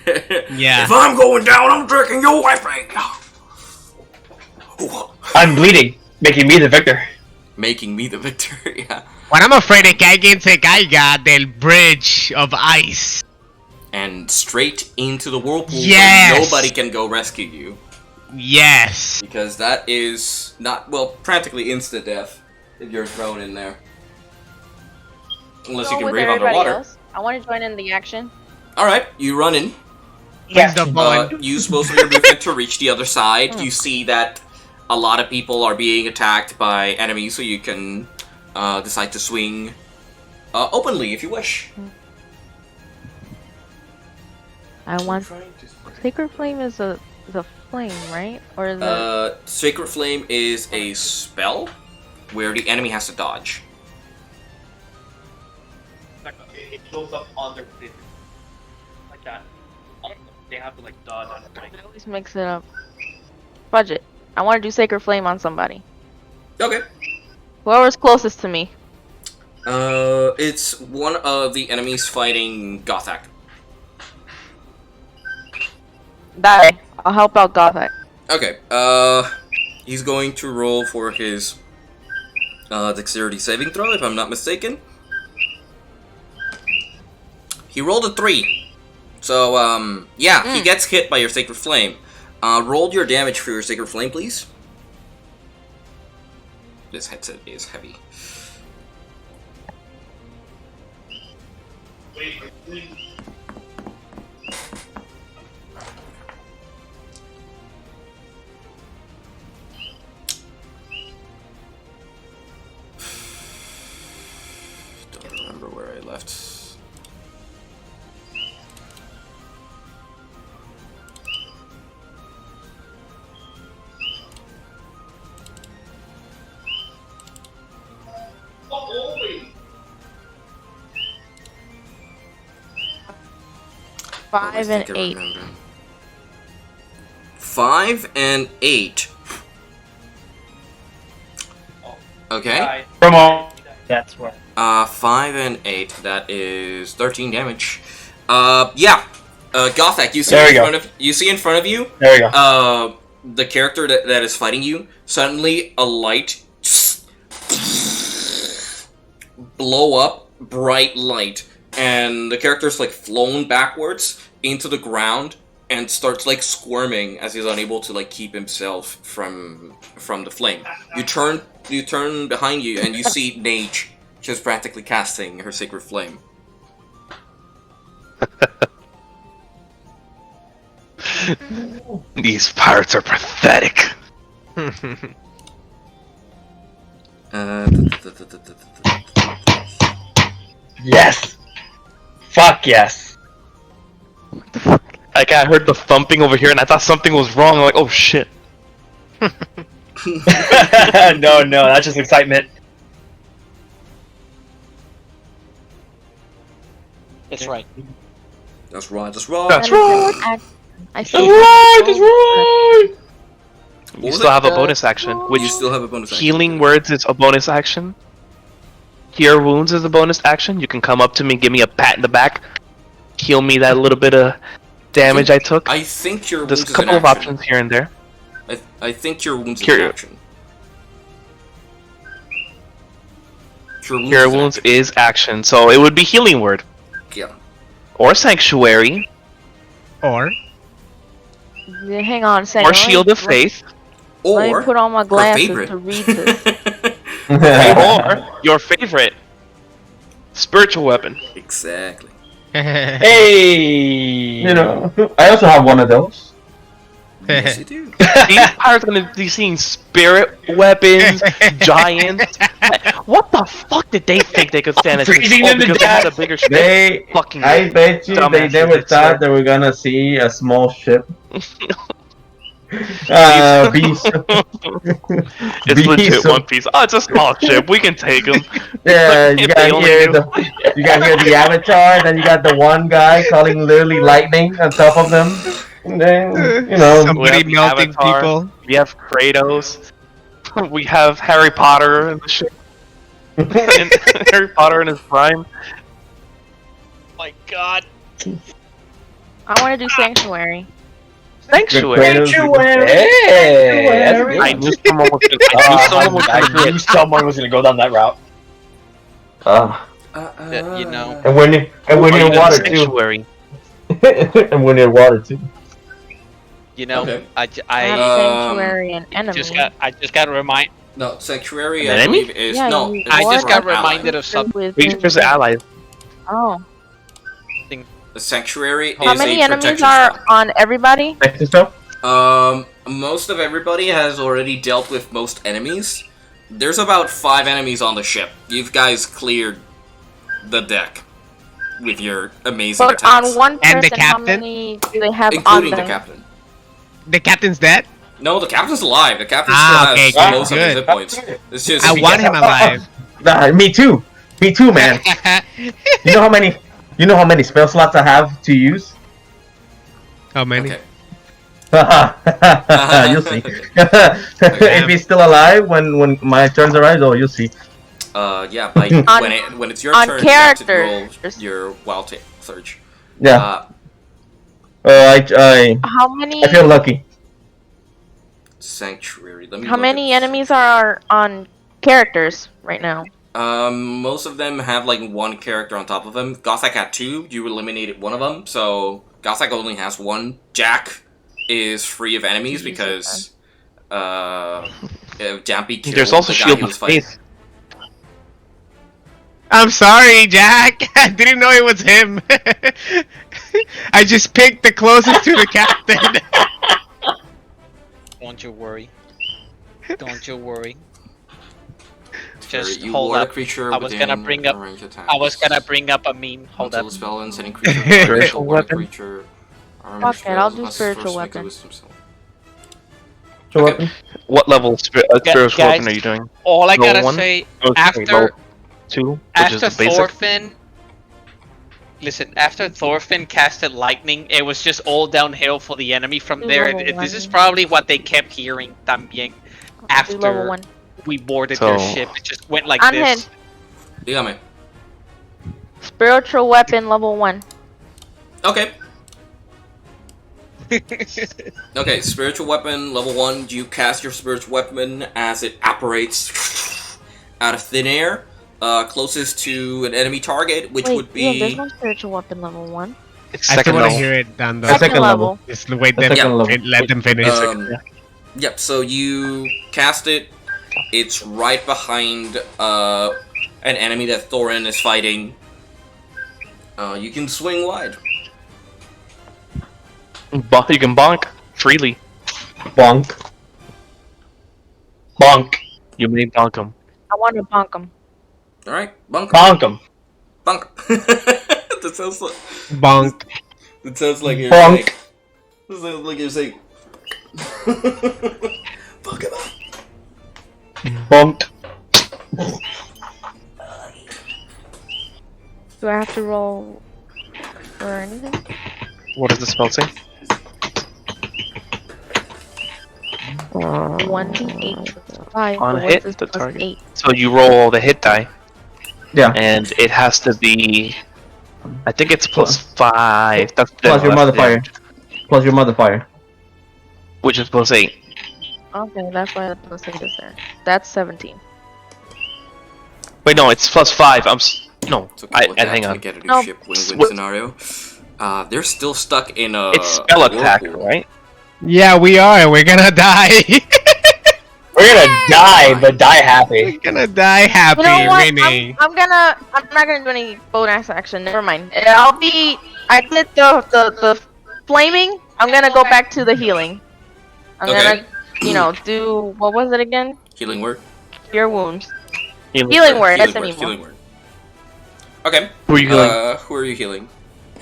Yeah. If I'm going down, I'm drinking your weapon. I'm bleeding, making me the victor. Making me the victor. Yeah. What I'm afraid es que alguien se caiga del bridge of ice. And straight into the whirlpool Yes! where nobody can go rescue you. Yes. Because that is not, well, practically instant death if you're thrown in there. Unless you Go can with breathe everybody underwater. else. I want to join in the action. Alright, you run in. Please don't fall in. Use most of your movement to reach the other side. You see that a lot of people are being attacked by enemies, so you can decide to swing openly if you wish. I want. Sacred Flame is a flame, right? Or is it? Sacred Flame is a spell where the enemy has to dodge. It shows up on their face. Like that. They have to like dodge on it. I always mix it up. Budget. I want to do Sacred Flame on somebody. Okay. Whoever's closest to me. It's one of the enemies fighting Gothak. Die. I'll help out Gothic. Okay, he's going to roll for his dexterity saving throw, if I'm not mistaken. He rolled a 3. So, yeah, he gets hit by your Sacred Flame. Roll your damage for your Sacred Flame, please. This headset is heavy. Don't remember where I left. I 5 and think I 8. remember. 5 and 8. Okay. Come on. That's right. 5 and 8. That is 13 damage. Yeah. Gothak, you see There we in go. front of you. There we go. The character that is fighting you, suddenly a light blow up, bright light, and the character's like flown backwards into the ground and starts like squirming as he's unable to like keep himself from the flame. You turn behind you and you see Nage just practically casting her Sacred Flame. These pirates are pathetic. Yes. Fuck yes. Like I heard the thumping over here, and I thought something was wrong. I'm like, oh shit. No, that's just excitement. That's right. That's right. That's right. That's right. I see. That's right. You was still it? have a bonus action, You which still have a bonus action. healing words is a bonus action. Cure wounds is a bonus action. You can come up to me, give me a pat in the back, heal me that little bit of damage I took. I think your There's wounds a is an couple of action. options here and there. I think your wounds is Cure- an action. Cure wounds is action, so it would be healing word Yeah. or sanctuary Or Yeah, hang on a second. or shield of faith Let Or me put on my her glasses favorite. to read this. or your favorite spiritual weapon. Exactly. Hey. You know, I also have one of those. Yes, you do. These pirates are gonna be seeing spirit weapons, giants. What the fuck did they think they could stand against? Freezing them to because they had a death. bigger ship. They, Fucking I bet you, they dumbasses, never I swear. thought they were gonna see a small ship. Beast. It's legit Beast. One Piece. Oh, it's a small ship. We can take them. Yeah, you If got they only here knew. the avatar, then you got the one guy calling literally lightning on top of them. And then, you know, somebody the melting Avatar. people. We have Kratos. We have Harry Potter in the ship. Harry Potter in his prime. My God. I want to do sanctuary. Sanctuary. Hey, that's good. I knew someone was gonna. I knew someone was gonna go down that route. You know. and we're near Oh, you did water too. sanctuary. And we're near water too. You know. Okay. I have I sanctuary and enemy. just got remind. No, Sanctuary, An I enemy? believe, is... Yeah, no, you- I just got Ally. reminded of something. With Rangers are allies. Oh. The Sanctuary How is many a enemies protection are spell. on everybody? Next stuff. Most of everybody has already dealt with most enemies. There's about 5 enemies on the ship. You guys cleared the deck with your amazing But attacks. on one person, And the how captain? many do they have on Including the them? captain. The captain's dead. No, the captain's alive. The captain Ah, still okay, has good, most of his good. hit points. It's just... I want him alive. Me too, man. You know how many spell slots I have to use? How many? Okay. You'll see. If he's still alive when my turns arrive, oh, you'll see. Yeah, like, when it's your on turn, you have to roll characters. your wild surge. Yeah. I How many? feel lucky. Sanctuary. Let me How look many at- enemies are on characters right now? Most of them have like one character on top of them. Gothak had 2. You eliminated one of them, so Gothak only has 1. Jack is free of enemies because Jampy killed There's also the guy shield he of was fighting. faith. I'm sorry, Jack. I didn't know it was him. I just picked the closest to the captain. Don't you worry. Don't you worry. Sorry, Just you hold ward a up. creature I was gonna within bring up. range attack. I was gonna bring up a meme. Hold Until up. the spell ends, any creature with a Spiritual ward a weapon? creature. armor Fuck it, I'll spells do must spiritual first make a weapon. wisdom save. So Okay. What level spiritual guys, weapon are you doing? All I Roll gotta one? say Oh, sorry, roll after 2, which is the basic. Thorfinn. Listen, after Thorfinn casted lightning, it was just all downhill for the enemy from there. Level This is one. probably what they kept hearing también I'll do level after 1. we boarded their So- ship. It just went like I'm this. Dígame. Spiritual weapon level 1. Okay. Okay, spiritual weapon, level 1. You cast your spiritual weapon as it apparates out of thin air, closest to an enemy target, which Wait, would yeah, there's be... no spiritual weapon level 1. It's I still second want to level. hear it done though. Second level. Just wait The them. second level. Let them finish. Yep, so you cast it. It's right behind an enemy that Thorin is fighting. You can swing wide. You can bonk freely. Bonk. Bonk. You may bonk them. I want to bonk him. Alright, bunk. Bonk him. Bunk. That sounds like... Bonk. It sounds like you're Bonk. saying... It sounds like you're saying... Fuck him up. Bunked. Do I have to roll for anything? What does the spell say? 1d8 plus 5. On but a what's hit, this the plus target. 8? So you roll the hit die, Yeah. and it has to be. I think it's +5. That's Plus your that's modifier. damage, Plus your modifier. which is +8. Okay, that's why the plus 8 is there. That's 17. Wait, no, it's +5. No. It's okay with that hang to on. get a new No. ship win-win scenario. They're still stuck in a It's spell attack, whirlpool. right? Yeah, we are. We're gonna die. We're gonna die, but die happy. We're gonna die happy You know what? winning. I'm not gonna do any bonus action. Never mind. I did the flaming. I'm gonna go back to the healing. I'm Okay. gonna, do what was it again? Healing word. Cure wounds. Healing. Healing word. That's Healing word. anymore. Healing word. Okay. Who are you healing? Who are you healing?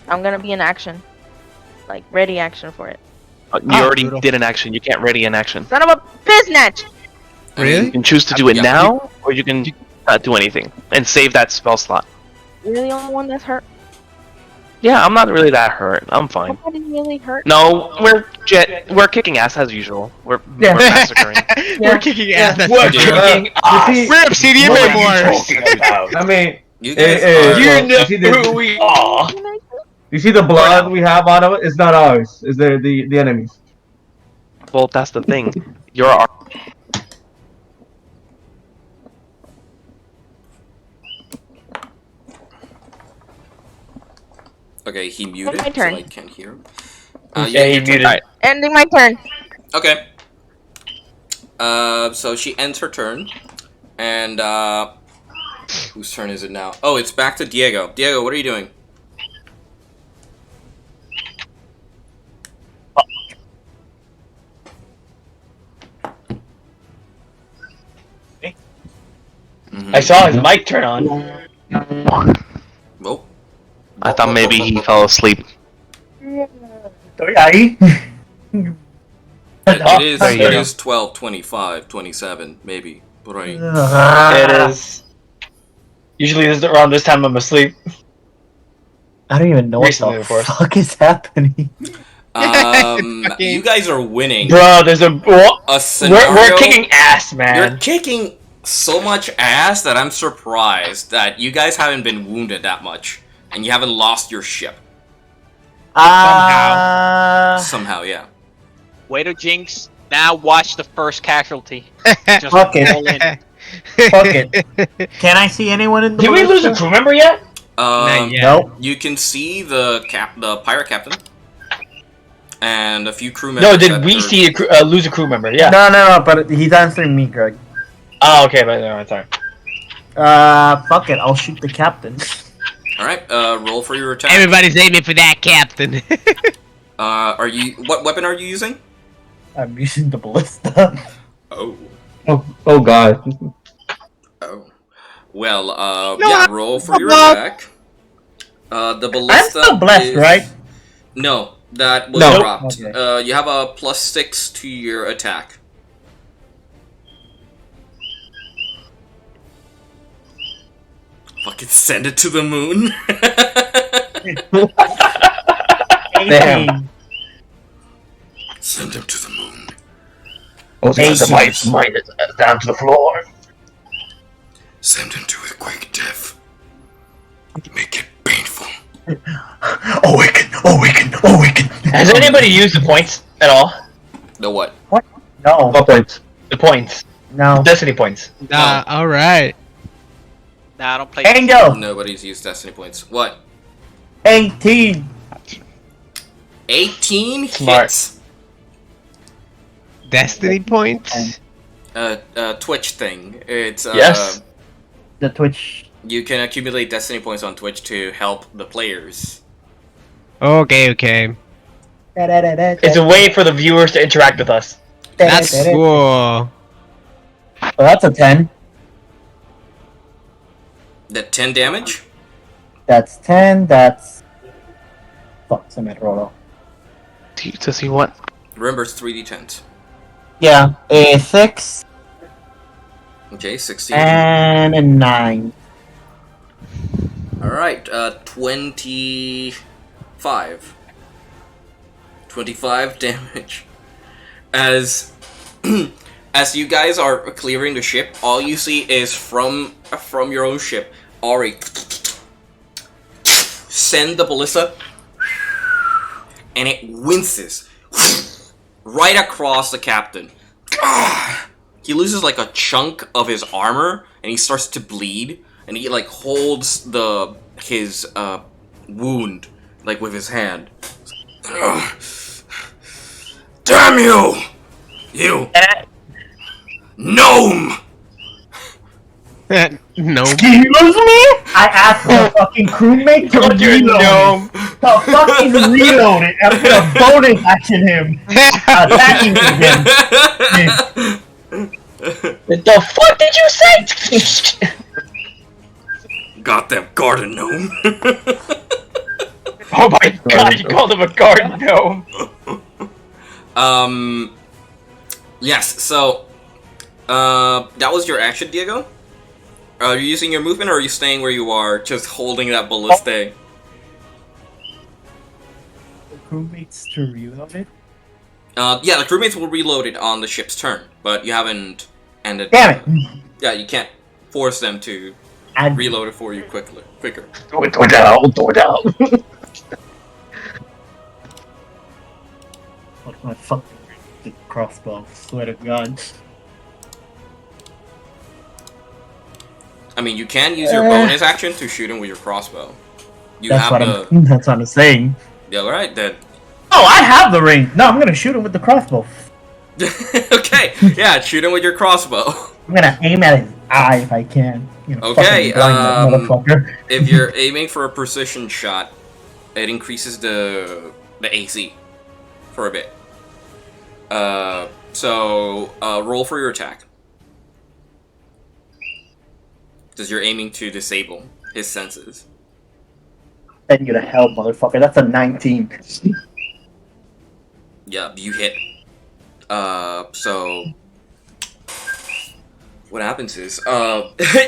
I'm gonna be in action, like ready action for it. You already brutal. did an action. You can't ready an action. Son of a biznatch! I mean, You can choose to do it Yeah. now, or you can not do anything and save that spell slot. You're the only one that's hurt. Yeah, I'm not really that hurt. I'm fine. Nobody really hurt. No, we're kicking ass as usual. We're massacring. We're kicking ass. That's We're for sure. kicking ass. We're Obsidian What are you Memoirs. talking about? I mean, you guys Hey, are. hey, You well, know you see this- who we are. you see the blood we have on it? It's not ours. It's the enemies. Well, that's the thing. You're our Okay, he muted, my so turn. I can't hear him. Yeah, Yeah, he your turn. muted. Alright. Ending my turn. Okay. So she ends her turn, and whose turn is it now? Oh, it's back to Diego. Diego, what are you doing? Mhm. I saw his mic turn on. Oh. I thought maybe he fell asleep. Estoy ahí. It is 12, 25, 27, maybe. Right. It is. Usually around this time I'm asleep. I don't even know Recently, what of the course. fuck is happening. You guys are winning. Bro, there's A scenario. we're kicking ass, You're man. kicking so much ass that I'm surprised that you guys haven't been wounded that much, and you haven't lost your ship. Somehow, yeah. Way to jinx. Now watch the first casualty. Just Fuck it. roll in. Fuck it. Can I see anyone in the Did we lose a ballista? crew member yet? Not yet. Nope. You can see the pirate captain, and a few crew members. No, did that we are- see lose a crew member? Yeah. No, but he's answering me, Greg. Oh, okay, but no, sorry. Fuck it, I'll shoot the captain. All right, roll for your attack. Everybody's aiming for that captain. What weapon are you using? I'm using the ballista. Oh. Oh god. Oh. Well, No, yeah, I'm roll for your not. attack. The I'm ballista. still blessed, is- right? No, that was No. dropped. Okay. You have a +6 to your attack. Fucking send it to the moon. Damn. Send him to the moon. Oh, Smite it down to the floor. Send him to a quick death. Make it painful. Awaken! Has anybody used the points at all? The what? No, What points? The points. no. Destiny points. Alright. Nah, I don't play. Angel! Nobody's used destiny points. What? 18! 18 Smart. hits. Destiny points? Twitch thing. It's Yes. The Twitch. You can accumulate destiny points on Twitch to help the players. Okay. It's a way for the viewers to interact with us. That's cool. Well, that's a 10. That 10 damage? That's 10, that's... Fuck, se me roló. To see what? Remember, it's 3d10s. Yeah, 6, Okay, 16. And a 9. Alright, 25. 25 damage. As as you guys are clearing the ship, all you see is from your own ship, Ari send the ballista, and it winces right across the captain. He loses like a chunk of his armor, and he starts to bleed, and he like holds his wound like with his hand. Damn you! You gnome! No. Excuse me? I asked the fucking crewmate to reload. To fucking reload it. I'm gonna bonus action him. Attacking him. What the fuck did you say? Goddamn garden gnome. Oh my god, you called him a garden gnome. Yes, so, that was your action, Diego? Are you using your movement, or are you staying where you are, just holding that ballista? The crewmates to reload it? Yeah, the crewmates will reload it on the ship's turn, but you haven't ended. Damn it! Yeah, you can't force them to reload it for you quicker. Do it out. Fuck my fucking crossbow, swear to God. I mean, you can use your bonus action to shoot him with your crossbow. That's what I'm saying. Yeah, alright then. Oh, I have the ring! No, I'm gonna shoot him with the crossbow. Okay, yeah, shoot him with your crossbow. I'm gonna aim at his eye if I can. Okay, motherfucker. If you're aiming for a precision shot, it increases the AC for a bit. So roll for your attack. Because you're aiming to disable his senses. Send you to hell, motherfucker. That's a 19. Yeah, you hit. So what happens is,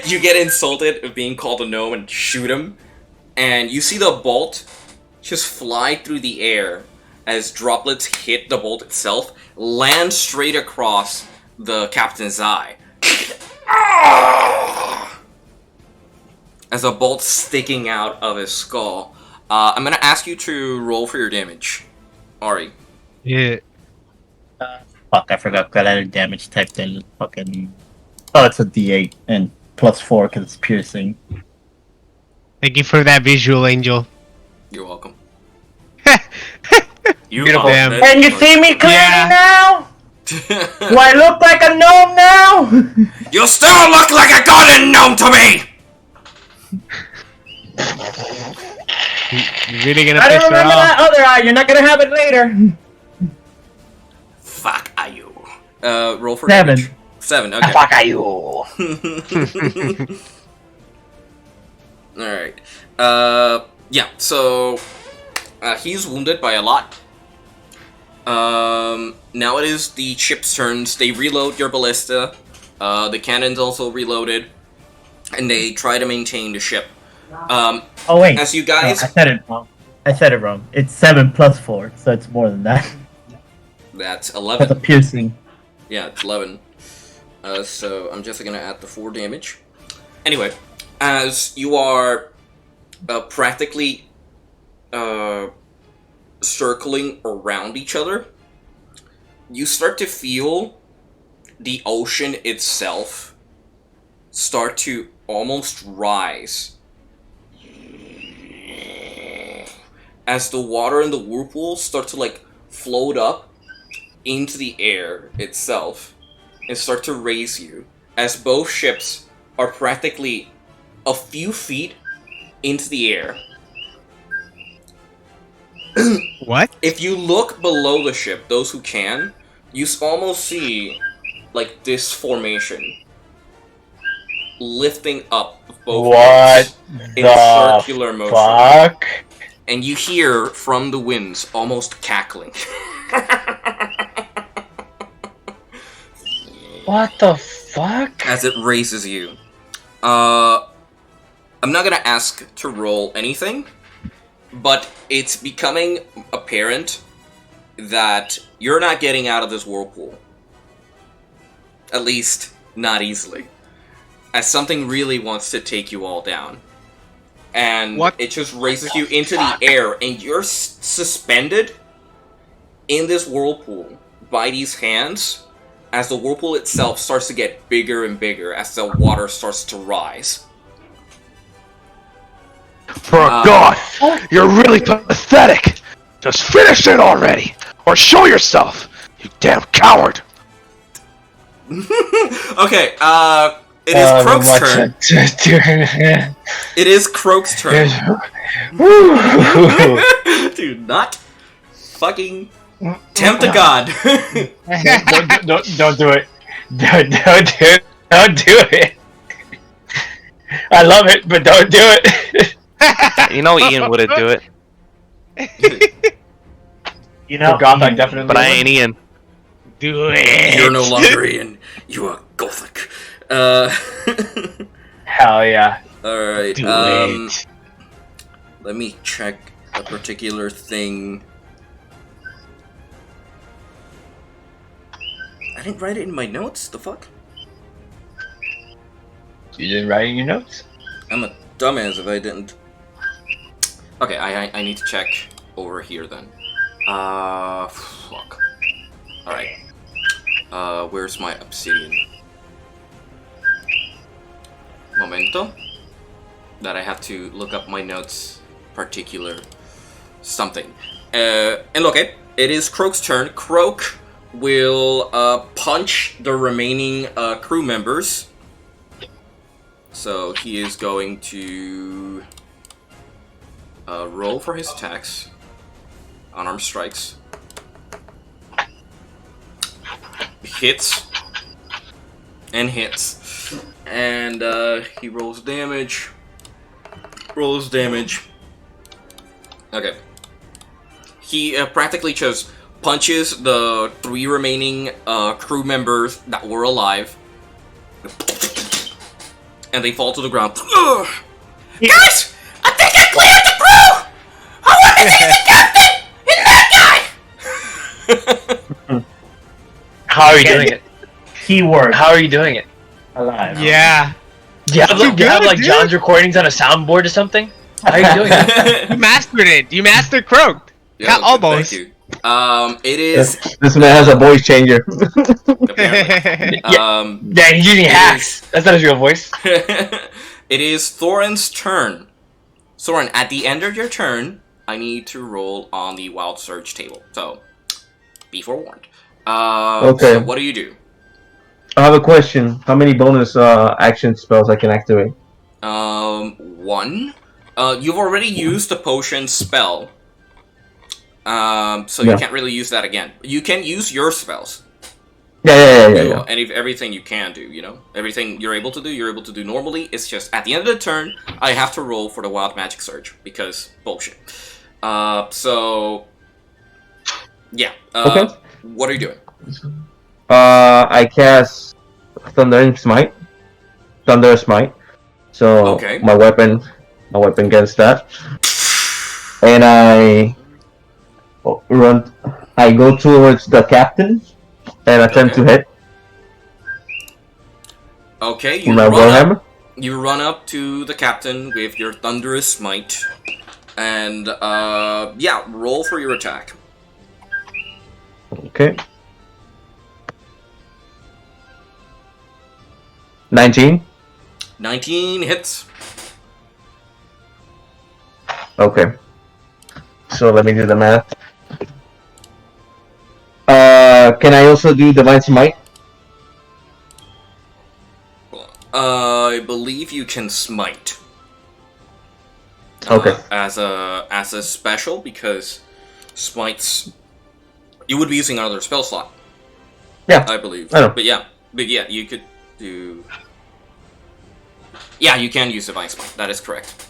you get insulted of being called a gnome and shoot him, and you see the bolt just fly through the air as droplets hit the bolt itself, land straight across the captain's eye. As a bolt sticking out of his skull. I'm gonna ask you to roll for your damage, Ari. Yeah. Fuck, I forgot that I had damage typed in. Fucking. Oh, it's a D8 and +4 because it's piercing. Thank you for that visual, Angel. You're welcome. Beautiful. Damn. Can you see me clearly now? Do I look like a gnome now? You still look like a golden gnome to me! You really gonna I piss don't her remember off? that other eye. You're not gonna have it later. Fuck are you? Roll for 7. damage. 7, okay. Fuck are you? Alright. Yeah, so he's wounded by a lot. Now it is the ship's turns. They reload your ballista. The cannon's also reloaded. And they try to maintain the ship. Oh wait. As you guys... I said it wrong. It's 7 + 4, so it's more than that. That's That's a 11. piercing. Yeah, it's 11. So I'm just gonna add the 4 damage. Anyway, as you are practically circling around each other, you start to feel the ocean itself start to almost rise. As the water in the whirlpool start to like float up into the air itself and start to raise you, as both ships are practically a few feet into the air. What? If you look below the ship, those who can, you almost see like this formation lifting up both What in the circular motion. fuck? And you hear from the winds almost cackling. What the fuck? as it raises you. I'm not gonna ask to roll anything, but it's becoming apparent that you're not getting out of this whirlpool. At least, not easily. As something really wants to take you all down. And it just raises you into the air, and you're suspended in this whirlpool by these hands as the whirlpool itself starts to get bigger and bigger as the water starts to rise. For a god, you're really pathetic. Just finish it already, or show yourself, you damn coward. Okay, it is Croak's turn. It is Croak's turn. Do not fucking tempt a god. Don't do it. Don't do it. Don't do it. I love it, but don't do it. You know Ian wouldn't do it. You know, Gothic definitely. But I ain't Ian. Do it. You're no longer Ian. You are Gothic. Hell yeah. Alright, Do it. let me check a particular thing. I didn't write it in my notes, the fuck? You didn't write in your notes? I'm a dumbass if I didn't. Okay, I need to check over here then. Fuck. Alright. Where's my obsidian? Momento. That I have to look up my notes. Particular something. And okay, it is Croak's turn. Croak will punch the remaining crew members. So he is going to roll for his attacks. Unarmed strikes. Hits. And hits. And he rolls damage. Rolls damage. Okay. He practically just punches the 3 remaining crew members that were alive. And they fall to the ground. Ugh. Guys! I think I cleared the crew! I want to see the captain! And that guy! How are you doing it? keyword. How are you doing it? Alive. Yeah. Do you have, You're do you have good, like dude. John's recordings on a soundboard or something? How are you doing it? You mastered it. You mastered Croak. Yeah, okay, Almost. Thank you. It is... This man has a voice changer. apparently. Yeah, he's using hacks. That's not his real voice. It is Thorin's turn. Thorin, at the end of your turn, I need to roll on the Wild Surge table. So, be forewarned. Okay. So what do you do? I have a question. How many bonus action spells I can activate? 1. You've already used the potion spell. So Yeah. you can't really use that again. You can use your spells. Yeah. And everything you can do, you know? Everything you're able to do normally. It's just, at the end of the turn, I have to roll for the Wild Magic Surge, because bullshit. So... Yeah. Okay. What are you doing? I cast Thundering Smite. Thunder Smite. So Okay. my weapon gets that. And I run. I go towards the captain and attempt to hit Okay, with my warhammer. You run up to the captain with your Thunderous Smite. And, yeah, roll for your attack. Okay. 19. 19 hits. Okay. So let me do the math. Can I also do Divine Smite? I believe you can smite. Okay. As a special, because smites, you would be using another spell slot. Yeah. I believe. I know. But yeah, you could do. Yeah, you can use Divine Smite. That is correct.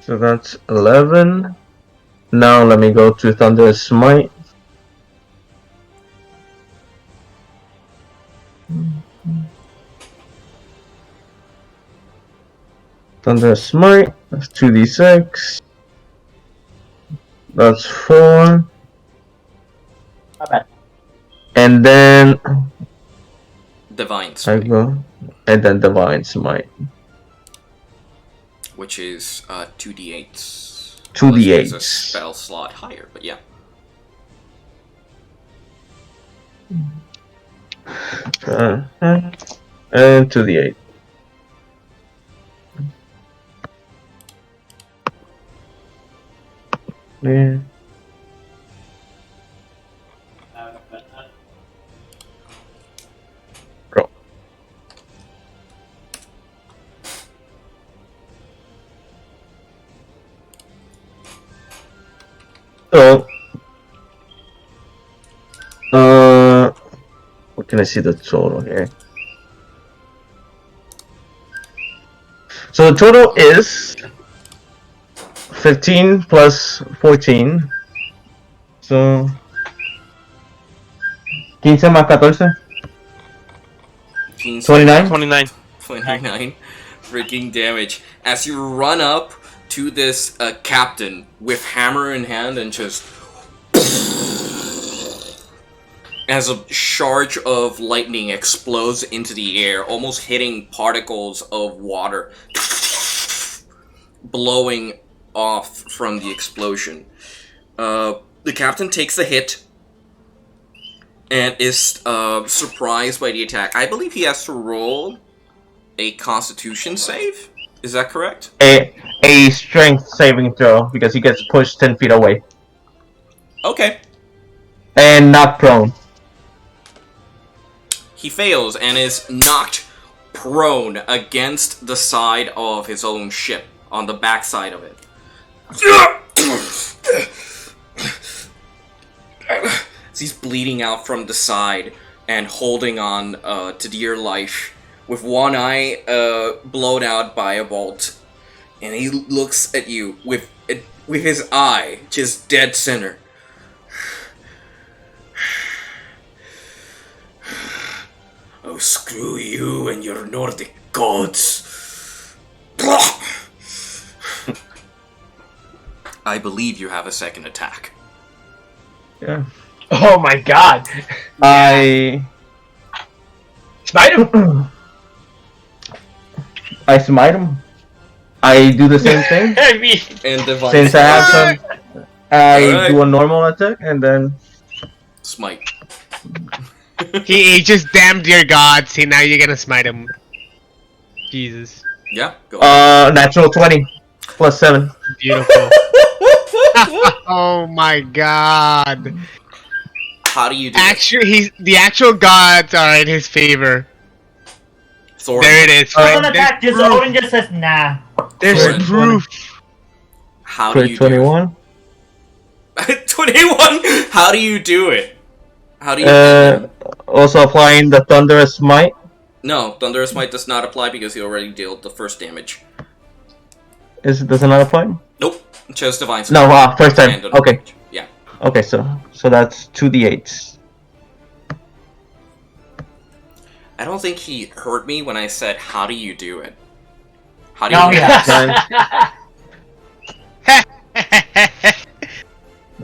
So that's 11. Now let me go to Thunder Smite. Thunder Smite. That's 2d6. That's 4. Not bad. And then Divine I Smite, go. And then Divine Smite. which is 2d8s. 2d8s. Unless there's a spell slot higher, but yeah. And 2d8. Yeah. Roll. So, what can I see the total here? So the total is 15 plus 14. So 15 más 14. 29? 29. 29 freaking damage as you run up to this captain with hammer in hand and just as a charge of lightning explodes into the air, almost hitting particles of water blowing off from the explosion. The captain takes the hit and is surprised by the attack. I believe he has to roll a Constitution save. Is that correct? A strength saving throw because he gets pushed 10 feet away Okay. and knocked prone. He fails and is knocked prone against the side of his own ship, on the backside of it. He's bleeding out from the side and holding on to dear life, with one eye blown out by a bolt. And he looks at you with his eye just dead center. Oh, screw you and your Nordic gods. I believe you have a second attack. Yeah. Oh my god. I Smite him. I smite him. I do the same thing. I mean, And divine Since I have smite. some, I Alright. do a normal attack and then Smite. He just damned your gods. See, now you're gonna smite him. Jesus. Yeah, go ahead. natural 20 plus 7. Beautiful. Oh my god. How do you do it? Actually, the actual gods are in his favor. Thor. There it is. One There's attack, just proof. Odin just says nah. There's Thor. proof. How do you do 21. it? 21? How do you do it? How do you do it? Also applying the Thunderous Smite. No, Thunderous Smite does not apply because he already dealt the first damage. Does it not apply? Nope. Just Divine No, Smite. first time. And Okay. damage. Yeah. Okay, so that's 2d8s. I don't think he heard me when I said, how do you do it? How do you No, do yeah.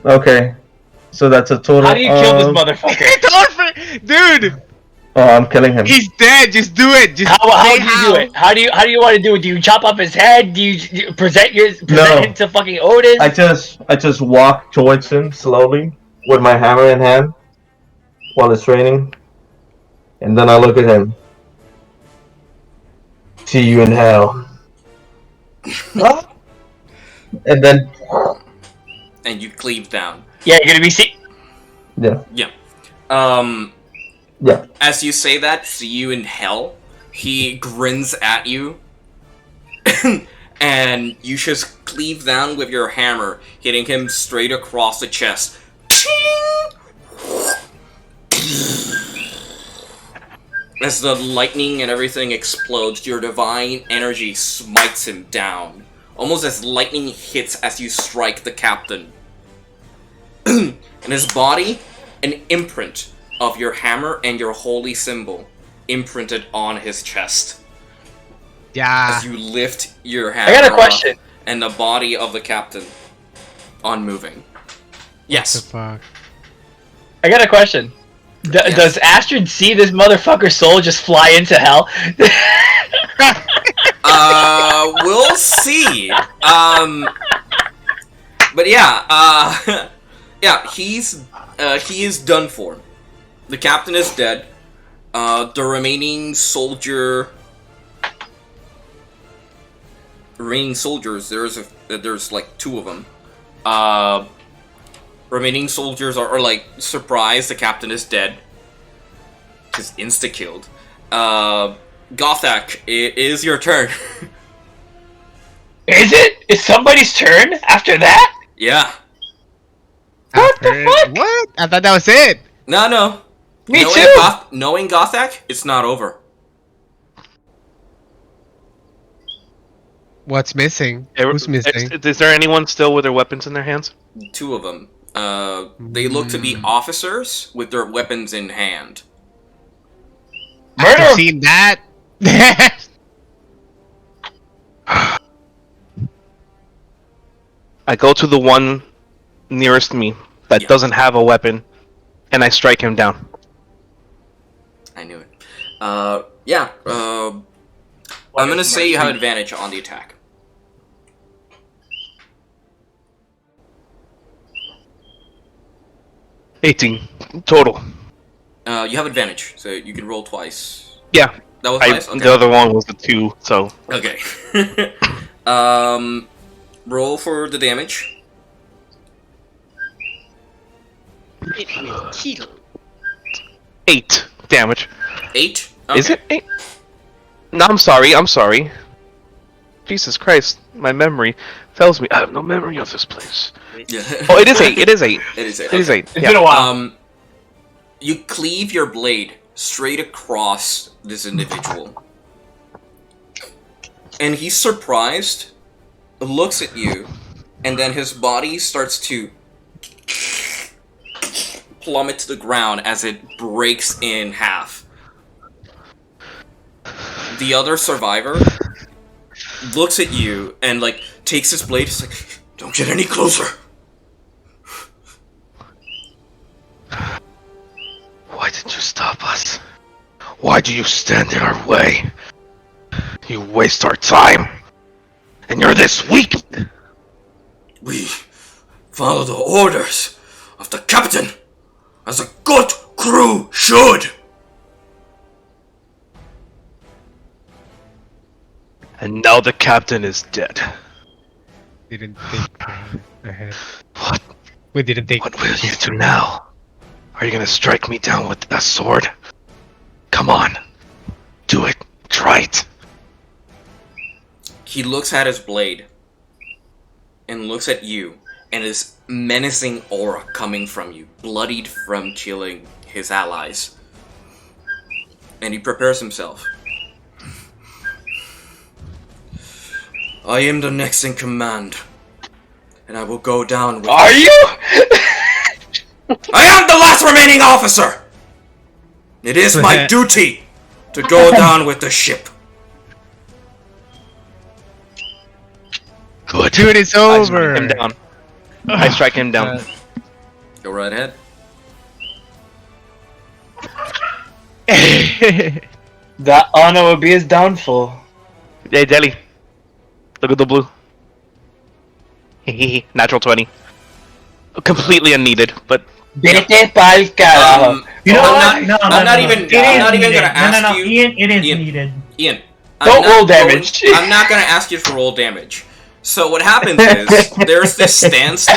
Okay, so that's a total. How do you kill this of- motherfucker? Dude, Oh, I'm killing him. he's dead. Just do it. Just How say do you do it? How do you want to do it? Do you chop off his head? Do you present No. him to fucking Odin? I just walk towards him slowly with my hammer in hand while it's raining, and then I look at him. See you in hell. And then And you cleave down. Yeah, you're gonna be see. yeah, Yeah. yeah. As you say that, see you in hell, he grins at you. And you just cleave down with your hammer, hitting him straight across the chest. As the lightning and everything explodes, your divine energy smites him down. Almost as lightning hits as you strike the captain. In his body, an imprint of your hammer and your holy symbol imprinted on his chest. Yeah. as you lift your I hammer got a up question. and the body of the captain unmoving. Yes. What the fuck? I got a question. Yes. Does Astrid see this motherfucker's soul just fly into hell? We'll see. But yeah, yeah, he is done for. The captain is dead. The remaining soldiers. There's like 2 of them. Remaining soldiers are like surprised the captain is dead. Just insta killed. Gothak, it is your turn. Is it? It's somebody's turn after that? Yeah. What the fuck? What? I thought that was it. No. Me knowing too. Knowing Gothak, it's not over. What's missing? Who's missing? Is there anyone still with their weapons in their hands? 2 of them. They look to be officers with their weapons in hand. I've Murder! seen that. I go to the one nearest me that Yeah. doesn't have a weapon, and I strike him down. I knew it. Yeah. I'm gonna say you have advantage on the attack. 18 total. You have advantage, so you can roll twice. Yeah. That was twice? Okay. The other one was the 2, so... Okay. Roll for the damage. It will kill. 8 damage. 8? Okay. Is it 8? No, I'm sorry. Jesus Christ, my memory fails me. I have no memory of this place. Yeah. Oh, it is 8. It is 8. It is 8. It is 8. It's been a while. You cleave your blade straight across this individual. And he's surprised, looks at you, and then his body starts to plummet to the ground as it breaks in half. The other survivor looks at you and, like, takes his blade, he's like, don't get any closer. Why did you stop us? Why do you stand in our way? You waste our time. And you're this weak. We follow the orders of the captain, as a good crew should. And now the captain is dead. Didn't think ahead. What? We didn't think. What will you do now? Are you gonna strike me down with that sword? Come on. Do it. Try it. He looks at his blade and looks at you, and this menacing aura coming from you, bloodied from killing his allies. And he prepares himself. I am the next in command, and I will go down with... Are you? I am the last remaining officer! It is my duty to go down with the ship. Good. Dude, it's I strike over. him down. I strike him down. Go right ahead. That honor will be his downfall. Hey, Deli. Look at the blue. Natural 20. Completely unneeded, but... Vete pa'l carajo. You know I'm what? not- I'm not even gonna ask you- Ian, it is Ian. needed. Ian, Don't not roll going- damage. I'm not gonna ask you to roll damage. So what happens is, there's this standstill.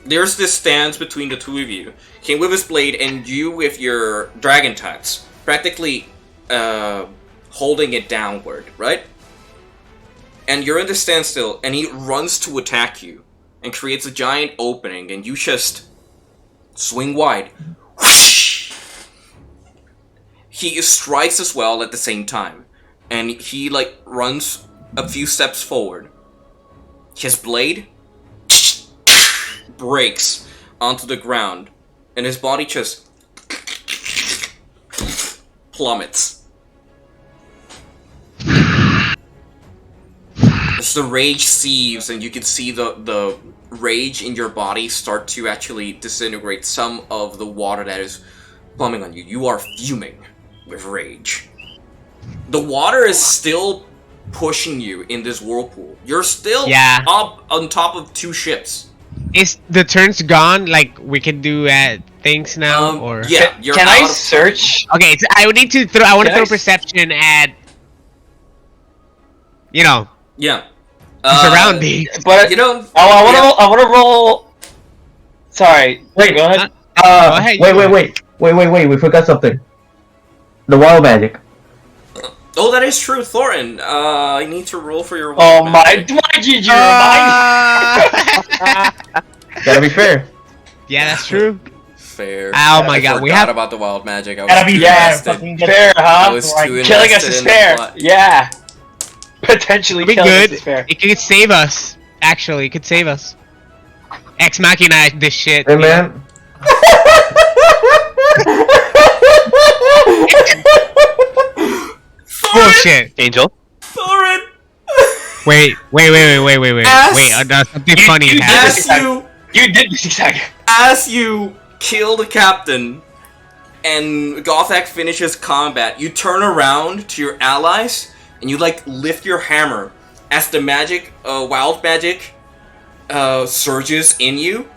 There's this stance between the two of you. Him with his blade, and you with your dragon touch. Practically, holding it downward, right? And you're in the standstill, and he runs to attack you. And creates a giant opening, and you just... swing wide. Whoosh! He strikes as well at the same time. And he, like, runs a few steps forward. His blade breaks onto the ground. And his body just plummets. as the rage seethes and you can see the rage in your body start to actually disintegrate some of the water that is plumbing on you. You are fuming with rage. The water is still pushing you in this whirlpool. You're still up on top of 2 ships. Is the turns gone? Like we can do things now, or yeah? Can I search? Okay, so I would need to throw. I want to throw perception at. You know. Yeah. Surroundings. But you know. I want to roll. Sorry. Wait. Go ahead. Go ahead. Wait. We forgot something. The wild magic. Oh, that is true, Thorin. I need to roll for your. Oh my! Why did you remind? Gotta be fair. Yeah, that's true. Fair. Oh my god, we have about the wild magic. I was Gotta be fair, huh? I was too Killing us invested is in the fair. plot. Yeah. Potentially be killing good. us is fair. It could save us. Actually, it could save us. Ex Machina this shit. Hey man. Bullshit. Angel. Thorin. Wait. Something funny happened. You did this exactly. As you kill the captain and Gothak finishes combat, you turn around to your allies and you like lift your hammer as the magic, wild magic, surges in you.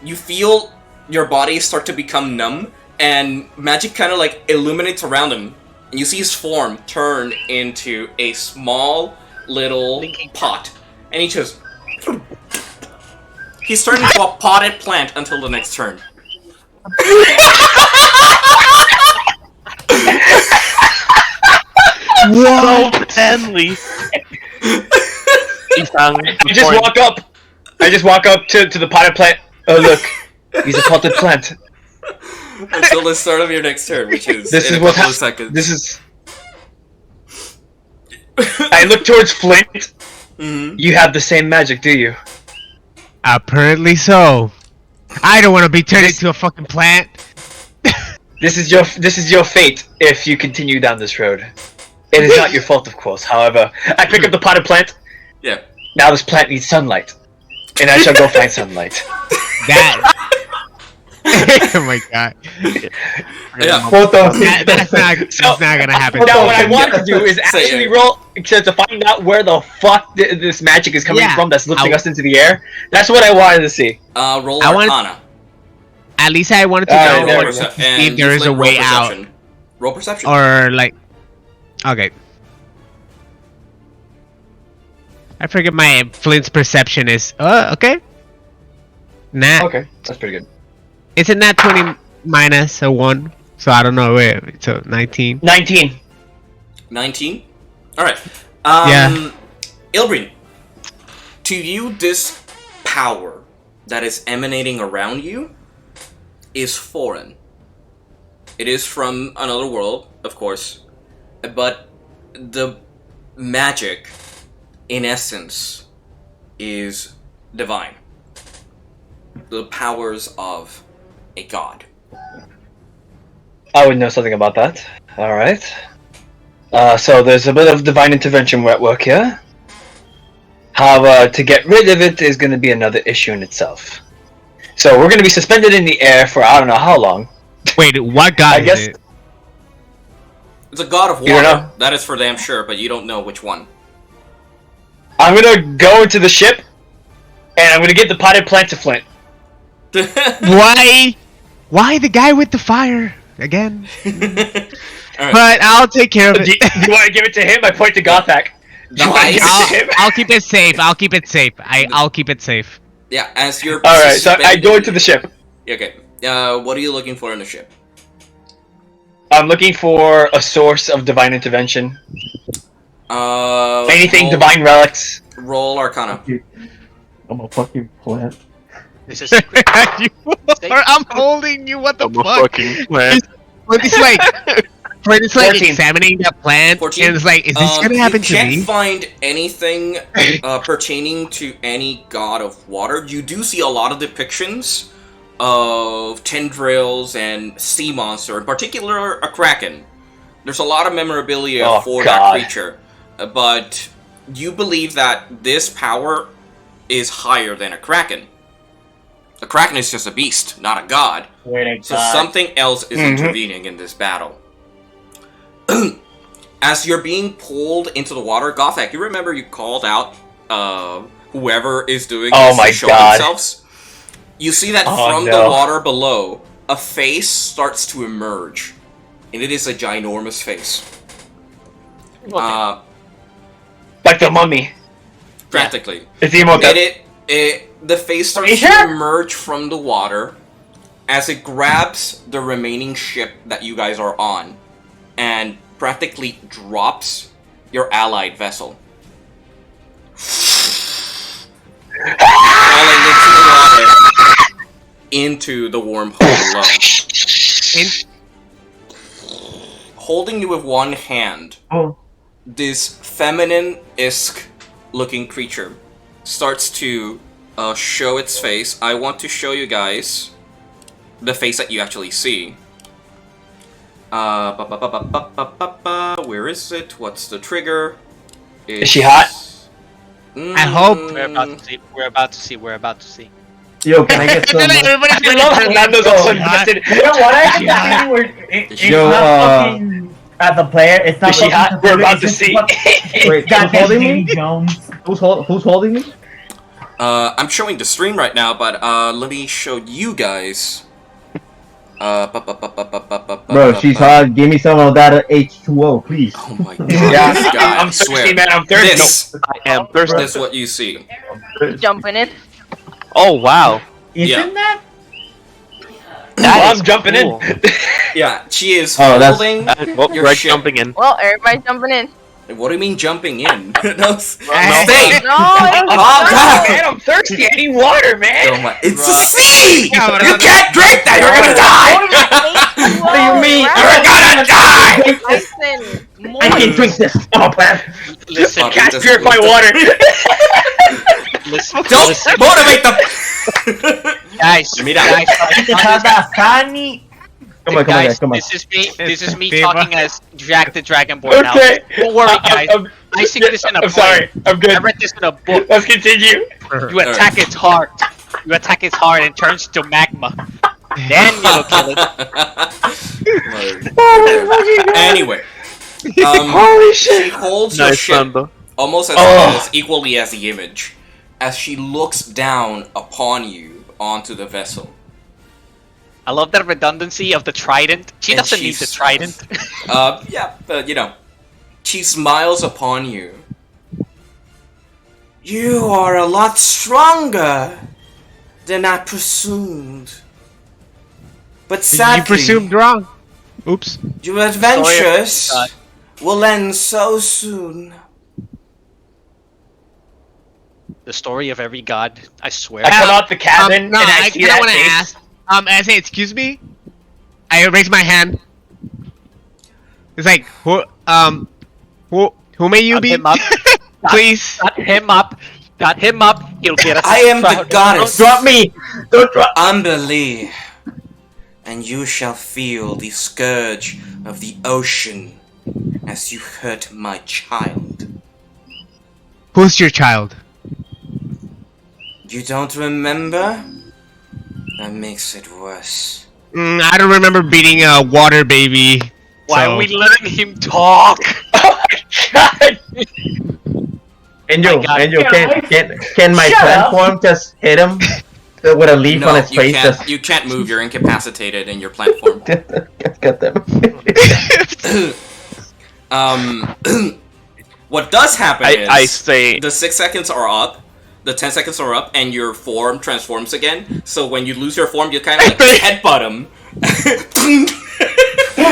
You feel your body start to become numb and magic kind of like illuminates around him. And you see his form turn into a small little pot. And he just... He's turned into a potted plant until the next turn. So manly. I just walk up to the potted plant. Oh look, he's a potted plant. Until the start of your next turn, which is This in is a what couple of seconds. This is. I look towards Flint. Mm-hmm. You have the same magic, do you? Apparently so. I don't want to be turned into a fucking plant. This is your fate if you continue down this road. It is not your fault, of course. However, I pick up the potted plant. Yeah. Now this plant needs sunlight, and I shall go find sunlight. That. Oh my god. Yeah. That's not gonna happen. Now, what I want to do is actually roll to find out where the fuck this magic is coming from that's lifting us into the air. That's what I wanted to see. Roll Arcana. At least I wanted to know see if there is a way out. Roll perception. Or like, okay. I forget my Flint's perception is. Okay. Nah. Okay, that's pretty good. It's a nat 20 minus a 1, so I don't know where. So 19. 19. 19? Alright. Yeah. Ilbrin, to you, this power that is emanating around you is foreign. It is from another world, of course, but the magic, in essence, is divine. The powers of a god. I would know something about that. Alright. So there's a bit of divine intervention at work here. However, to get rid of it is going to be another issue in itself. So we're going to be suspended in the air for I don't know how long. Wait, what god is it? It's a god of You don't water. know? That is for damn sure, but you don't know which one. I'm going to go into the ship, and I'm going to get the potted plant to Flint. Why the guy with the fire again? Right. But I'll take care of it. Do you want to give it to him? I point to Gothak. I'll keep it safe. I'll keep it safe. I'll keep it safe. Yeah, as you're Alright, so I go into the ship. Okay. What are you looking for in the ship? I'm looking for a source of divine intervention. Anything divine relics. Roll Arcana. I'm a fucking plant. This is secret. I'm holding you. What the fuck? Fucking plant. It's like, it's like 14. examining that plant, 14. and it's like, is this gonna happen to You me? can't find anything pertaining to any god of water. You do see a lot of depictions of tendrils and sea monster, in particular a kraken. There's a lot of memorabilia for that creature, but you believe that this power is higher than a kraken. A kraken is just a beast, not a god. So something else is intervening in this battle. As you're being pulled into the water, Gothak, you remember you called out whoever is doing this to show themselves? You see that from the water below, a face starts to emerge. And it is a ginormous face. Like the mummy. Practically. It's the the face starts to emerge from the water as it grabs the remaining ship that you guys are on and practically drops your allied vessel. Falling into the water, into the wormhole below. Holding you with one hand, this feminine-esque looking creature starts to show its face. I want to show you guys the face that you actually see. Where is it? What's the trigger? Is she hot? I hope. We're about to see. Yo, can I get some? Everybody's I love Fernando's also invested. You know what? I can see where it's not fucking the player. It's not. Is she hot? We're about to see. Wait, who's holding me? Who's holding me? I'm showing the stream right now, but let me show you guys. Bro, she's hot. Give me some of that H2O, please. Oh my god. Yeah, this guy, I'm thirsty, man. I'm thirsty. I am thirsty. This is what you see. Jumping in. Oh wow. Isn't that? I'm jumping in. Yeah, she is that's- holding Well, your Greg ship. jumping in. Well, everybody's jumping in. What do you mean jumping in? No, stay! No, Oh god! Man, I'm thirsty. I need water, man. Oh my, it's a sea! Yeah, but You can't drink that! You're gonna die! What do you mean? You're gonna die! Listen, I can drink this. I'm a plant. Listen, Oh, Cast this- purify water. listen, Don't listen, motivate them! guys. Come on, Guys, come on. this is me Diva. talking as Jack the Dragonborn now. Okay. Don't worry, guys. I see this in a I'm play. sorry. I'm I good. read this in a book. Let's continue. You attack its heart. You attack its heart and it turns to magma. Then you'll kill it. Anyway. Holy She shit. holds your Nice ship Samba. almost as equally as the image, as she looks down upon you onto the vessel. I love that redundancy of the trident. She And doesn't need the she's- trident. Yeah, but you know, she smiles upon you. You are a lot stronger than I presumed. But You sadly, presumed wrong. Oops. your adventures Sorry. will end so soon. The story of every god, I swear. I come out the cabin No, and I I see kind of that want to face. ask. I say, excuse me. I raise my hand. It's like, who may you Got be? him up. Please. Got him up. Got him up. He'll get us. I am the goddess. Drop me! Don't drop! Umberlee, and you shall feel the scourge of the ocean as you hurt my child. Who's your child? You don't remember? That makes it worse. I don't remember beating a water baby. Why so- are we letting him talk? Oh my god. Angel, God. Angel, can my Shut plant up. form just hit him with a leaf on No, his face? Just you can't move. You're incapacitated in your platform. get them. What does happen is I say the 6 seconds are up, the 10 seconds are up, and your form transforms again. So when you lose your form, you kind of like headbutt him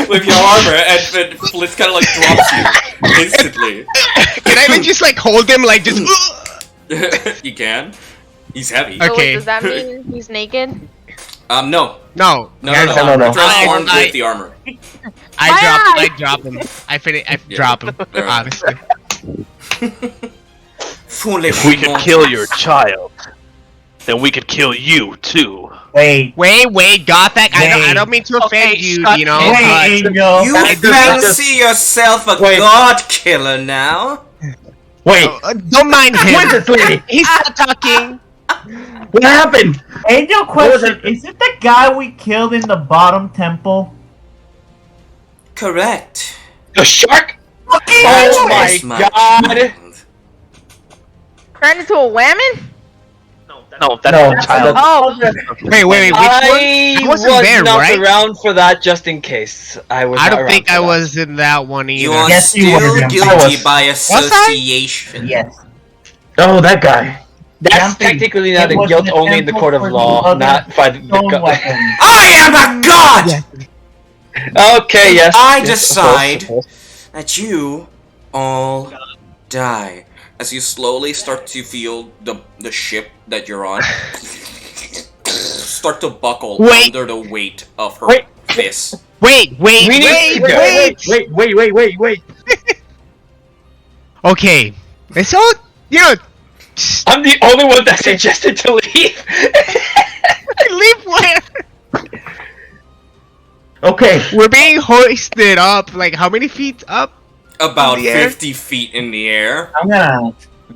with your armor, and Blitz kind of like drops you instantly. Can I even just like hold him like just? You can. He's heavy. So Okay. does that mean he's naked? No. No. No. no. Transformed I- with the armor. I drop him. I Yeah. drop him. There. Obviously. if we could kill your child, then we could kill you too. Wait, Wait, Gothak. I Wait. don't mean to offend Okay, you. shut You know. Angel. You That- fancy yourself a Wait. god killer now? Wait, Don't mind him. where's this lady? He's not talking. What happened? Angel, question: is it the guy we killed in the bottom temple? Correct. The shark? Oh Yes, my god! Turned into a whammon? No, that's No, the child. Oh, Wait, which one? I I was wasn't there, not right? around for that, just in case. I was. I not don't think around I for that. was in that one either. You are Yes, you were, still Jim. guilty was. by I? association. Yes. Oh, that guy. That's Jumping. technically not It a was guilt the only in the temple court of for the law, other not by the stone god. weapon. I am a god! Okay, yes. I yes, decide of course. that you all die. As you slowly start to feel the ship that you're on start to buckle Wait. under the weight of her Wait. fist. Wait. We need to go. Wait. Okay. And so, you know, I'm the only one that suggested to leave. leave where? Okay. We're being hoisted up. Like, how many feet up? About In the air? 50 feet in the air. I'm gonna.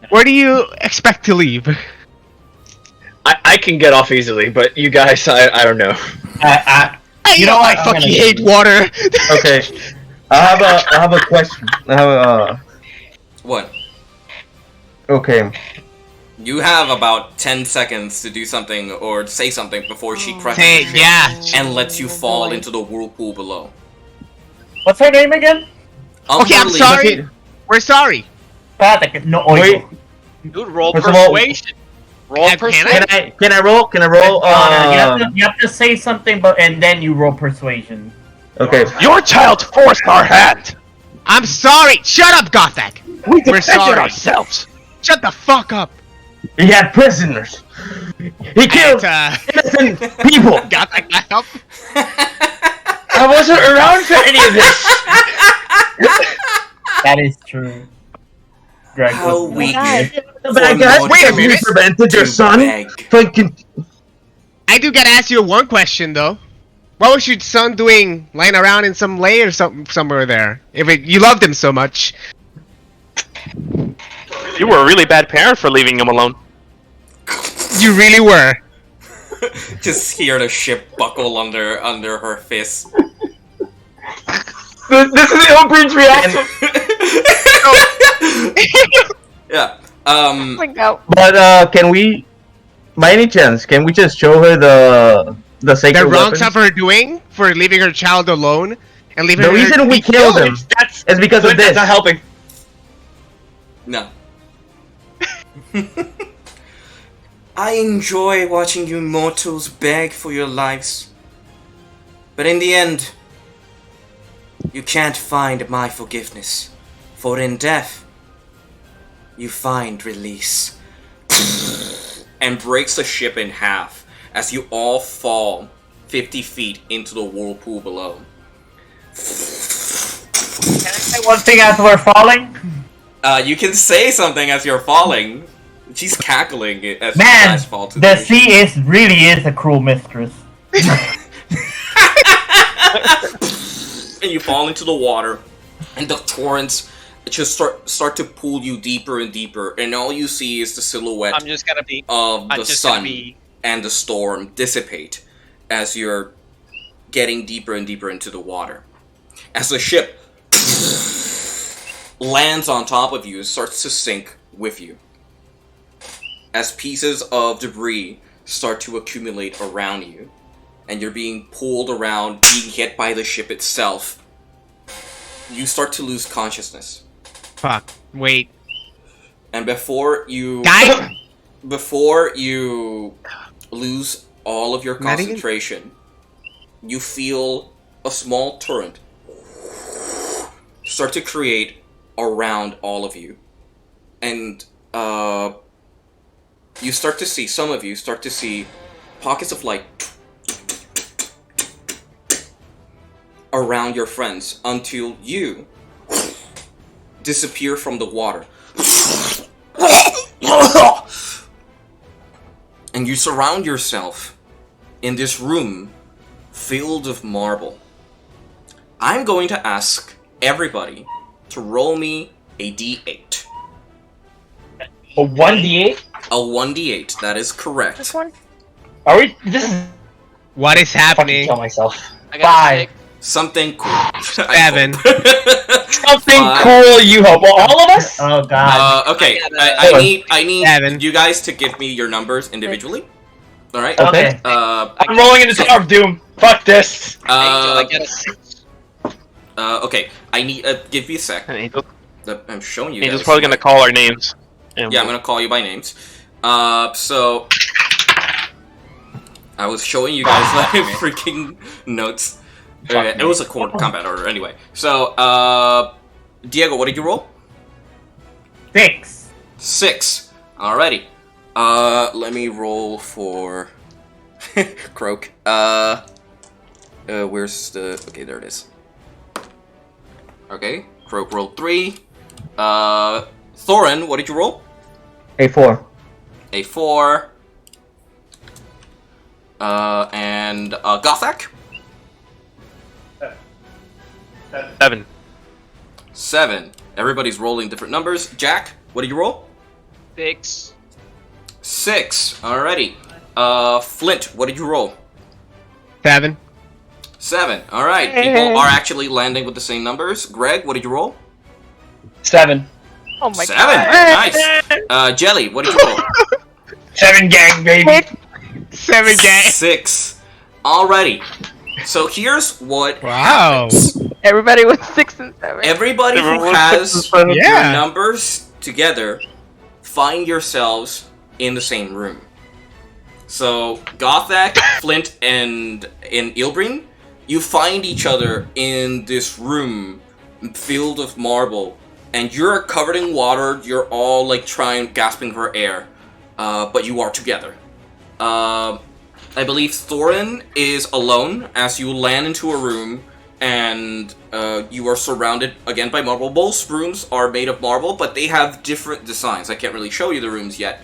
Where do you expect to leave? I can get off easily, but you guys, I don't know. You know what? I I'm fucking gonna hate do water. Okay. I have a question. What? Okay. You have about 10 seconds to do something or say something before she crashes Hey, the ship yeah. and lets you fall into the whirlpool below. What's her name again? Okay, I'm Umberlee- sorry. We're sorry. No, Wait. Dude, roll First of all- persuasion. Roll Can I? persuasion. Can I roll? Can I roll? you have to say something, and then you roll persuasion. Okay. Your child forced our hand. I'm sorry. Shut up, Gothak. We We're defended sorry. ourselves. Shut the fuck up. He had prisoners. He killed And, innocent people. Gothak, can I help? I wasn't around for any of this. That is true. Greg How was- weak. The bad guys. Wait a minute. You prevented your To son beg. from. I do gotta ask you one question though. What was your son doing, lying around in some lay or somewhere there? You loved him so much. You were a really bad parent for leaving him alone. You really were. Just hear the ship buckle under her fist. This is the Oakbridge reaction. Yeah. oh my god. But can we, by any chance, can we just show her the sacred The wrongs weapons? of her doing for leaving her child alone and leaving The her reason we be killed him That's is because of that's this. not helping. No. I enjoy watching you mortals beg for your lives. But in the end, you can't find my forgiveness. For in death, you find release. And breaks the ship in half as you all fall 50 feet into the whirlpool below. Can I say one thing as we're falling? You can say something as you're falling. She's cackling as you Man, guys fall to the the sea really is a cruel mistress. And you fall into the water, and the torrents just start to pull you deeper and deeper, and all you see is the silhouette I'm just gonna be. of I'm the just sun gonna be. and the storm dissipate as you're getting deeper and deeper into the water. As the ship lands on top of you, it starts to sink with you. As pieces of debris start to accumulate around you, and you're being pulled around, being hit by the ship itself, you start to lose consciousness. Fuck. Wait. And before you Guys? before you lose all of your Not even- concentration, you feel a small torrent start to create around all of you. And you start to see, some of you start to see pockets of light around your friends until you disappear from the water. And you surround yourself in this room filled with marble. I'm going to ask everybody to roll me a d8. A 1d8? A 1d8. That is correct. This one? Are we? This is. What is Fucking happening? kill myself. I got a 5. six. Something cool. 7. Something cool, you hope. Well, all of us? Oh god. Okay. I need 7. you guys to give me your numbers individually. All right. Okay. I'm rolling into Tower of Doom. Fuck this. Angel, I got a 6. Okay. I need. Give me a sec. And Angel, I'm showing you. Angel's guys. probably gonna call our names. And Yeah, I'm gonna call you by names. So I was showing you guys like freaking notes. It was a combat order anyway. So, Diego, what did you roll? 6. 6. Alrighty. Let me roll for Croak. Where's the? Okay, there it is. Okay, Croak rolled 3. Thorin, what did you roll? A4. A 4. And Gothak? 7. 7. Everybody's rolling different numbers. Jack, what did you roll? 6. 6. Alrighty. Flint, what did you roll? 7. 7. Alright. People are actually landing with the same numbers. Greg, what did you roll? 7. Oh my 7. god. Nice. Jelly, what did you roll? 7 gang, baby. 7 gang. 6. Alrighty. So here's what Wow. happens. Everybody was 6 and 7. Everybody who Everyone has put your Yeah. numbers together, find yourselves in the same room. So, Gothak, Flint, and Ilbrin, you find each other in this room filled with marble, and you're covered in water. You're all like gasping for air, but you are together. I believe Thorin is alone as you land into a room, and you are surrounded again by marble. Both rooms are made of marble, but they have different designs. I can't really show you the rooms yet,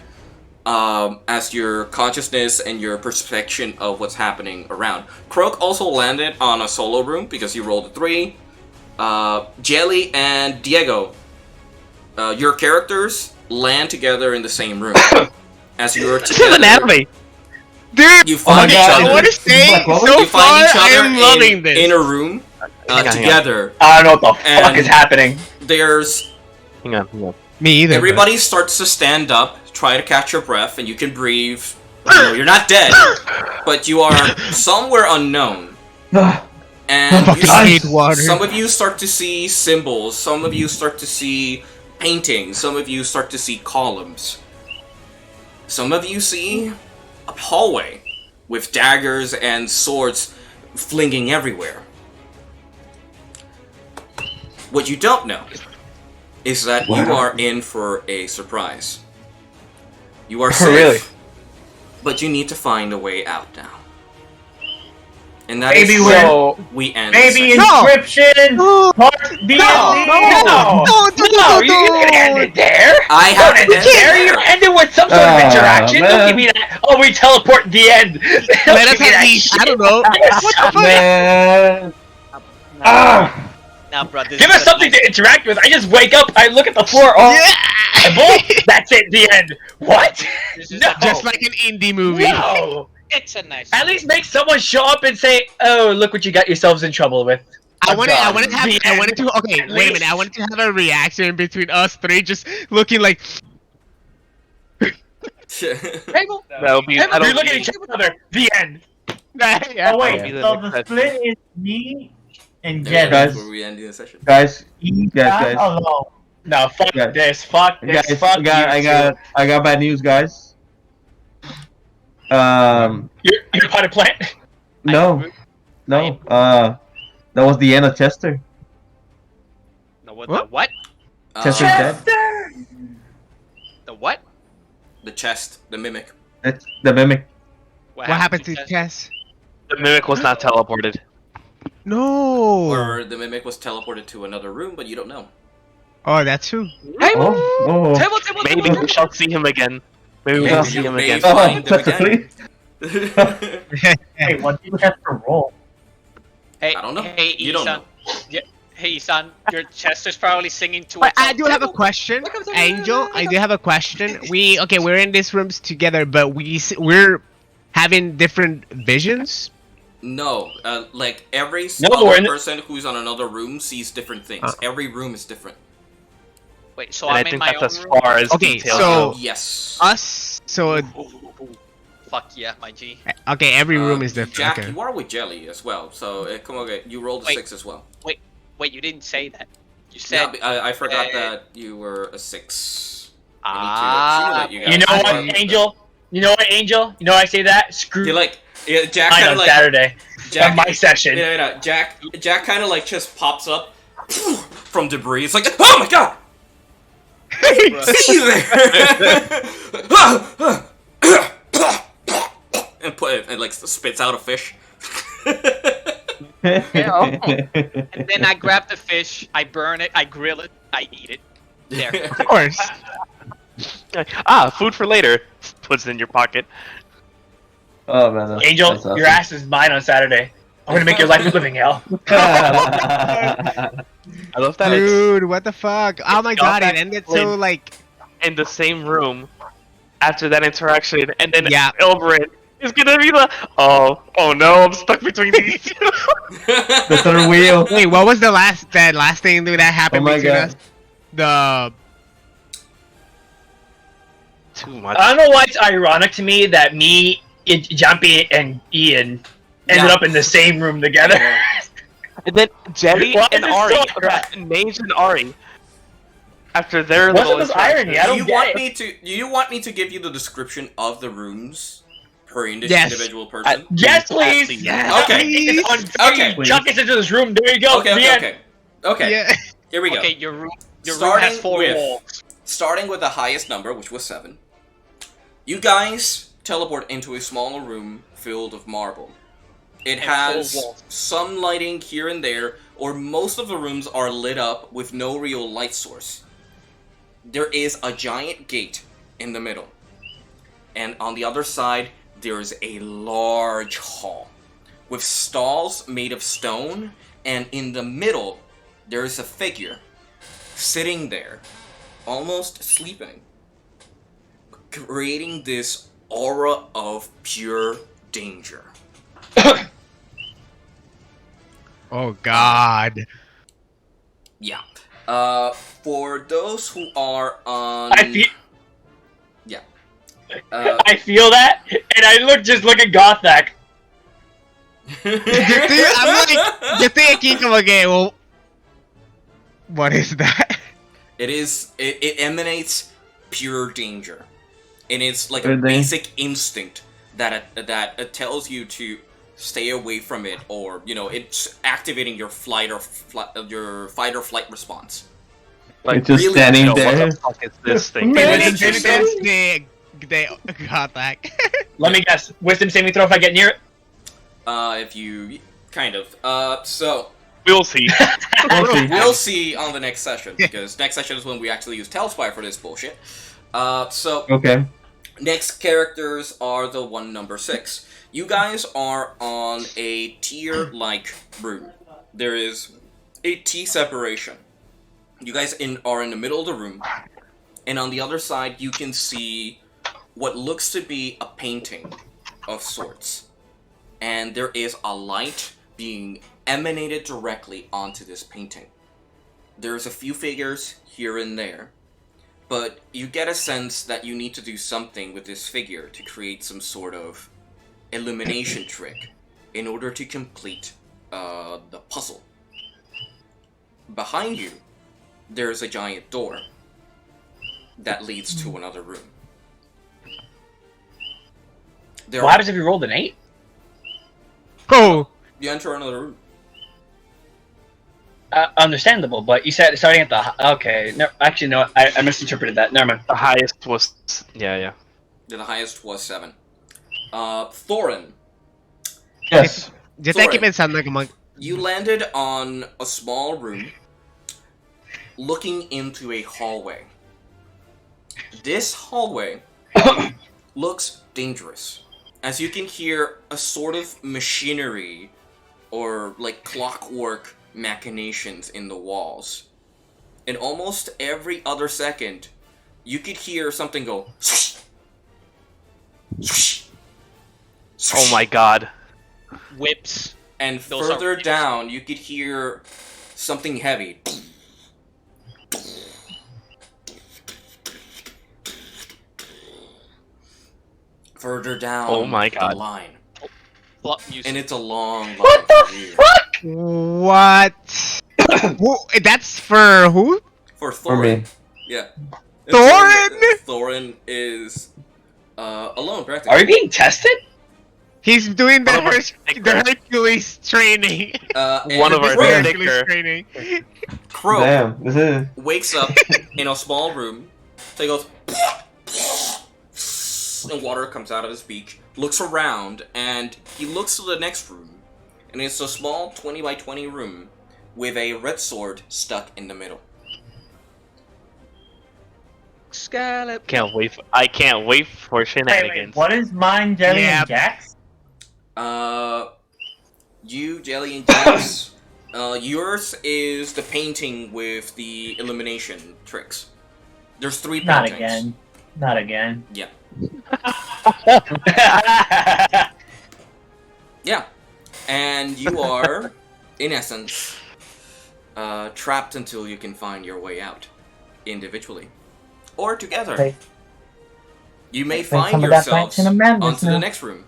as your consciousness and your perception of what's happening around. Croak also landed on a solo room because he rolled a 3. Jelly and Diego, your characters land together in the same room. As you are This is an together, anime. Dude, you find each I other. want to say, so You far, find each I other am loving this. in a room Hang on. together. I don't know what the fuck And- is happening. There's Hang on. Me either. everybody starts to stand up, try to catch your breath, and you can breathe. You know, you're not dead, but you are somewhere unknown. And Fucking hate water. some of you start to see symbols. Some of you start to see paintings. Some of you start to see columns. Some of you see a hallway with daggers and swords flinging everywhere. What you don't know is that you are in for a surprise. You are safe, Really? but you need to find a way out now. And that Maybe is we're- So, we end. Maybe the No. inscription. Part D&D. no, you can end it there. I have Don't end to it there. end You there. end it with some sort of interaction. Don't man. give me that. Oh, we teleport at the end. Don't Let us give me at that least, shit. I don't know. What the fuck? Man. Now, bro, this Give is us something to interact with. I just wake up, I look at the floor. Oh, a bull? That's it. The end. What? This is No. Just like an indie movie. No. It's a nice. At least make someone show up and say, "Oh, look what you got yourselves in trouble with." I wanted to The have. I wanted end. to. Okay, At wait a minute. I least. wanted to have a reaction between us three, just looking like. Table. That'll be. We That'll look at be. each other. The end. Yeah. Oh wait, Yeah. so the split is me and Yeah, Jen. Guys. where we ending the session. Guys, He's guys, not guys. alone. No, fuck Yeah. this. Fuck this. guys, Fuck I got bad news, guys. You're pot of plant. No, that was the end of Chester. No, what? What? The what? Chester's dead. The what? The chest, the mimic. That's the mimic. What happened to Chess? Chess? The mimic was not teleported. No. Or the mimic was teleported to another room, but you don't know. Oh, that's true. Table. Oh, Table. Table. Maybe Table. we shall see him again. Maybe we Maybe will you see him may again. find him possibly. again. Hey, what do you have to roll? Hey, I don't know. Hey, You don't Isan. know. Hey, son, your chest is probably singing to But itself. I do have a question, Angel. I do have a question. We're in these rooms together, but we're having different visions. No, like every No, other person who's on another room sees different things. Every room is different. Wait, so And I I'm in think my that's own as room? far as Okay, details so- go. Yes. Us. So Fuck yeah, my G. okay, every room is different. Jack, Okay. you are with Jelly as well, so come on, you rolled a Wait. 6 as well. Wait, you didn't say that. You Yeah, said I forgot uh, that you were a 6. ah. You You know guys. what, Angel? You know what, Angel? You know I say that? Screw You're like, yeah, Jack mine kind on of like Saturday. Jack, On my session. Yeah, Jack kind of like just pops up from debris. It's like, oh my god! See you there! and like spits out a fish. And then I grab the fish, I burn it, I grill it, I eat it. There. Of course. Food for later. Puts it in your pocket. Oh man, that's, Angel, that's awesome. your ass is mine on Saturday. I'm gonna make your life a living hell. I love that it's Dude, what the fuck? Oh my it's god, all it ended so back- like. in the same room after that interaction, and then Yeah. Elbrin is gonna be like, oh no, I'm stuck between these two. The third wheel. Wait, what was that last thing that happened Oh my between God. us? The Too much. I don't know why it's ironic to me that me, Jumpy, and Ian ended up in the same room together. And then Jelly Why and is it Ari, so ironic? Mage and Ari, after their What's little with this irony? I Do don't you get want it. me to? Do you want me to give you the description of the rooms per Yes. individual person? Yes, please. Yes. Okay. It's on Okay. okay. Chuck us into this room. There you go. Okay. The Okay. end. Okay. Okay. yeah. Here we go. Okay, your room has Starting 4 with- walls. Starting with the highest number, which was 7. You guys teleport into a smaller room filled with marble. It And has 4 walls. some lighting here and there, or most of the rooms are lit up with no real light source. There is a giant gate in the middle. And on the other side, there is a large hall with stalls made of stone, and in the middle, there is a figure sitting there, almost sleeping, creating this aura of pure danger. Oh god. Yeah. For those who are on... I feel. Yeah. I feel that, and I look at Gothak. I'm like, thinking of a game. Well, what is that? It emanates pure danger. And it's like a Good thing. basic instinct that it tells you to stay away from it, or it's activating your fight or flight response. Like, It's just really standing what there. the fuck is this thing? Man, It it's makes just- sense they got that. Let me guess. Wisdom saving throw if I get near it. If you kind of so We'll see. we'll see on the next session, because next session is when we actually use talespire for this bullshit. So Okay. next characters are the one number 6. You guys are on a tier-like room. There is a T separation. You guys are in the middle of the room, and on the other side you can see what looks to be a painting of sorts. And there is a light being emanated directly onto this painting. There's a few figures here and there, but you get a sense that you need to do something with this figure to create some sort of illumination trick in order to complete the puzzle. Behind you, there's a giant door that leads to another room. What happens if you rolled an 8? Oh, You enter another room. Understandable, but you said starting at the. Okay, no, actually, no, I misinterpreted that. Never mind. The highest was yeah. The highest was 7. Thorin, Yes. just Sorry. like it sound like a monk. you landed on a small room looking into a hallway. This hallway looks dangerous, as you can hear a sort of machinery or like clockwork machinations in the walls. And almost every other second, you could hear something go swish, swish, swish. Oh my god. Whips. And Those further are whips. down, you could hear something heavy. Further down Oh my the god. line. Plot music. And it's a long line. What the fuck? What? That's for who? For For Thorin. me. Yeah. Thorin? Thorin is alone, practically. Are we being tested? He's doing the, One of our the Hercules training. One of our Crow, Hercules sticker. training. Crow Damn, this is. wakes up in a small room. So he goes, and water comes out of his beak. Looks around, and he looks to the next room, and it's a small 20 by 20 room with a red sword stuck in the middle. Scallop. I can't wait for Wait, shenanigans. what is mine, Jelly, Yeah. and Jax? You, Jelly, and Jax. Yours is the painting with the illumination tricks. There's 3 Not paintings. again. Not again. Yeah. Yeah. And you are, in essence, trapped until you can find your way out. Individually. Or together. Okay. You may Like find some of that yourselves Plankton of Madness onto the now. next room.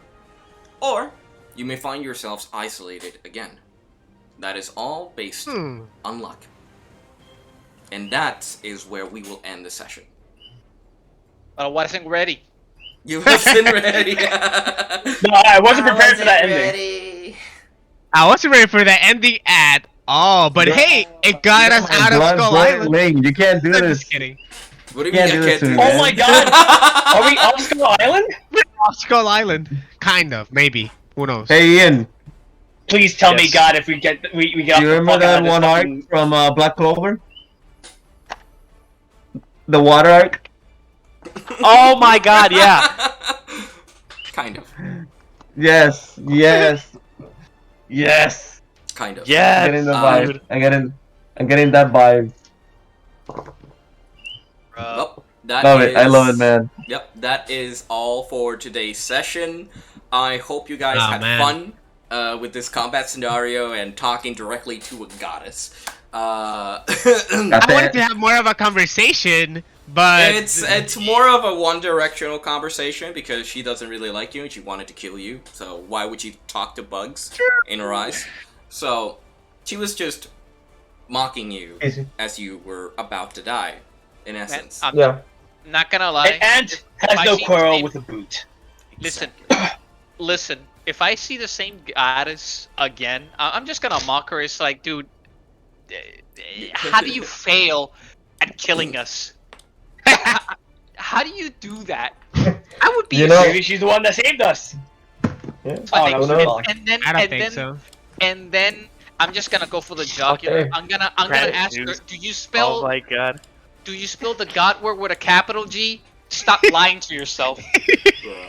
Or you may find yourselves isolated again. That is all based on luck. And that is where we will end the session. I wasn't ready. You wasn't ready. No, I wasn't prepared for that ending. I wasn't ready for that ending at all, but hey, it got us out of Skull Island. Ling, you can't do I'm this. just kidding. What do you Can't mean I do this can't to do me, this? Oh my god! Are we off Skull Island? Off Skull Island, kind of, maybe. Who knows? Hey Ian, Please tell me, Yes. God, if we get we get do off you the remember fuck out that of this one arc fucking- from Black Clover? The water arc? Oh my god, yeah. Kind of. Yes, yes, yes. Kind of. I'm getting the vibe. dude. I'm getting that vibe. Well, that Love it. I is- love it, man. Yep, that is all for today's session. I hope you guys Aw, had man. fun with this combat scenario and talking directly to a goddess. I wanted to have more of a conversation, but It's more of a one-directional conversation because she doesn't really like you and she wanted to kill you. So why would she talk to bugs in her eyes? So she was just mocking you as you were about to die, in essence. I'm Yeah. not gonna lie. An ant If has I no see the quarrel same- with a boot. Listen, listen. If I see the same goddess again, I'm just gonna mock her. It's like, dude, how do you fail at killing us? How do you do that? I would be. You know- Maybe she's the one that saved us. Yeah. Oh, I that was think- wrong. and then, I don't and think then, so. and then I'm just gonna go for the jugular. Okay. I'm gonna ask her. Gratitude. Do you Oh spell? my god. Do you spell the God word with a capital G? Stop lying to yourself.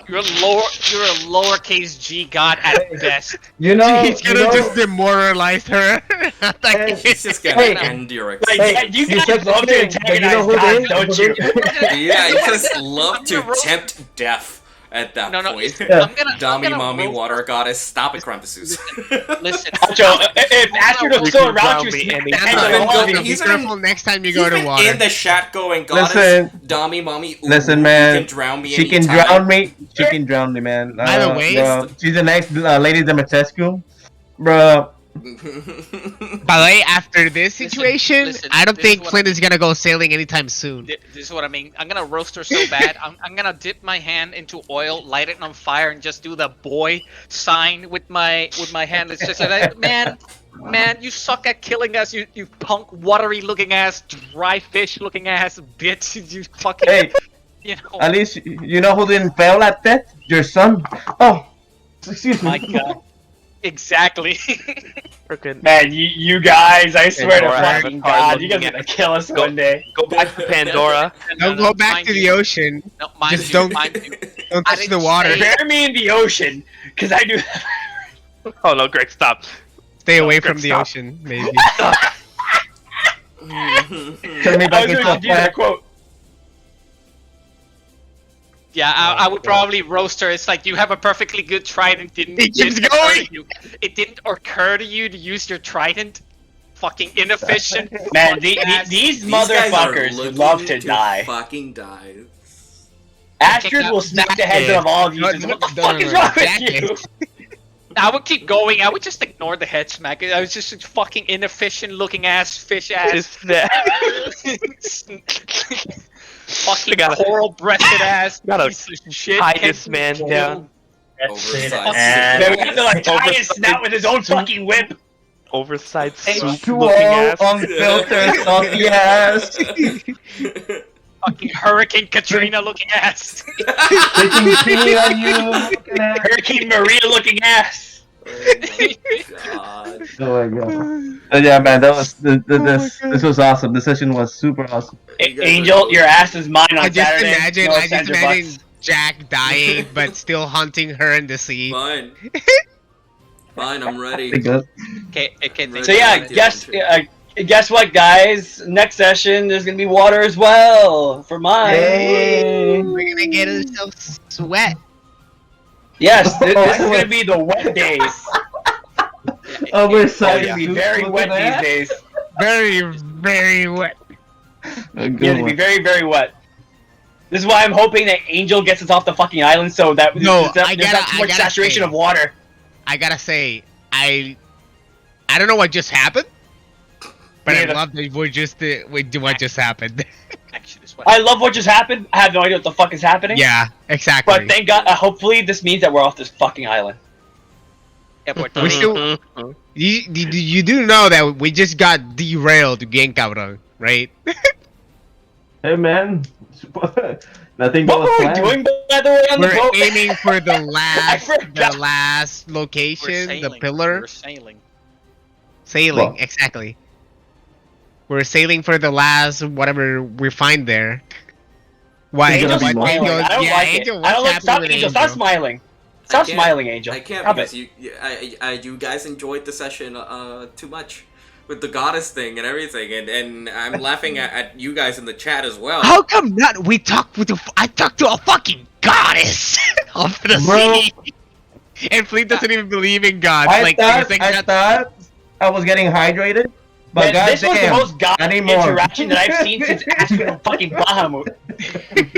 You're a lowercase G God at best. You know, He's you gonna know, just demoralize her. She's just gonna Hey. end your Like, existence. you you guys said love to something, but you know antagonize who gods, they- don't you? Yeah, you just love to tempt death at that No, point. I'm gonna. Dami, mommy, water goddess, stop it, Krampus. Listen. Joe, if Astrid was still around, you Drown me smack any the time. head He's of all of been you. Be he's careful next time you He's go to been water. in the chat going, goddess, Listen. Dami, mommy, ooh, Listen, you man. can drown me She can anytime. drown me. She can drown me, man. By the way, she's a nice Lady Dimitrescu, bruh. By the way, after this Listen, situation, listen, I don't this is think what Flint I- is gonna go sailing anytime soon. This is what I mean. I'm gonna roast her so bad. I'm gonna dip my hand into oil, light it on fire, and just do the boy sign with my hand. It's just like, man, you suck at killing us. You punk, watery looking ass, dry fish looking ass bitch. You fucking, Hey, you know. at least you know who didn't fail at that? Your son. Oh, excuse me. My God. Exactly. Frickin' Man, you guys, I swear to Pandora fucking Avatar God, you guys looking are gonna at- kill us Go- one day. Go back to Pandora. Don't go back to the ocean. No, mind Just you, don't- mind you. Don't I touch the didn't water. say- Bear me in the ocean, because I do. Oh no, Greg, stop. stay away from the ocean, maybe. Turn me I back was into going a to do that plant. quote. Yeah, I would probably roast her. It's like you have a perfectly good trident. It keeps occur going! to you. It didn't occur to you to use your trident. Fucking inefficient. Man, fucking ass. these guys are motherfuckers would love to looking die. Fucking die. Astrid will smack the heads of all of you. What the fuck is wrong with you? I would keep going. I would just ignore the head smack. I was just a fucking inefficient looking ass fish ass. Is that? Fucking gotta- coral breasted ass. gotta piece of shit. tie Can't this man control. down. Oversized. Then we have to like tie his snout with his own fucking whip. Oversized H2O, soup looking ass. unfiltered, salty ass. Fucking Hurricane Katrina looking ass. Taking pee on you. Hurricane Maria looking ass. God. Oh my god. But yeah, man, that was this was awesome. The session was super awesome. Angel, your ass is mine on I just Saturday. imagine, No I just Sandra imagine butts. Jack dying, but still hunting her in the sea. Fine. Fine, I'm ready. Okay, okay. So yeah, guess what, guys? Next session, there's gonna be water as well for mine. Hey. We're gonna get ourselves sweat. Yes, this is gonna be the wet days. Oversized. It's gonna be very wet these days. Very, very wet. A good It's gonna be one. very, very wet. This is why I'm hoping that Angel gets us off the fucking island so that No, there's I not gotta- too much I gotta saturation say- of water. I gotta say, I don't know what just happened, but I Neither. love that what just happened. Actually, this one. I love what just happened. I have no idea what the fuck is happening. Yeah, exactly. But thank God, hopefully this means that we're off this fucking island. Yeah, but We still- you do know that we just got derailed to Genkauro, right? Hey man. Nothing What but were we planned. doing, by the way, on the We're boat? aiming for the forgot. last we're location, the sailing. pillar. We're sailing. Sailing, Well. exactly. We're sailing for the last whatever we find there. Why? Angel's Angel, smiling. Angel, I don't yeah, like Angel, it. I what's don't like. happening Stop, with Angel. Stop smiling. Stop can't- smiling, Angel. I can't Stop because it. you guys enjoyed the session too much with the goddess thing and everything, and I'm laughing at you guys in the chat as well. How come not? We talked with I talked to a fucking goddess of the Bro. sea, and Fleet doesn't even believe in gods. I like thought saying I that- thought I was getting hydrated, but Man, this was the goddamn, most god anymore. interaction that I've seen since Astrid and fucking Bahamut.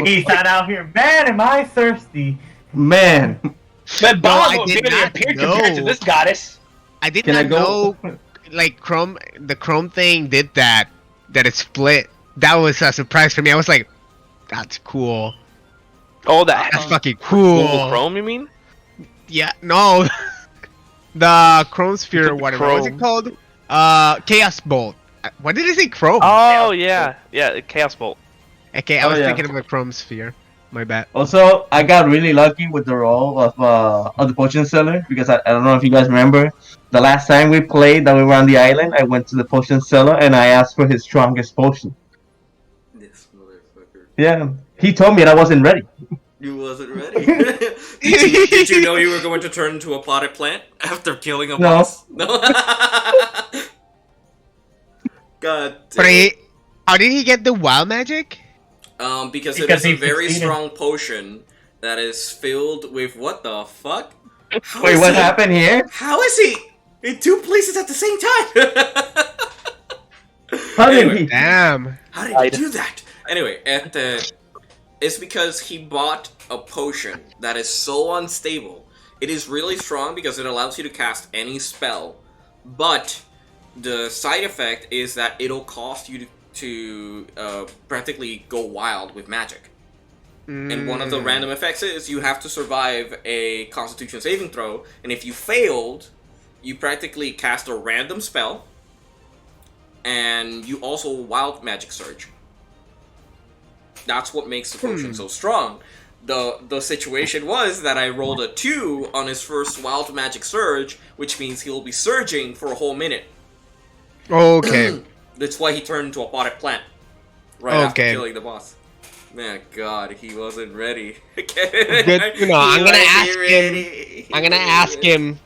He sat out here, man, am I thirsty? man. But No, I Bahamut did barely not appeared compared to know. this goddess. I did Can I not go? know. Like the Chrome thing did that it split. That was a surprise for me. I was like, that's cool. Oh, that That's fucking cool. Google Chrome, you mean? Yeah, no. The Chrome Sphere or whatever. What's it Chrome. called? Chaos Bolt. What did I say? Chrome. Oh yeah, Chaos Bolt. Okay, I Oh, was yeah. thinking of the Chrome Sphere. My bad. Also, I got really lucky with the role of the potion seller because I don't know if you guys remember the last time we played that we were on the island. I went to the potion seller and I asked for his strongest potion. This motherfucker. Yeah, he told me that I wasn't ready. You wasn't ready. did you know you were going to turn into a potted plant after killing a No. boss? No. God. But damn. how did he get the wild magic? Because it Because is a he very succeeded. strong potion that is filled with what the fuck? How Wait, is what he- happened here? How is he in two places at the same time? How did Anyway. he? Damn. How did he do that? Anyway, it's because he bought a potion that is so unstable. It is really strong because it allows you to cast any spell, but the side effect is that it'll cost you to practically go wild with magic. And one of the random effects is you have to survive a Constitution saving throw, and if you failed, you practically cast a random spell, and you also wild magic surge. That's what makes the potion so strong. The situation was that I rolled a 2 on his first wild magic surge, which means he'll be surging for a whole minute. Okay. That's why he turned into a potted plant right after Okay. killing the boss. Man, God, he wasn't ready. Good to know. I'm gonna ask him. I'm gonna ask him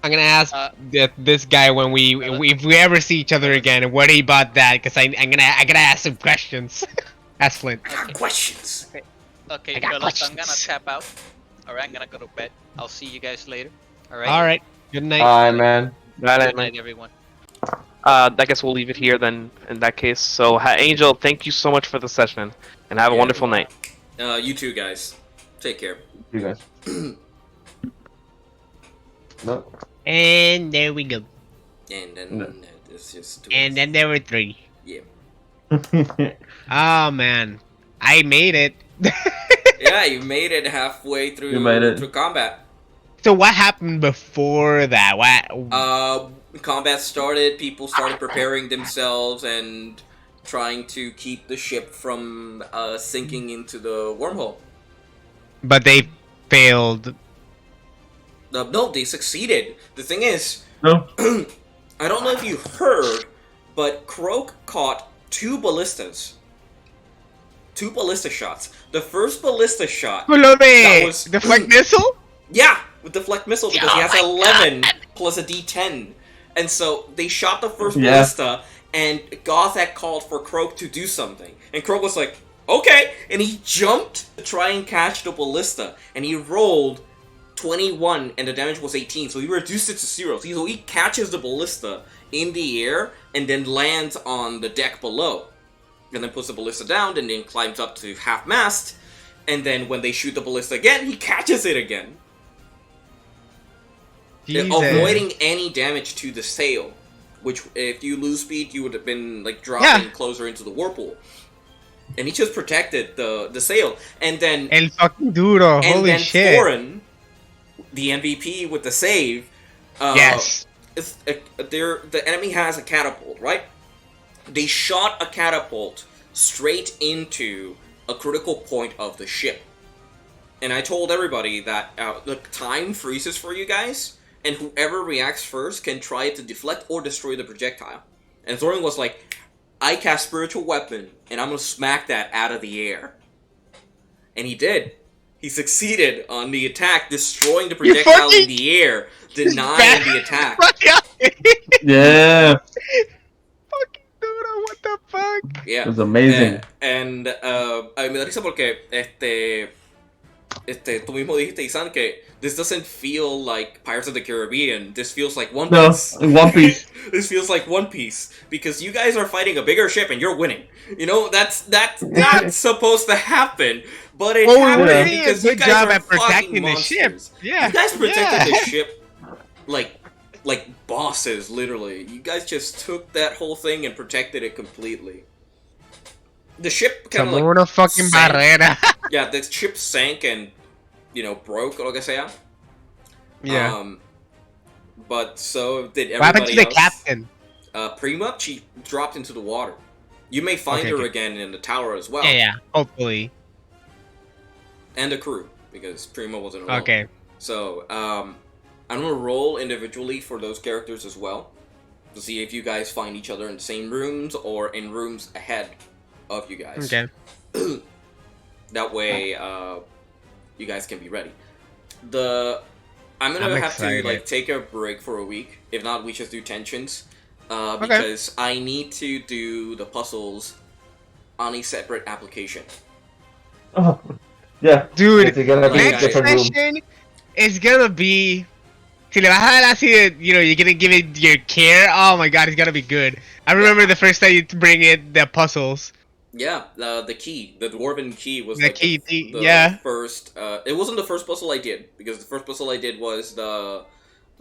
I'm gonna ask Uh, this guy when if we ever see each other again, what he bought that? Because I gotta ask some questions. Ask Flint. I got questions. Okay, I got fellas, I'm gonna questions. tap out. Alright, I'm gonna go to bed. I'll see you guys later. Alright? All right. Good night. Alright, man. Good night, everyone. I guess we'll leave it here then. In that case, so Angel, thank you so much for the session, and have a Yeah. wonderful night. You too, guys. Take care. You guys. No. And there we go. And then No. it's just. And then there were 3. Yeah. Oh man, I made it. Yeah, you made it halfway through. You made it. Through combat. So what happened before that? What? Combat started. People started preparing themselves and trying to keep the ship from sinking into the wormhole. But they failed. No, they succeeded. The thing is, No. I don't know if you heard, but Croak caught 2 ballistas. 2 ballista shots. The first ballista shot. That was- Deflect missile? Yeah, with deflect missile because he has 11 plus a D10. And so they shot the first Yeah. ballista, and Gothak called for Croak to do something. And Croak was like, okay! And he jumped to try and catch the ballista, and he rolled 21, and the damage was 18, so he reduced it to 0. So he catches the ballista in the air, and then lands on the deck below. And then puts the ballista down, and then climbs up to half-mast, and then when they shoot the ballista again, he catches it again. Jesus. Avoiding any damage to the sail, which if you lose speed, you would have been like dropping closer into the whirlpool. And he just protected the sail, and then El fucking duro. and Holy then shit. Thorin, the MVP with the save. Yes. The enemy has a catapult, right? They shot a catapult straight into a critical point of the ship. And I told everybody that the time freezes for you guys, and whoever reacts first can try to deflect or destroy the projectile. And Thorin was like, I cast Spiritual Weapon, and I'm gonna smack that out of the air. And he did. He succeeded on the attack, destroying the projectile in the air, denying the attack. Yeah. Fucking duro, what the fuck? Yeah. It was amazing. Me da risa porque tú mismo dijiste, Isan, que this doesn't feel like Pirates of the Caribbean. This feels like One No, Piece. One Piece. This feels like One Piece because you guys are fighting a bigger ship and you're winning. You know that's not supposed to happen, but it happened we're because doing a you good guys job are at protecting fucking the ship. monsters. Yeah. You guys protected Yeah. the ship like bosses, literally. You guys just took that whole thing and protected it completely. The ship kind of Como una fucking sank. barrera. Yeah, the ship sank and broke, or lo que sea. Yeah. But so did What happened everybody to the else. captain? Prima, she dropped into the water. You may find Okay, her good. again in the tower as well. Yeah, hopefully. And the crew, because Prima wasn't alone. Okay. So, I'm gonna roll individually for those characters as well, to see if you guys find each other in the same rooms or in rooms ahead of you guys. Okay. That way, you guys can be ready. I'm gonna I'm have excited. to take a break for a week. If not, we just do tensions. Because I need to do the puzzles on a separate application. Oh, yeah. Dude, It's gonna be a next different room. session is gonna be. Si le vas a dar así, you're gonna give it your care. Oh my god, it's gonna be good. I remember the first time you bring it the puzzles. Yeah, the key, the dwarven key was The like key, the yeah. first. It wasn't the first puzzle I did because the first puzzle I did was the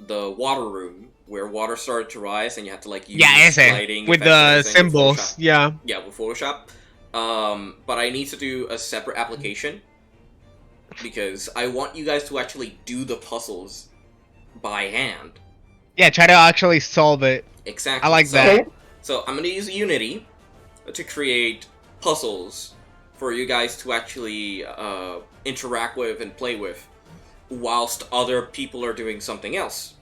water room where water started to rise and you had to use lighting with effects and the everything with symbols. Photoshop. Yeah. Yeah, with Photoshop. But I need to do a separate application because I want you guys to actually do the puzzles by hand. Yeah, try to actually solve it. Exactly. I like that. So I'm gonna use Unity to create puzzles for you guys to actually interact with and play with, whilst other people are doing something else.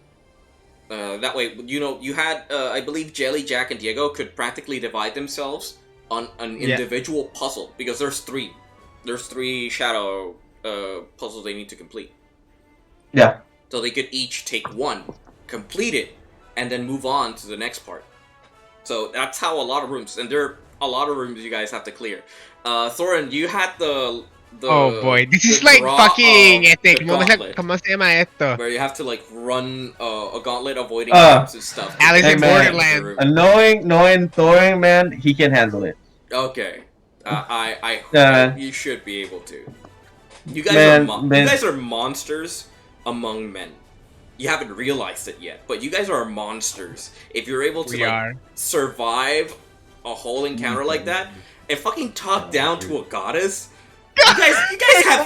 That way, you had I believe Jelly, Jack, and Diego could practically divide themselves on an individual puzzle because there's three. There's 3 shadow puzzles they need to complete. Yeah. So they could each take one complete it, and then move on to the next part. So that's how a lot of rooms, and there are a lot of rooms you guys have to clear. Thorin, you had the oh boy, this is the like draw fucking of the ¿cómo se llama esto? where you have to like run a gauntlet avoiding traps and stuff. Alice Hey, in man. Borderland. Knowing Thorin, man, he can handle it. Okay, I hope you should be able to. You guys you guys are monsters among men. You haven't realized it yet, but you guys are monsters. If you're able to survive a whole encounter like that and fucking talk down to a goddess, you guys have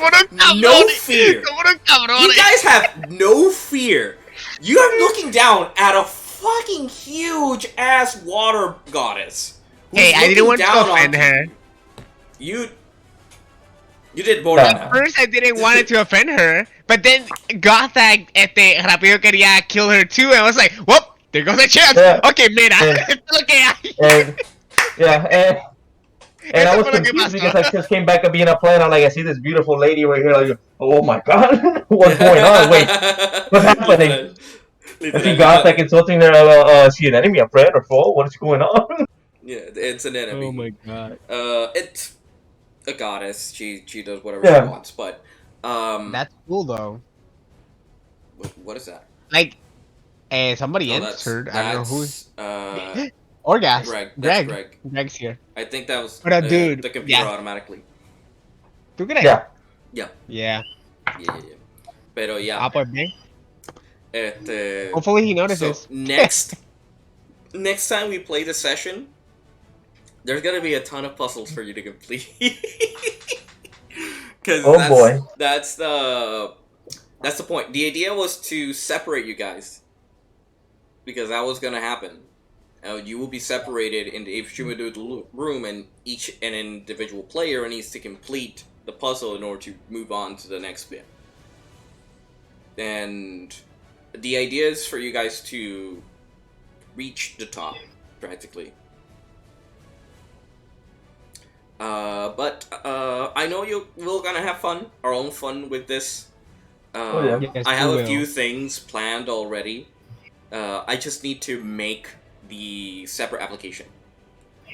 no fear. You guys have no fear. You are looking down at a fucking huge ass water goddess. Hey, I didn't want to offend her. You did more than that. At first, I didn't want it to offend her, but then Gothak rápido quería kill her too, and I was like, whoop, there goes a chance. Yeah. Okay, mira, esto es lo que hay. And I was confused because I just came back and being a plane. I'm like, I see this beautiful lady right here. Like, oh my god, what's going on? Wait, what's happening? I see Gothak insulting her. Is she an enemy, a friend, or foe? What is going on? Yeah, it's an enemy. Oh my god. It's a goddess. She does whatever she wants, but that's cool though. What is that? Like, somebody answered. I don't know who. Orgas. Greg. Greg's here. I think that was dude. the computer automatically. ¿Tú crees? Yeah. Pero ya. Ah, pues bien. Hopefully he notices. So next time we play the session, there's gonna be a ton of puzzles for you to complete. Because that's the point. The idea was to separate you guys, because that was gonna happen. You will be separated in the individual room, and an individual player needs to complete the puzzle in order to move on to the next bit. And the idea is for you guys to reach the top, practically. But I know we're gonna have our own fun with this. Yes, I have a few things planned already. I just need to make the separate application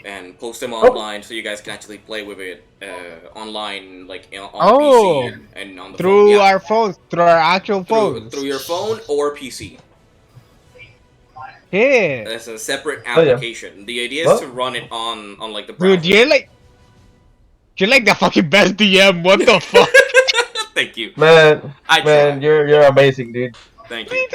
and post them online so you guys can actually play with it online, like on PC and on the through phone. Our phones, through our actual phones, through your phone or PC. Yeah, It's a separate application. The idea is to run it on like the browser. Dude, you're like the fucking best DM. What the fuck? Thank you, man. You're amazing, dude. Thank you.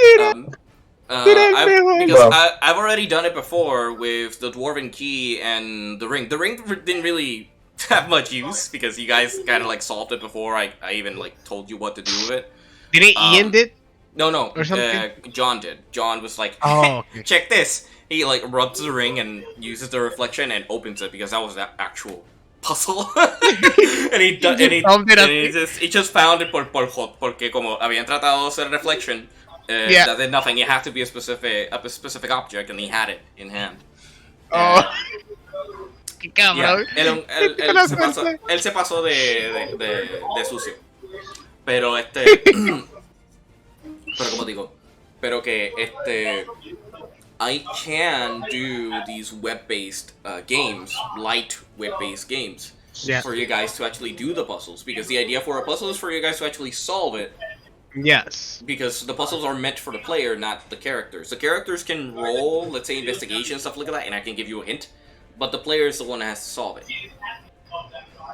Because I've already done it before with the Dwarven Key and the Ring. The Ring didn't really have much use because you guys kind of like solved it before I even like told you what to do with it. Didn't Ian did? No. Or something? John did. John was like, oh, okay. Check this. He like rubs the ring and uses the reflection and opens it because that was the actual puzzle. and he just found it porque como habían tratado de hacer reflection. That did nothing. It had to be a specific object, and he had it in hand. Qué cabrón. Él se pasó de sucio. Pero pero como digo, I can do these web-based games, light web-based games, for you guys to actually do the puzzles. Because the idea for a puzzle is for you guys to actually solve it. Yes. Because the puzzles are meant for the player, not the characters. The characters can roll, let's say, investigation, stuff like that, and I can give you a hint. But the player is the one that has to solve it.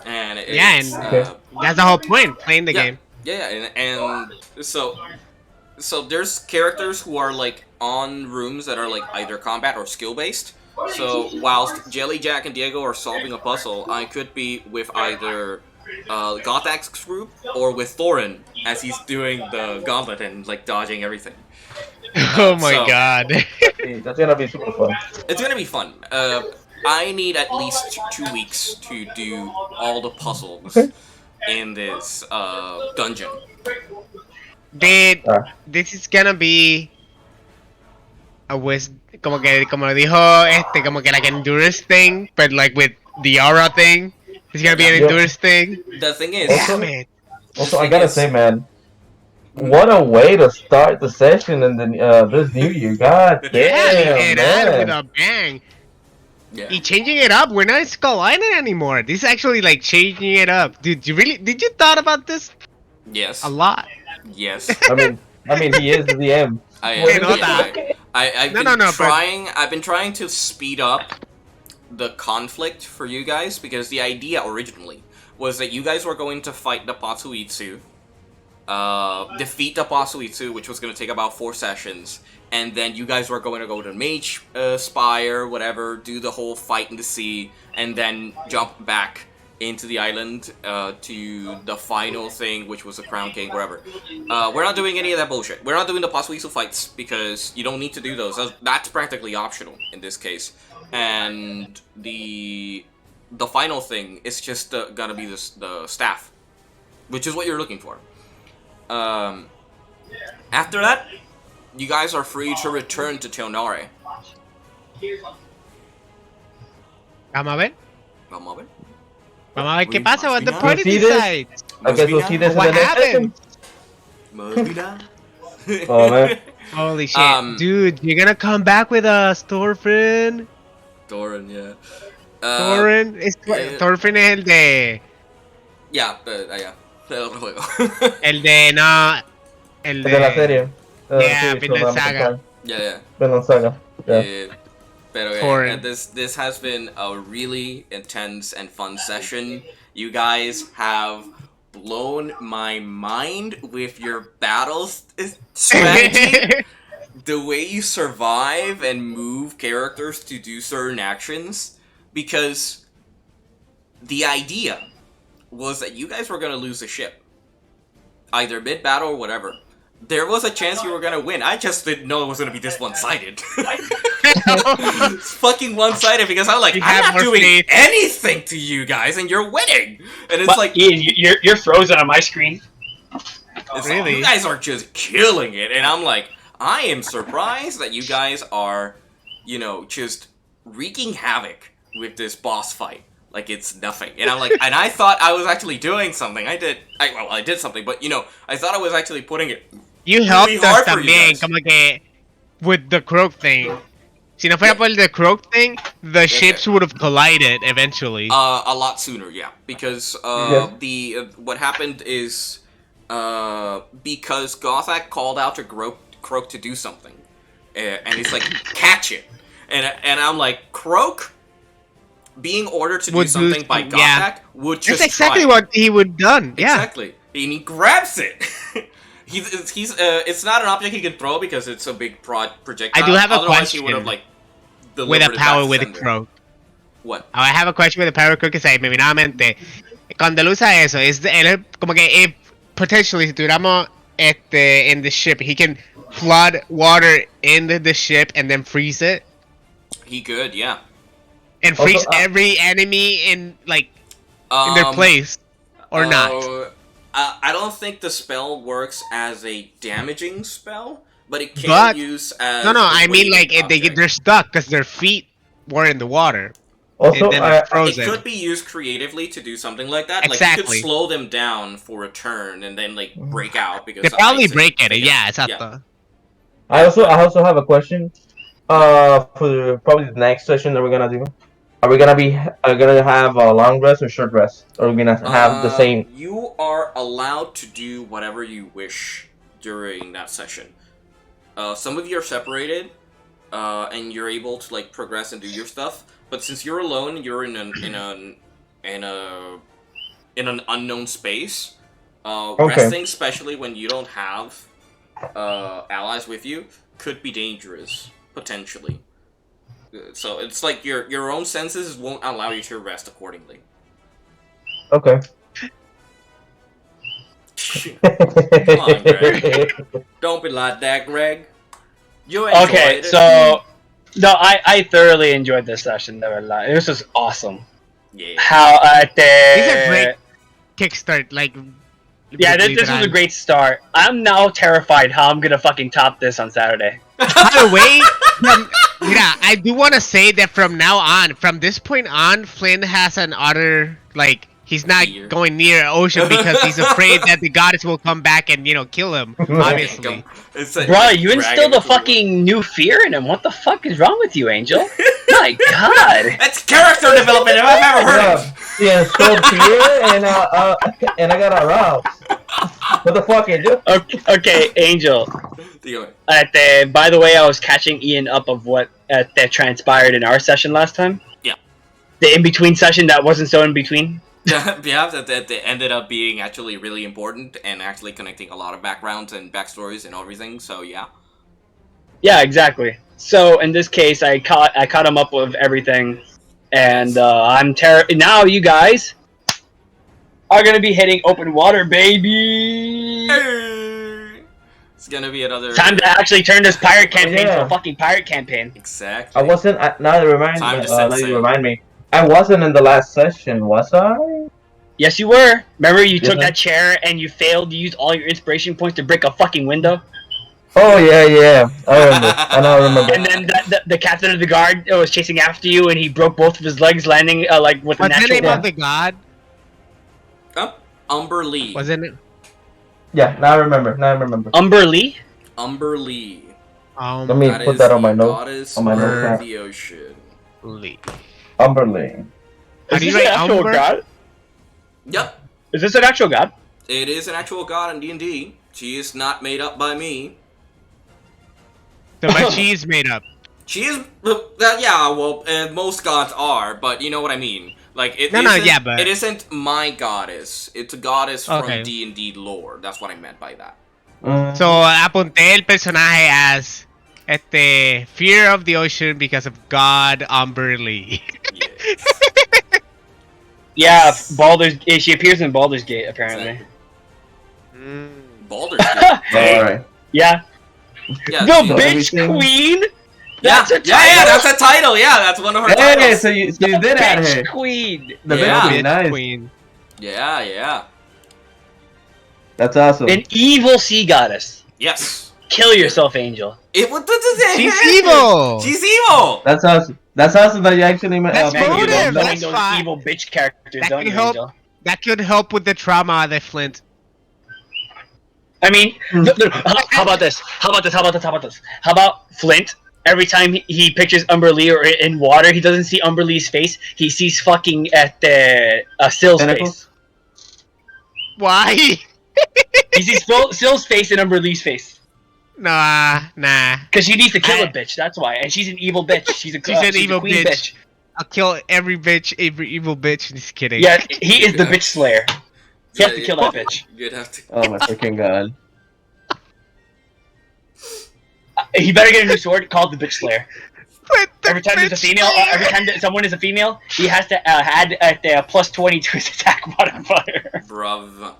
And that's the whole point, playing the game. Yeah, and so there's characters who are, like, on rooms that are, like, either combat or skill-based. So, whilst Jelly, Jack, and Diego are solving a puzzle, I could be with either Gothak's group or with Thorin as he's doing the gauntlet and like dodging everything. Oh my god. That's gonna be super fun. It's gonna be fun. I need at least 2 weeks to do all the puzzles in this dungeon. This is gonna be a como lo dijo como que like an endurance thing, but like with the aura thing. It's gonna be an endurance thing. The thing is, also I gotta say, man, What a way to start the session in the this new year. God damn, with man. a bang. Yeah. He changing it up. We're not in Skull Island anymore. This is actually like changing it up. Dude, did you thought about this? Yes. A lot. Yes. I mean, he is the DM. I've been trying to speed up the conflict for you guys because the idea originally was that you guys were going to fight the Patsuitsu, defeat the Patsuitsu, which was going to take about 4 sessions, and then you guys were going to go to Mage Spire, whatever, do the whole fight in the sea, and then jump back into the island to the final thing, which was the Crown King, whatever. We're not doing any of that bullshit. We're not doing the Patsuitsu fights because you don't need to do those. That's practically optional in this case. And the final thing is just gonna be the staff, which is what you're looking for. After that, you guys are free to return to Teonare. Vamos a ver. Vamos a ver. Vamos a ver qué pasa. What the Must party be nice. decides. I guess we'll see this in the What next happened? session. Oh man. Holy shit. Dude, you're gonna come back with us, Thorfinn. Thorin, yeah. Thorfinn es el de... Yeah, yeah. El otro juego. El de... No... El De la de... serie. Yeah, Sí, Vinland Saga. Yeah. Vinland Saga. Yeah. Pero Thorin. this has been a really intense and fun session. You guys have blown my mind with your battle strategy. The way you survive and move characters to do certain actions, because the idea was that you guys were going to lose the ship, either mid-battle or whatever. There was a chance you were going to win. I just didn't know it was going to be this one-sided. It's fucking one-sided because I'm like, I'm not doing anything to you guys and you're winning. And it's like, Ian, you're frozen on my screen. Really? You guys are just killing it. And I'm like, I am surprised that you guys are, just wreaking havoc with this boss fight. Like it's nothing. And I'm like, and I thought I was actually doing something. I did something, but I thought I was actually putting it. You helped us también, como que with the croak thing. Si no fuera por the croak thing, the ships would have collided eventually. A lot sooner, yeah. Because what happened is because Gothak called out to Croak to do something, and he's like, catch it, and I'm like, Croak being ordered to do something by Gothak would just That's exactly what he would done. Yeah, exactly. And he grabs it. It's not an object he can throw because it's a big projectile. I do have a Otherwise, question. he would have with a power with a Croak. What? I have a question with the power Croak que se me vino a la mente. Cuando él usa eso, es él como que potentially si tuviéramos in the ship, he can flood water into the ship and then freeze it. He could, yeah. And freeze every enemy in their place, or not. I don't think the spell works as a damaging spell, but it can use as. No, I mean they're stuck because their feet were in the water. Also, it could be used creatively to do something like that. Exactly. Like you could slow them down for a turn and then break out because they probably break it. Yeah, exactly. I also have a question. For probably the next session that we're gonna do. Are we gonna have a long rest or short rest? Or are we gonna have the same? You are allowed to do whatever you wish during that session. Some of you are separated, and you're able to progress and do your stuff. But since you're alone, you're in an unknown space. Resting, especially when you don't have allies with you, could be dangerous potentially. So it's like your own senses won't allow you to rest accordingly. Okay. Come on, Greg. Don't be like that, Greg. You enjoyed Okay, it. so no, I thoroughly enjoyed this session. It was just awesome. Yeah. How These are great kickstart. Yeah, this was a great start. I'm now terrified how I'm gonna fucking top this on Saturday. By the way, I do want to say that from now on, from this point on, Flynn has an utter He's not Fear. going near ocean because he's afraid that the goddess will come back and kill him. Obviously. Bro, you instilled a fucking new fear in him. What the fuck is wrong with you, Angel? My God. That's character development if I've ever heard of. Yeah, so fear and I got aroused. What the fuck, Angel? Okay, Angel. By the way, I was catching Ian up of what that transpired in our session last time. Yeah. The in-between session that wasn't so in-between. Yeah, that ended up being actually really important and actually connecting a lot of backgrounds and backstories and everything. So yeah. Yeah, exactly. So in this case, I caught him up with everything, and now you guys are gonna be hitting open water, baby. It's gonna be another time to actually turn this pirate campaign to a fucking pirate campaign. Exactly. I wasn't. Now you remind me. I wasn't in the last session, was I? Yes, you were. Remember, you took that chair and you failed to use all your inspiration points to break a fucking window. Oh yeah. I remember. I now remember. And then the captain of the guard was chasing after you, and he broke both of his legs, landing like with a natural. What's the name of the god? Umber Lee. Wasn't it? Yeah, now I remember. Umber Lee? Umber Lee. Let me put that on my notes. On my notes. The ocean. Lee. Umber Lee. Is this an actual god? Yep. Is this an actual god? It is an actual god in D&D. She is not made up by me. So my cheese made up. She is, yeah, well, most gods are, but you know what I mean. Like, it isn't my goddess. It's a goddess from D&D lore. That's what I meant by that. So, apunté el personaje as fear of the ocean because of God Umber Lee. Yes. Yeah, she appears in Baldur's Gate, apparently. Exactly. Baldur's Gate? Alright. Yeah. The bitch queen? That's a title. Yeah, that's one of her titles. So you did add her. Queen. The bitch queen, nice. Queen. Yeah. That's awesome. An evil sea goddess. Yes. Kill yourself, Angel. She's evil. She's evil. That's awesome. That's awesome that you actually met. That's motive. That's those evil bitch characters, don't you, Angel? That could help with the trauma of the Flint. I mean, how about this? How about Flint? Every time he pictures Umber Lee or in water, he doesn't see Umber Lee's face. He sees fucking Sill's face. Why? He sees Sill's face and Umber Lee's face. Nah. Because she needs to kill a bitch. That's why. And she's an evil bitch. She's an evil bitch. I'll kill every evil bitch. Just kidding. Yeah, he is the bitch slayer. He has to kill that bitch. You'd have to. Oh my freaking god. He better get a new sword called the Bitch Slayer. Every time there's a female, every time someone is a female, he has to add a plus 20 to his attack modifier. Bruv.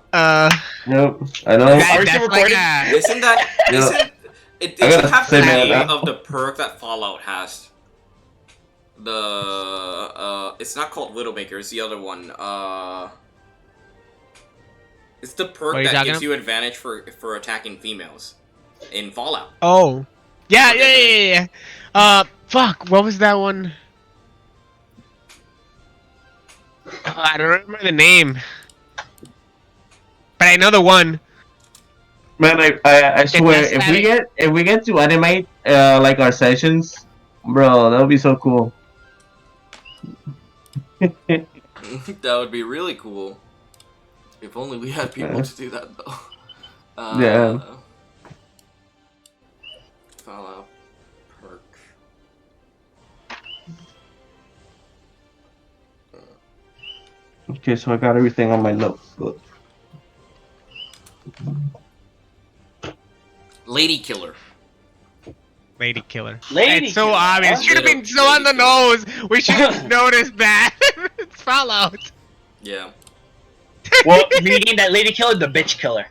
Nope. I know. Are we still recording? Isn't that? It should have the name of the perk that Fallout has. It's not called Widowmaker. It's the other one. It's the perk that gives you advantage for attacking females in Fallout. Oh. Yeah. Fuck, what was that one? I don't remember the name. But I know the one. Man, I swear, if we get to animate like our sessions, bro, that would be so cool. That would be really cool. If only we had people to do that, though. Yeah. Fallout perk. Okay, so I got everything on my notes. Look. Lady Killer. It's so obvious. Should have been so on the nose. We should have noticed that. It's Fallout. Yeah. Well, meaning that Lady Killer, the bitch killer.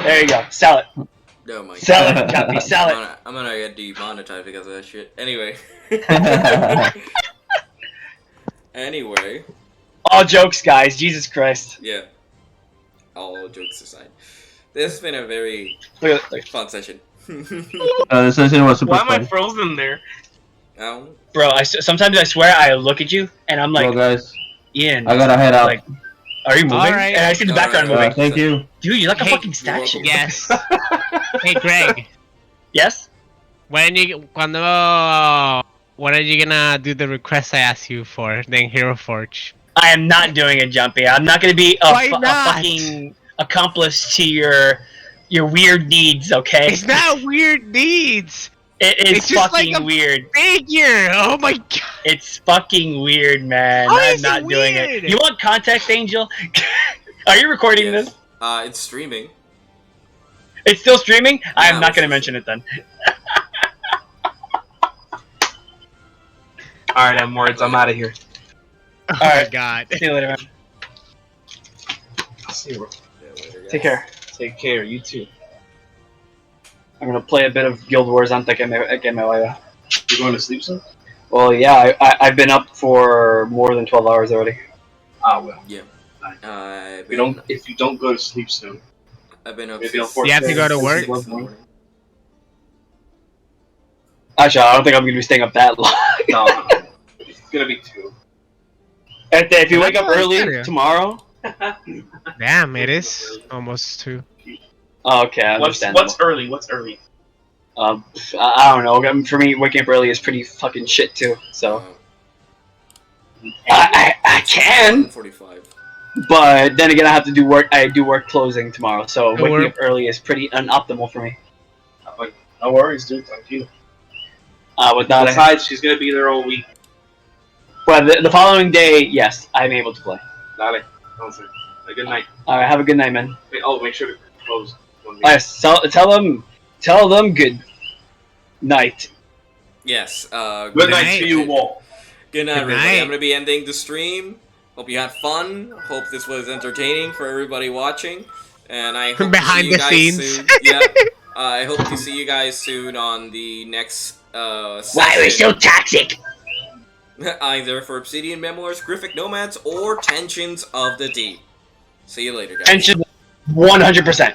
There you go. Sell it. Oh my sell it, Chappy. Sell it. I'm gonna get demonetized because of that shit. Anyway. Anyway. All jokes, guys. Jesus Christ. Yeah. All jokes aside. This has been a very fun session. The session was super fun. Why am I frozen there? Oh. Bro, sometimes I swear I look at you and I'm like, well, guys, Ian. I gotta head out. Like, are you moving? Alright. And I see the background Alright. moving. Thank you. Dude, you're like a Hey, fucking statue. Yes. Hey, Greg. Yes? When are you gonna do the request I asked you for? Then Hero Forge. I am not doing it, Jumpy. I'm not gonna be Why a not? fucking accomplice to your weird needs, okay? It's not weird needs. It's it's just fucking like a weird. Figure. Oh my god. It's fucking weird, man. How I'm is it not doing weird? it. You want context, Angel? Are you recording Yes. this? It's streaming. It's still streaming? I Yeah, am not it's gonna still mention it then. Alright, M-Words, I'm out of here. Oh my Alright. god. See you later, man. See you. Yeah, later, guys. Take care. Take care, you too. I'm gonna play a bit of Guild Wars antes que me vaya. You going to sleep soon? Well, yeah, I've been up for more than 12 hours already. Ah, well. If you don't go to sleep soon, I've been up maybe since on You have to go to work? 6 in the morning. Actually, I don't think I'm gonna be staying up that long. no, it's gonna be 2. If you wake up That's early better. tomorrow. Damn, it is almost 2. Oh, okay, I What's understand. early? What's early? I don't know. For me, waking up early is pretty fucking shit too. So I can, 45. but then again, I have to do work. I do work closing tomorrow, so Don't waking worry. up early is pretty unoptimal for me. No worries, dude. Tranquilo. Without a, Besides, she's gonna be there all week. well, the following day, yes, I'm able to play. Dale. Entonces, good night. All right, have a good night, man. Make sure to close. Yes, tell them good night. Yes. Good night to you all. Good night, Good everybody. night. I'm gonna be ending the stream. Hope you had fun. Hope this was entertaining for everybody watching. And I hope Behind to see the you guys scenes. soon. Yeah. I hope to see you guys soon on the next Why session. we're so toxic? Either for Obsidian Memoirs, Graphic Nomads, or Tensions of the Deep. See you later, guys. Tension, 100%.